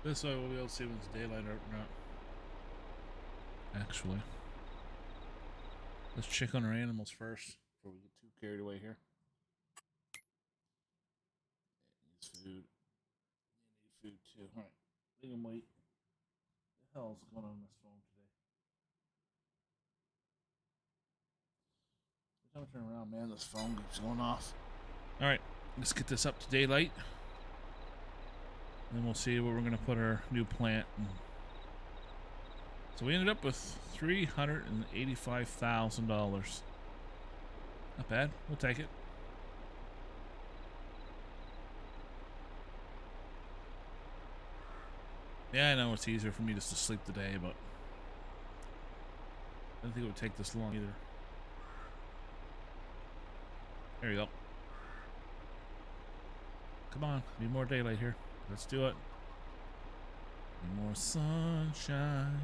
This way we'll be able to see when it's daylight or not. Actually. Let's check on our animals first before we get too carried away here. It needs food. They need food too. Alright. Leave them wait. What the hell's going on this phone today? Every time I turn around, man, this phone keeps going off. Alright, let's get this up to daylight. Then we'll see where we're going to put our new plant. So we ended up with $385,000. Not bad. We'll take it. Yeah, I know it's easier for me just to sleep today, but I didn't think it would take this long either. There you go. Come on, need more daylight here. Let's do it. Need more sunshine.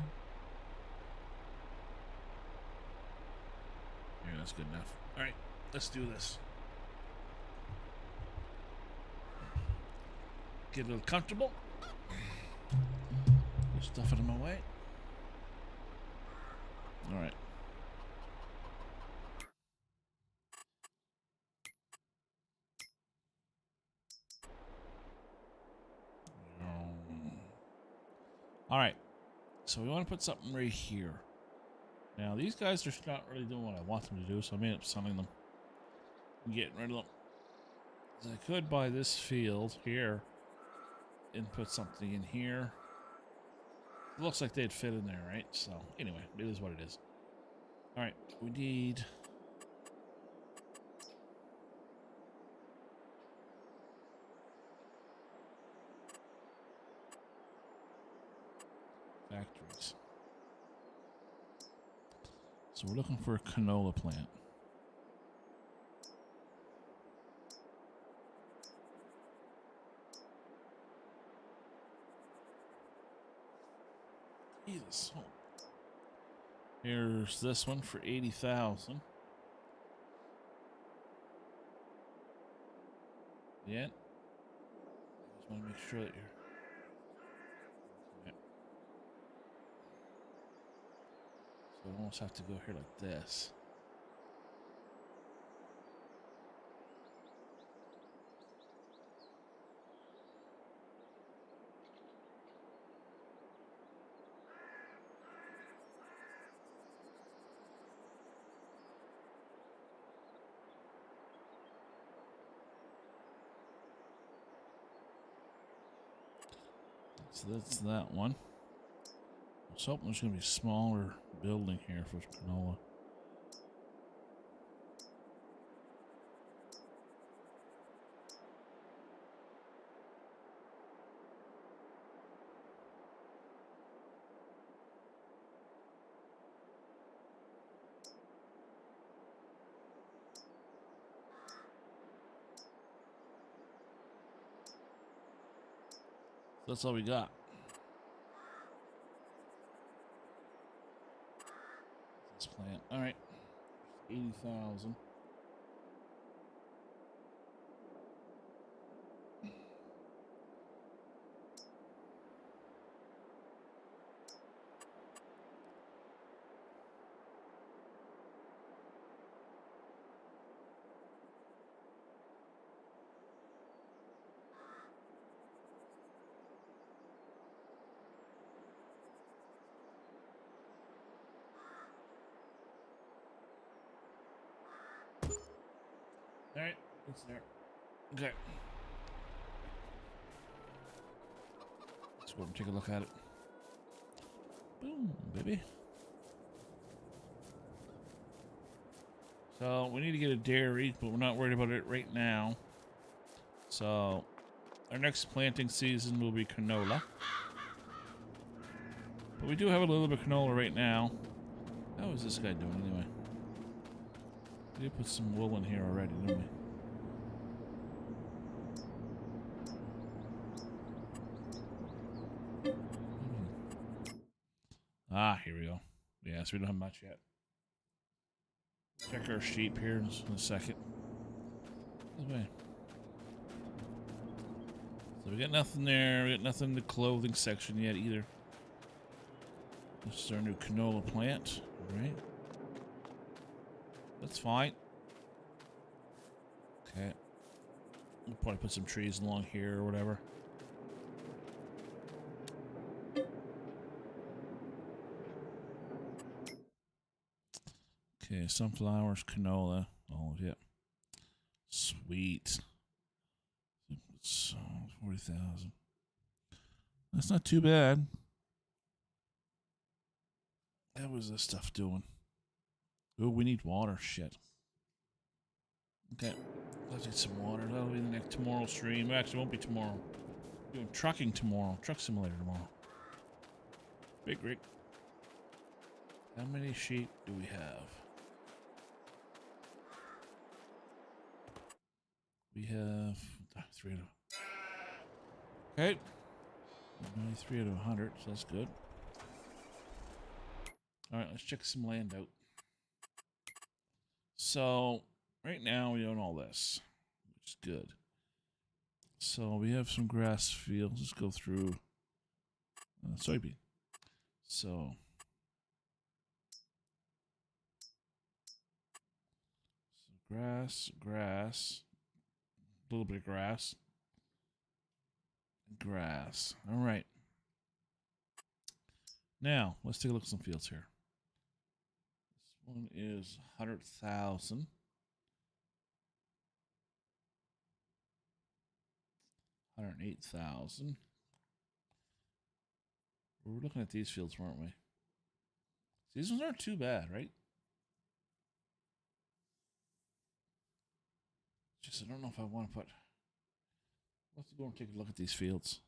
Yeah, that's good enough. Alright, let's do this. Get a little comfortable. Stuff it in my way. All right. All right. So we want to put something right here. Now, these guys are not really doing what I want them to do, so I may end up selling them and getting rid of them. So I could buy this field here and put something in here. It looks like they'd fit in there, right? So, anyway, it is what it is. All right, we need... factories. So we're looking for a canola plant. Jesus. Here's this one for 80,000. Yeah. Just want to make sure that you're... Yeah. So I almost have to go here like this. So that's that one. I was hoping there's going to be a smaller building here for canola. So that's all we got. This plant. All right. 80,000. All right, it's there. Okay. Let's go and take a look at it. Boom, baby. So we need to get a dairy, but we're not worried about it right now. So our next planting season will be canola. But we do have a little bit of canola right now. How is this guy doing anyway? We did put some wool in here already, didn't we? Ah, here we go. Yeah, so we don't have much yet. Check our sheep here in a second. Okay. So we got nothing there. We got nothing in the clothing section yet either. This is our new canola plant. All right. That's fine. Okay. We'll probably put some trees along here or whatever. Okay, sunflowers, canola. Oh, yeah. Sweet. So, 40,000. That's not too bad. How was this stuff doing? Oh, we need water. Shit. Okay. Let's get some water. That'll be the next tomorrow stream. Actually, it won't be tomorrow. We're doing trucking tomorrow. Truck simulator tomorrow. Big rig. How many sheep do we have? We have 3 out of... Okay. 93 out of 100, so that's good. Alright, let's check some land out. So, right now we own all this, which is good. So, we have some grass fields. Let's go through soybean. So grass, grass, a little bit of grass, grass. All right. Now, let's take a look at some fields here. This one is 100,000. 108,000. We were looking at these fields, weren't we? These ones aren't too bad, right? Just, I don't know if I want to put... Let's go and take a look at these fields.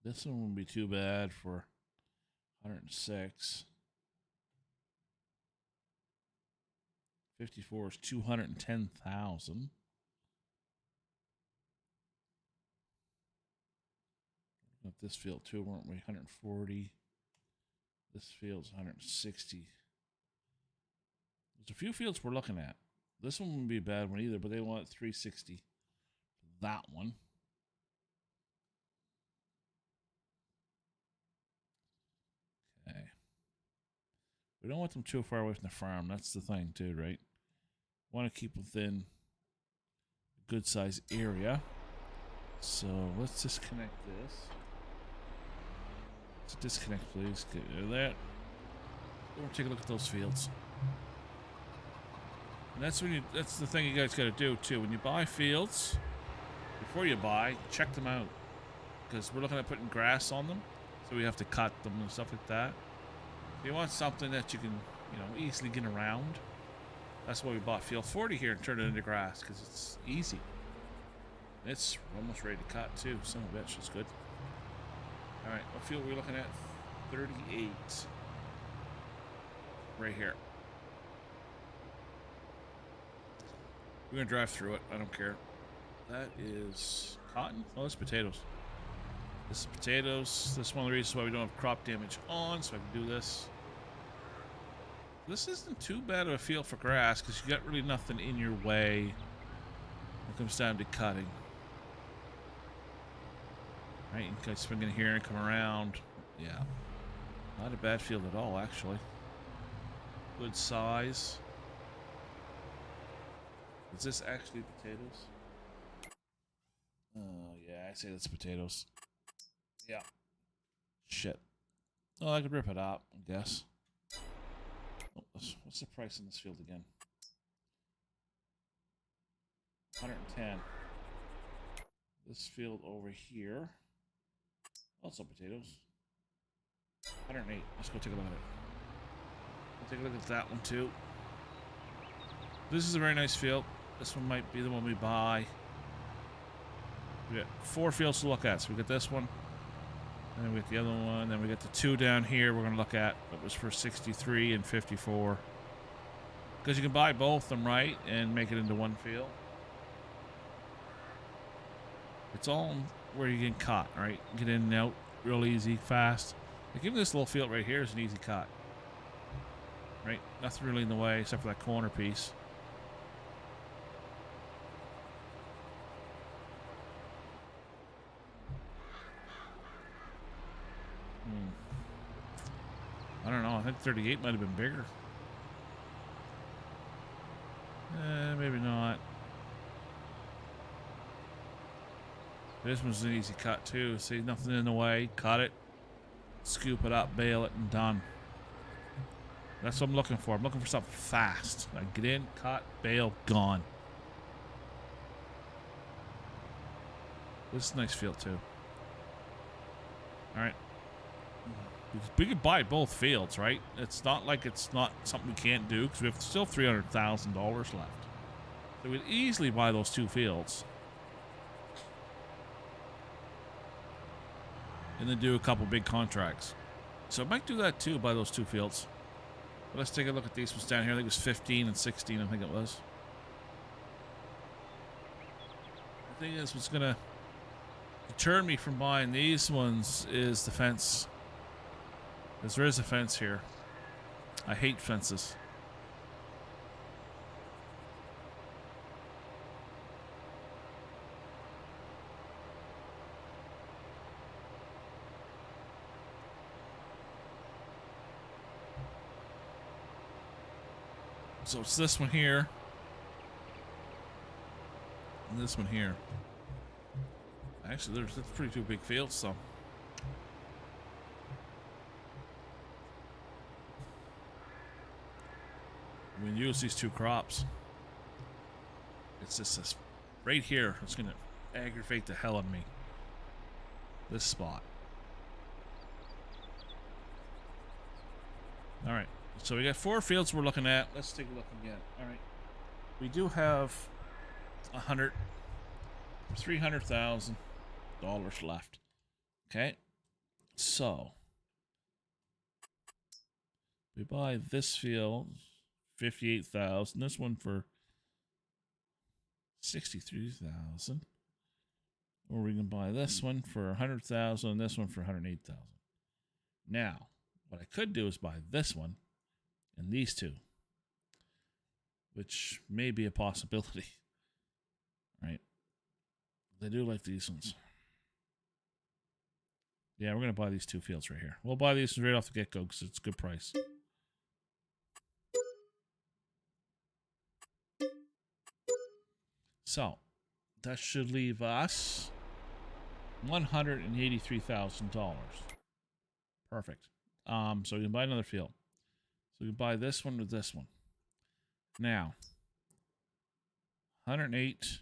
This one wouldn't be too bad for 106. 54 is 210,000. At this field too, weren't we? 140. This field's 160. There's a few fields we're looking at. This one wouldn't be a bad one either, but they want 360. That one. Okay. We don't want them too far away from the farm. That's the thing too, right? Want to keep within a good size area. So let's disconnect this. Let's disconnect, please. Get rid of that. We'll take a look at those fields. And that's the thing you guys got to do too. When you buy fields, before you buy, check them out. Because we're looking at putting grass on them. So we have to cut them and stuff like that. If you want something that you can, easily get around. That's why we bought field 40 here and turned it into grass. Because it's easy. It's almost ready to cut too. Son of a bitch, it's good. Alright, what field are we looking at? 38. Right here. We're going to drive through it. I don't care. That is cotton? Oh, that's potatoes. This is potatoes. This is one of the reasons why we don't have crop damage on, so I can do this. This isn't too bad of a field for grass because you got really nothing in your way when it comes down to cutting. Right, you can swing in here and come around. Yeah. Not a bad field at all, actually. Good size. Is this actually potatoes? Oh, yeah, I say that's potatoes. Yeah. Shit. Oh, I could rip it up, I guess. Oh, what's the price in this field again? 110. This field over here. Also potatoes. 108. Let's go take a look at it. We'll take a look at that one too. This is a very nice field. This one might be the one we buy. We got 4 fields to look at. So we got this one. And then we got the other one. Then we got the 2 down here we're going to look at. That was for 63 and 54. Because you can buy both of them, right? And make it into one field. It's all where you get caught, right? Get in and out real easy, fast. Like even this little field right here is an easy cut. Right? Nothing really in the way except for that corner piece. I don't know. I think 38 might have been bigger. Maybe not. This one's an easy cut too. See, nothing in the way. Cut it. Scoop it up, bale it, and done. That's what I'm looking for. I'm looking for something fast. I get in, cut, bale, gone. This is a nice field too. Alright. We could buy both fields, right? It's not like it's not something we can't do because we have still $300,000 left. So we'd easily buy those 2 fields. And then do a couple big contracts. So I might do that too, buy those 2 fields. But let's take a look at these ones down here. I think it was 15 and 16, I think it was. The thing is, what's going to deter me from buying these ones is the fence. Because there is a fence here. I hate fences. So it's this one here. And this one here. Actually, that's pretty two big fields, so. We can use these two crops. It's just this right here. It's going to aggravate the hell out of me. This spot. All right. So we got 4 fields we're looking at. Let's take a look again. All right. We do have $300,000 left. Okay. So we buy this field, 58,000. This one for 63,000. Or we can buy this one for 100,000 and this one for 108,000. Now, what I could do is buy this one and these two, which may be a possibility. Right? They do like these ones. Yeah, we're going to buy these 2 fields right here. We'll buy these right off the get-go because it's a good price. So, that should leave us $183,000. Perfect. So we can buy another field. So we can buy this one with this one. Now, 108,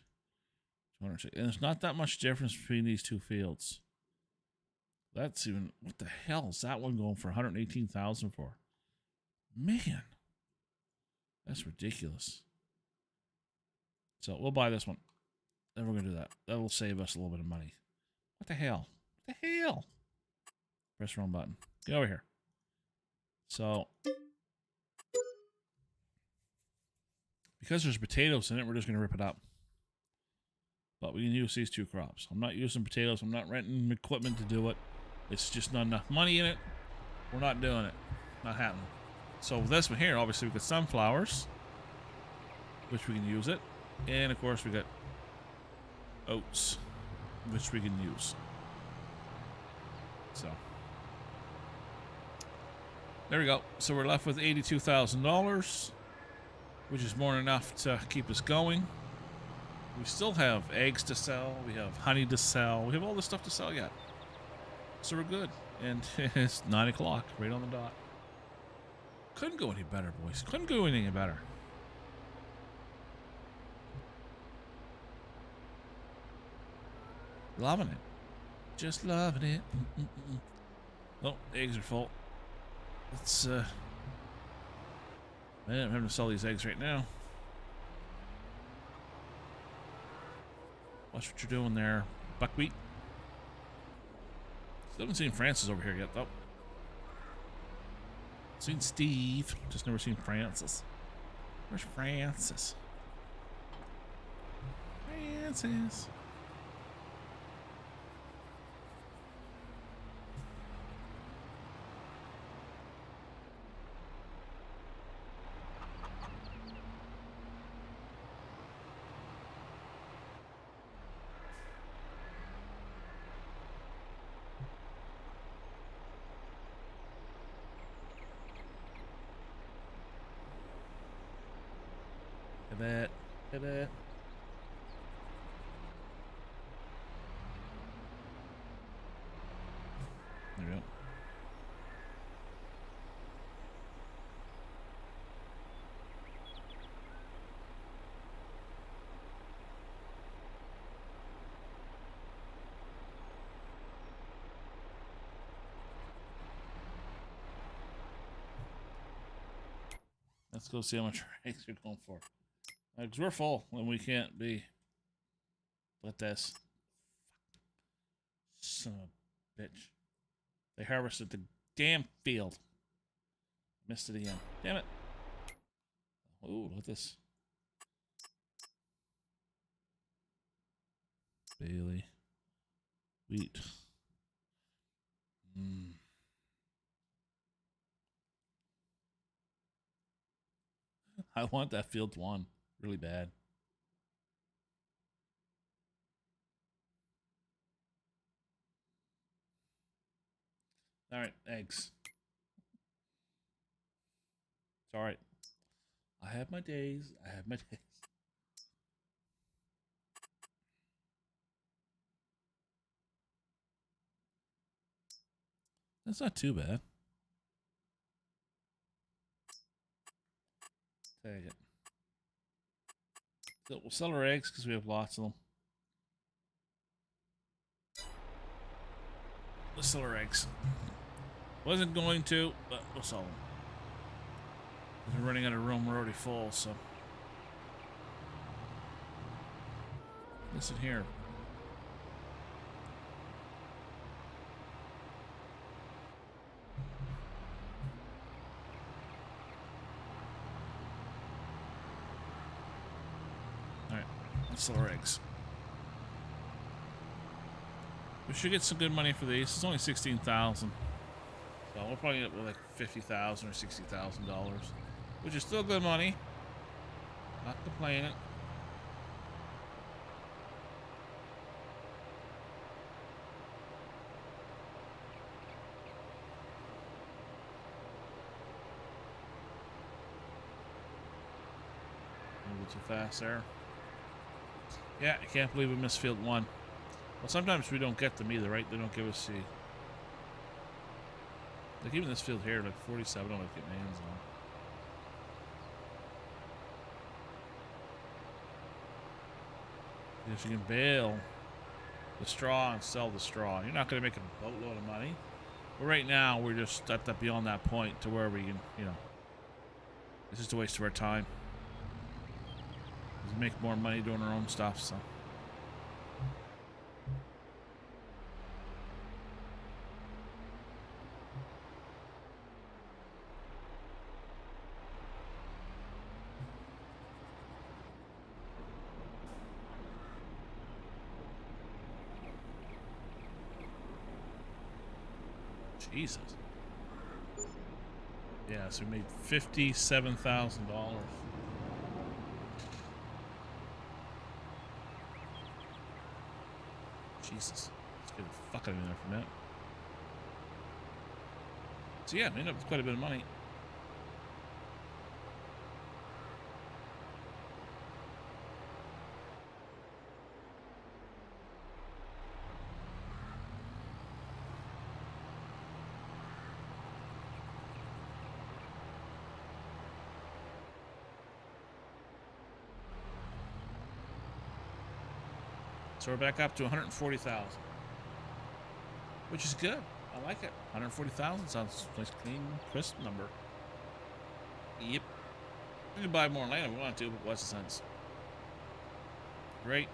206. And there's not that much difference between these 2 fields. That's even, what the hell is that one going for 118,000 for? Man, that's ridiculous. So we'll buy this one. Then we're going to do that. That will save us a little bit of money. What the hell? What the hell? Press the wrong button. Get over here. So, because there's potatoes in it, we're just going to rip it up. But we can use these 2 crops. I'm not using potatoes. I'm not renting equipment to do it. It's just not enough money in it. We're not doing it. Not happening. So with this one here, obviously we got sunflowers, which we can use it. And of course we got oats, which we can use. So there we go. So we're left with $82,000, which is more than enough to keep us going. We still have eggs to sell. We have honey to sell. We have all this stuff to sell yet. So we're good. And it's 9 o'clock, right on the dot. Couldn't go any better, boys. Couldn't go any better. Loving it. Just loving it. Oh, eggs are full. Let's, man, I'm having to sell these eggs right now. Watch what you're doing there, buckwheat. Still haven't seen Francis over here yet, though. Seen Steve, just never seen Francis. Where's Francis? Francis. That. There we go. Let's go see how much eggs are going for. Because we're full and we can't be. Let this. Son of a bitch. They harvested the damn field. Missed it again. Damn it. Ooh, look at this. Bailey. Wheat. I want that field one really bad. All right, eggs. It's all right. I have my days. I have my days. That's not too bad. Take it. So we'll sell our eggs because we have lots of them. Let's sell our eggs. Wasn't going to, but we'll sell them. We're running out of room. We're already full, so. Listen here. Alright, let's sell our eggs. We should get some good money for these. It's only 16,000. So we'll probably get up with like 50,000 or $60,000, which is still good money. Not complaining. A little too fast there. Yeah, I can't believe we missed field 1. Well, sometimes we don't get them either, right? They don't give us the... Like even this field here, like 47, I don't like get my hands on. Because you can bale the straw and sell the straw. You're not going to make a boatload of money. But right now, we're just at that beyond that point to where we can, you know, it's just a waste of our time. We make more money doing our own stuff, so. Jesus. Yeah, so we made $57,000. Jesus. Let's get the fuck out of me there for a minute. So yeah, we ended up with quite a bit of money. So we're back up to 140,000, which is good. I like it. 140,000 sounds nice, clean, crisp number. Yep. We can buy more land if we want to, but what's the sense? Right.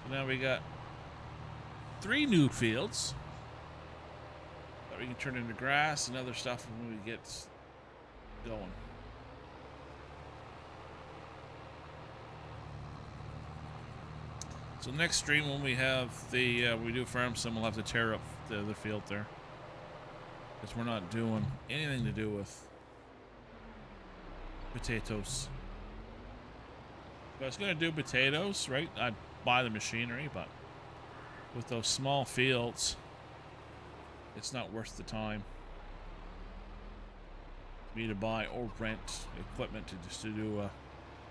So now we got 3 new fields that we can turn into grass and other stuff when we get going. So next stream, when we have the we do farm sim, we'll have to tear up the other field there, because we're not doing anything to do with potatoes. If I was going to do potatoes, right, I'd buy the machinery, but with those small fields, it's not worth the time for me to buy or rent equipment to just to do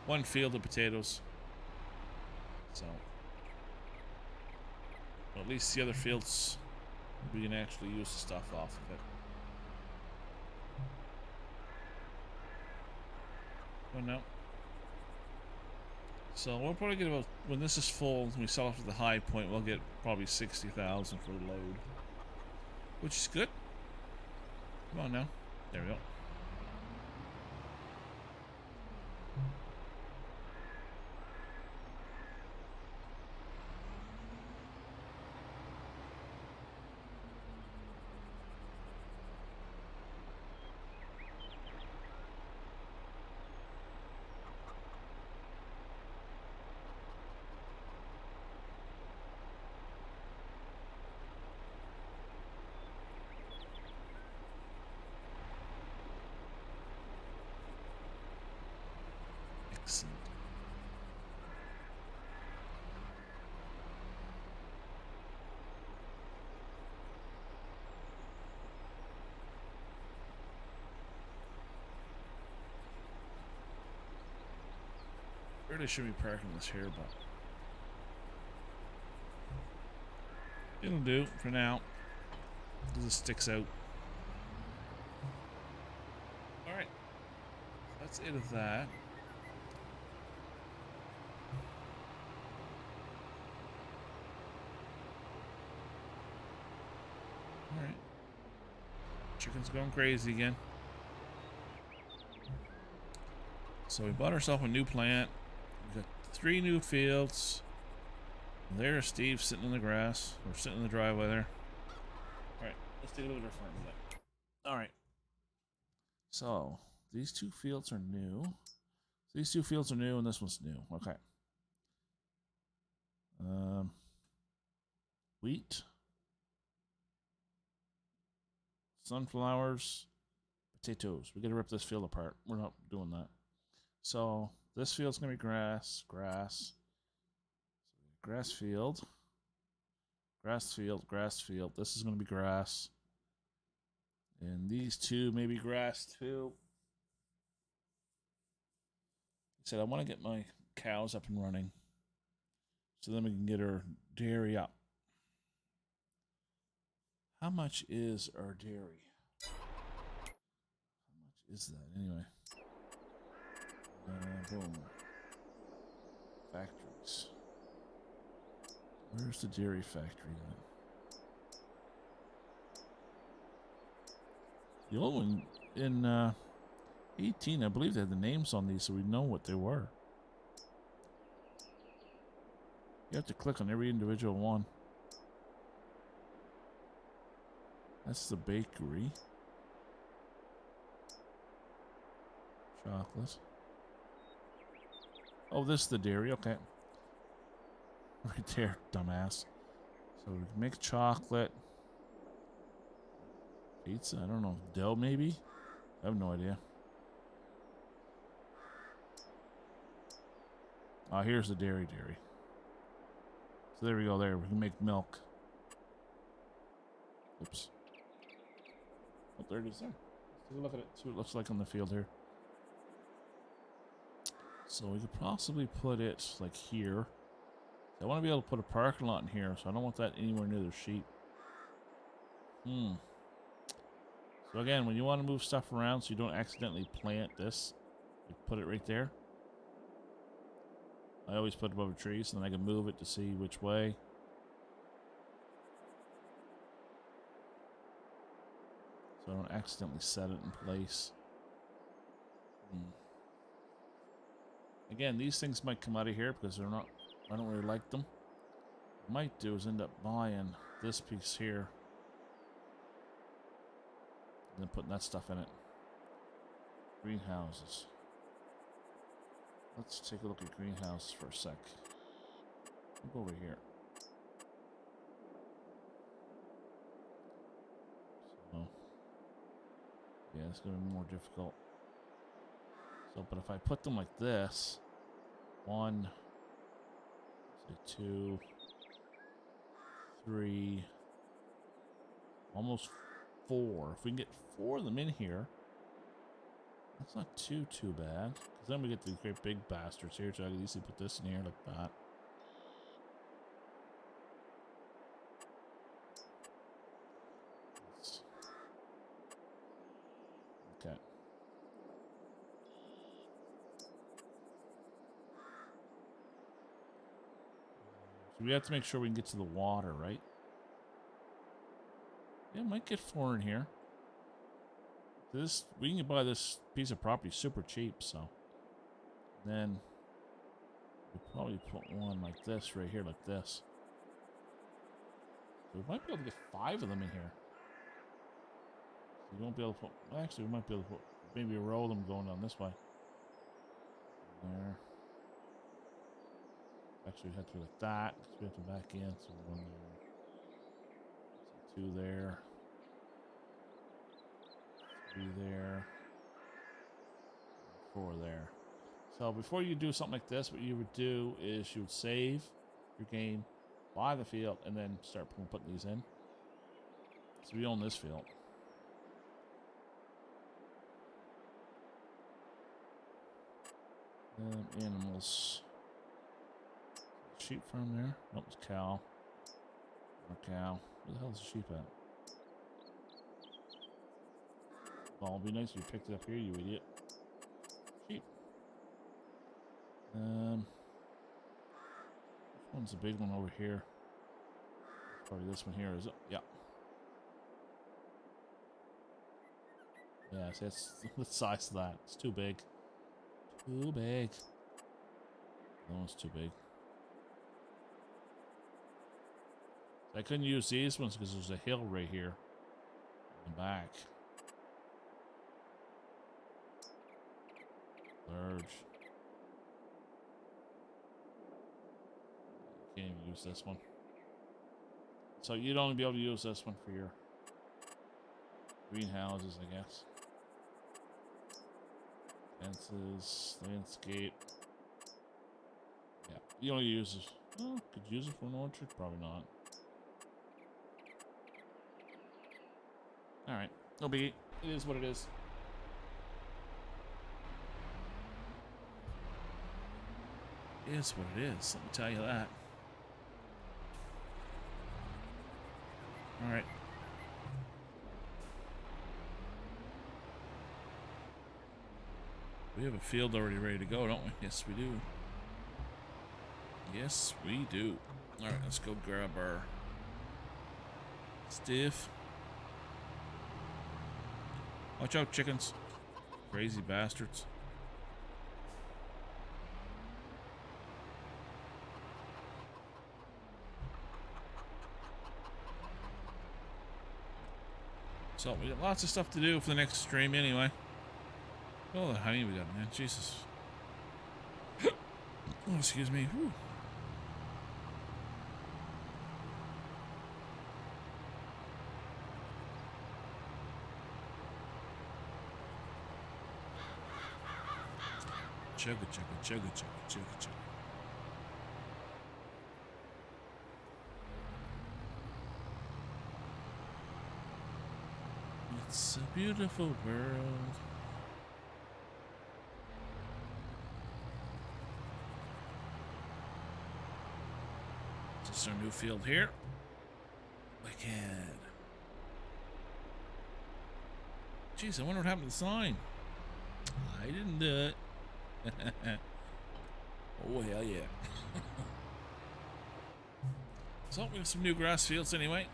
one field of potatoes. So at least the other fields, we can actually use the stuff off of it. Oh no. So we'll probably get about, when this is full and we sell off to the high point, we'll get probably 60,000 for the load, which is good. Come on now. There we go. Really shouldn't be parking this here, but it'll do for now. Because it sticks out. Alright. That's it of that. Alright. Chicken's going crazy again. So we bought ourselves a new plant. We got 3 new fields. There's Steve sitting in the grass. Or sitting in the driveway there. Alright, let's take a look at our farm today. Alright. So, these 2 fields are new. These 2 fields are new and this one's new. Okay. Wheat. Sunflowers. Potatoes. We gotta rip this field apart. We're not doing that. So this field's gonna be grass, grass field, grass field, grass field. This is gonna be grass, and these 2 maybe grass too. I said I want to get my cows up and running, so then we can get our dairy up. How much is our dairy? How much is that anyway? Boom. Factories. Where's the dairy factory then? The old one in 18, I believe they had the names on these so we know what they were. You have to click on every individual one. That's the bakery. Chocolate. Oh, this is the dairy. Okay. Right there, dumbass. So we can make chocolate. Pizza? I don't know. Dough, maybe? I have no idea. Oh, here's the dairy. So there we go there. We can make milk. Oops. Oh, there it is there. Let's take a look at it. See what it looks like on the field here. So we could possibly put it like here. I want to be able to put a parking lot in here, so I don't want that anywhere near the sheep. So again, when you want to move stuff around so you don't accidentally plant this, you put it right there. I always put it above a tree so then I can move it to see which way. So I don't accidentally set it in place. Again, these things might come out of here because they're not, I don't really like them. What I might do is end up buying this piece here. And then putting that stuff in it. Greenhouses. Let's take a look at greenhouses for a sec. We'll go over here. So, yeah, it's going to be more difficult. So, but if I put them like this, 1, say 2, 3, almost 4. If we can get 4 of them in here, that's not too bad. Because then we get these great big bastards here, so I can easily put this in here like that. Okay. So we have to make sure we can get to the water, right? Yeah, might get 4 in here. This, we can buy this piece of property super cheap, so then we'll probably put one like this right here, like this. So we might be able to get 5 of them in here. So we won't be able to put, actually we might be able to put maybe a row of them going down this way. There. Actually we have to do like that, because we have to back in, so 1 there. 2 there. 3 there. 4 there. So before you do something like this, what you would do is you would save your game, buy the field, and then start putting these in. So we own this field. Animals. sheep farm there? Nope, it's cow. Or cow. Where the hell is the sheep at? Well, it'd be nice if you picked it up here, you idiot. Sheep. Which one's the big one over here? Probably this one here, is it? Yeah. Yeah, see, that's the size of that. It's too big. Too big. That one's too big. I couldn't use these ones because there's a hill right here in the back. Large. Can't even use this one. So you'd only be able to use this one for your greenhouses, I guess. Fences, landscape. Yeah, you only use this. Oh, could you use it for an orchard? Probably not. Alright, no biggie. It is what it is. It is what it is, let me tell you that. Alright. We have a field already ready to go, don't we? Yes, we do. Yes, we do. Alright, let's go grab our stiff. Watch out, chickens. Crazy bastards. So, we got lots of stuff to do for the next stream anyway. Oh, the honey we got, man. Jesus. Oh, excuse me. Whew. Chugga, chugga, chugga, chugga, chugga, chugga. It's a beautiful world. This is our new field here. Wicked. Jeez, I wonder what happened to the sign. I didn't do it. Oh, hell yeah. So, we have some new grass fields anyway.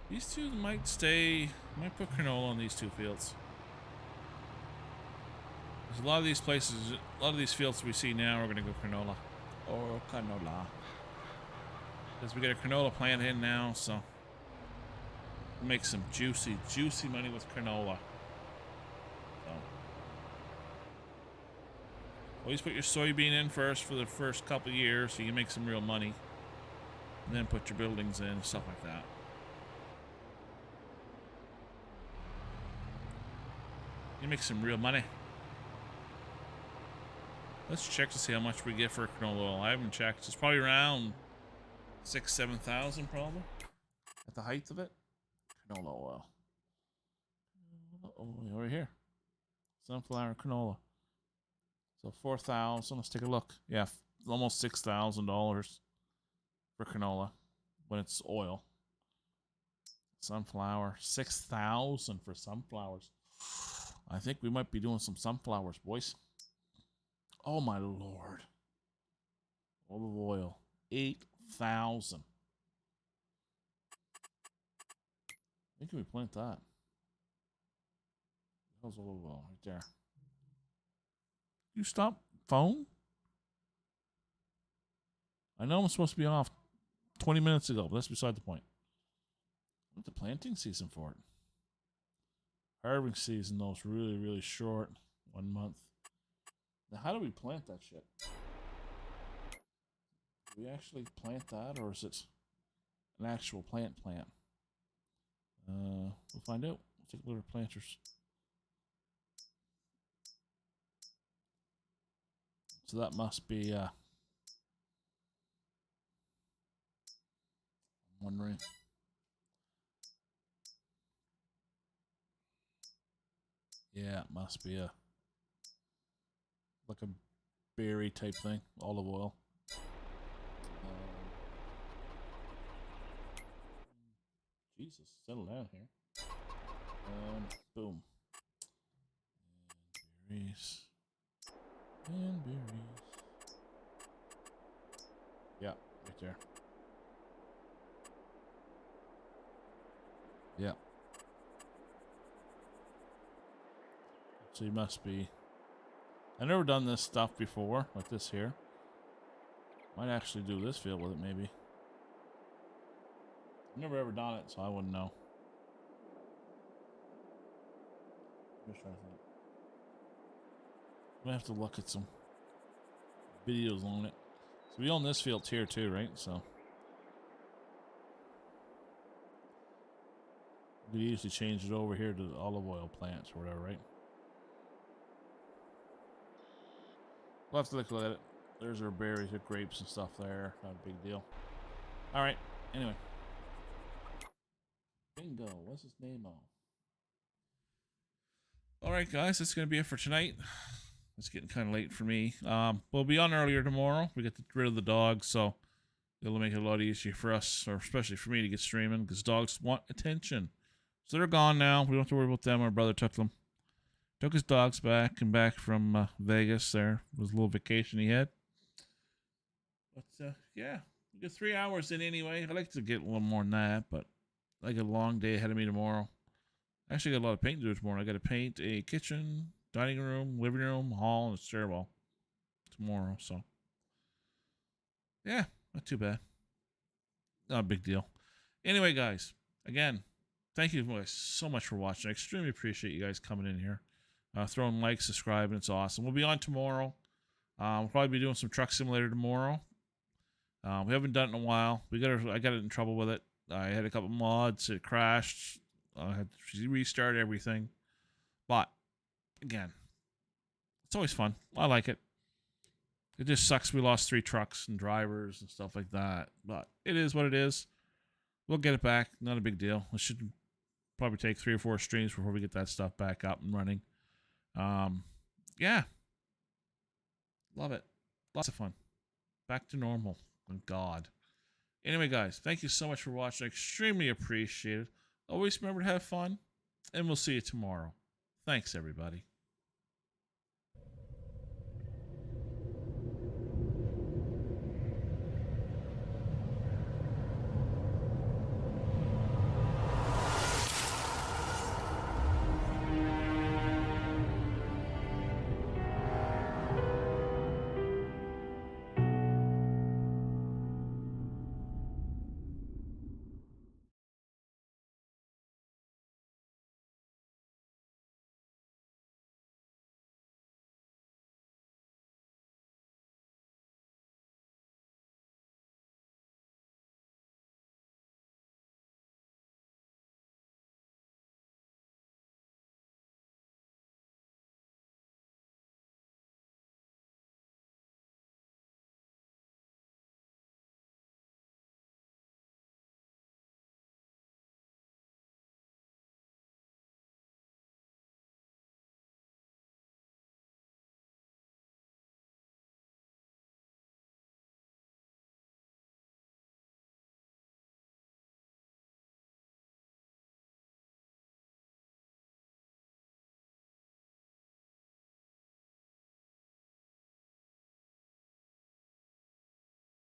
These two might stay. Might put canola on these two fields. There's a lot of these places, a lot of these fields we see now are going to go canola. Or canola. Because we got a canola plant in now, so we'll make some juicy, juicy money with canola. So. Always put your soybean in first for the first couple of years so you can make some real money. And then put your buildings in and stuff like that. You make some real money. Let's check to see how much we get for canola oil. I haven't checked. It's probably around 6,000-7,000 probably at the height of it. Canola oil. Oh, over here. Sunflower canola. So 4,000. Let's take a look. Yeah, almost $6,000 for canola when it's oil. Sunflower, 6,000 for sunflowers. I think we might be doing some sunflowers, boys. Oh my lord. Olive oil, 8,000. When can we plant that? How's olive oil right there? You stop phone? I know I'm supposed to be off 20 minutes ago, but that's beside the point. What's the planting season for it? Harvesting season, though, is really, really short. 1 month. Now, how do we plant that shit? Do we actually plant that, or is it an actual plant? We'll find out. We'll take a look at planters. So that must be, I'm wondering. Yeah, it must be like a berry type thing, olive oil. Jesus, settle down here. Boom. And berries. And berries. Yeah, right there. Yeah. So you must be... I've never done this stuff before, like this here. Might actually do this field with it, maybe. I've never ever done it, so I wouldn't know. Just trying to think. I'm gonna have to look at some videos on it. So we own this field here too, right? So we usually change it over here to the olive oil plants or whatever, right? We'll have to look at it. There's our berries, our grapes and stuff there. Not a big deal. All right. Anyway. Bingo. What's his name on? All right, guys. That's going to be it for tonight. It's getting kind of late for me. We'll be on earlier tomorrow. We get rid of the dogs, so it'll make it a lot easier for us, or especially for me, to get streaming, because dogs want attention. So they're gone now. We don't have to worry about them. Our brother took them. Took his dogs back and back from Vegas there. It was a little vacation he had. But, yeah, we get 3 hours in anyway. I'd like to get a little more than that, but I got a long day ahead of me tomorrow. I actually got a lot of painting to do tomorrow. I got to paint a kitchen, dining room, living room, hall, and a stairwell tomorrow. So, yeah, not too bad. Not a big deal. Anyway, guys, again, thank you guys so much for watching. I extremely appreciate you guys coming in here. Throwing likes, subscribing. It's awesome. We'll be on tomorrow. We'll probably be doing some truck simulator tomorrow. We haven't done it in a while. I got in trouble with it. I had a couple mods. It crashed. I had to restart everything. But, again, it's always fun. I like it. It just sucks we lost 3 trucks and drivers and stuff like that. But it is what it is. We'll get it back. Not a big deal. It should probably take 3 or 4 streams before we get that stuff back up and running. Yeah. Love it. Lots of fun. Back to normal. Thank God. Anyway, guys, thank you so much for watching. I extremely appreciate it. Always remember to have fun, and we'll see you tomorrow. Thanks, everybody.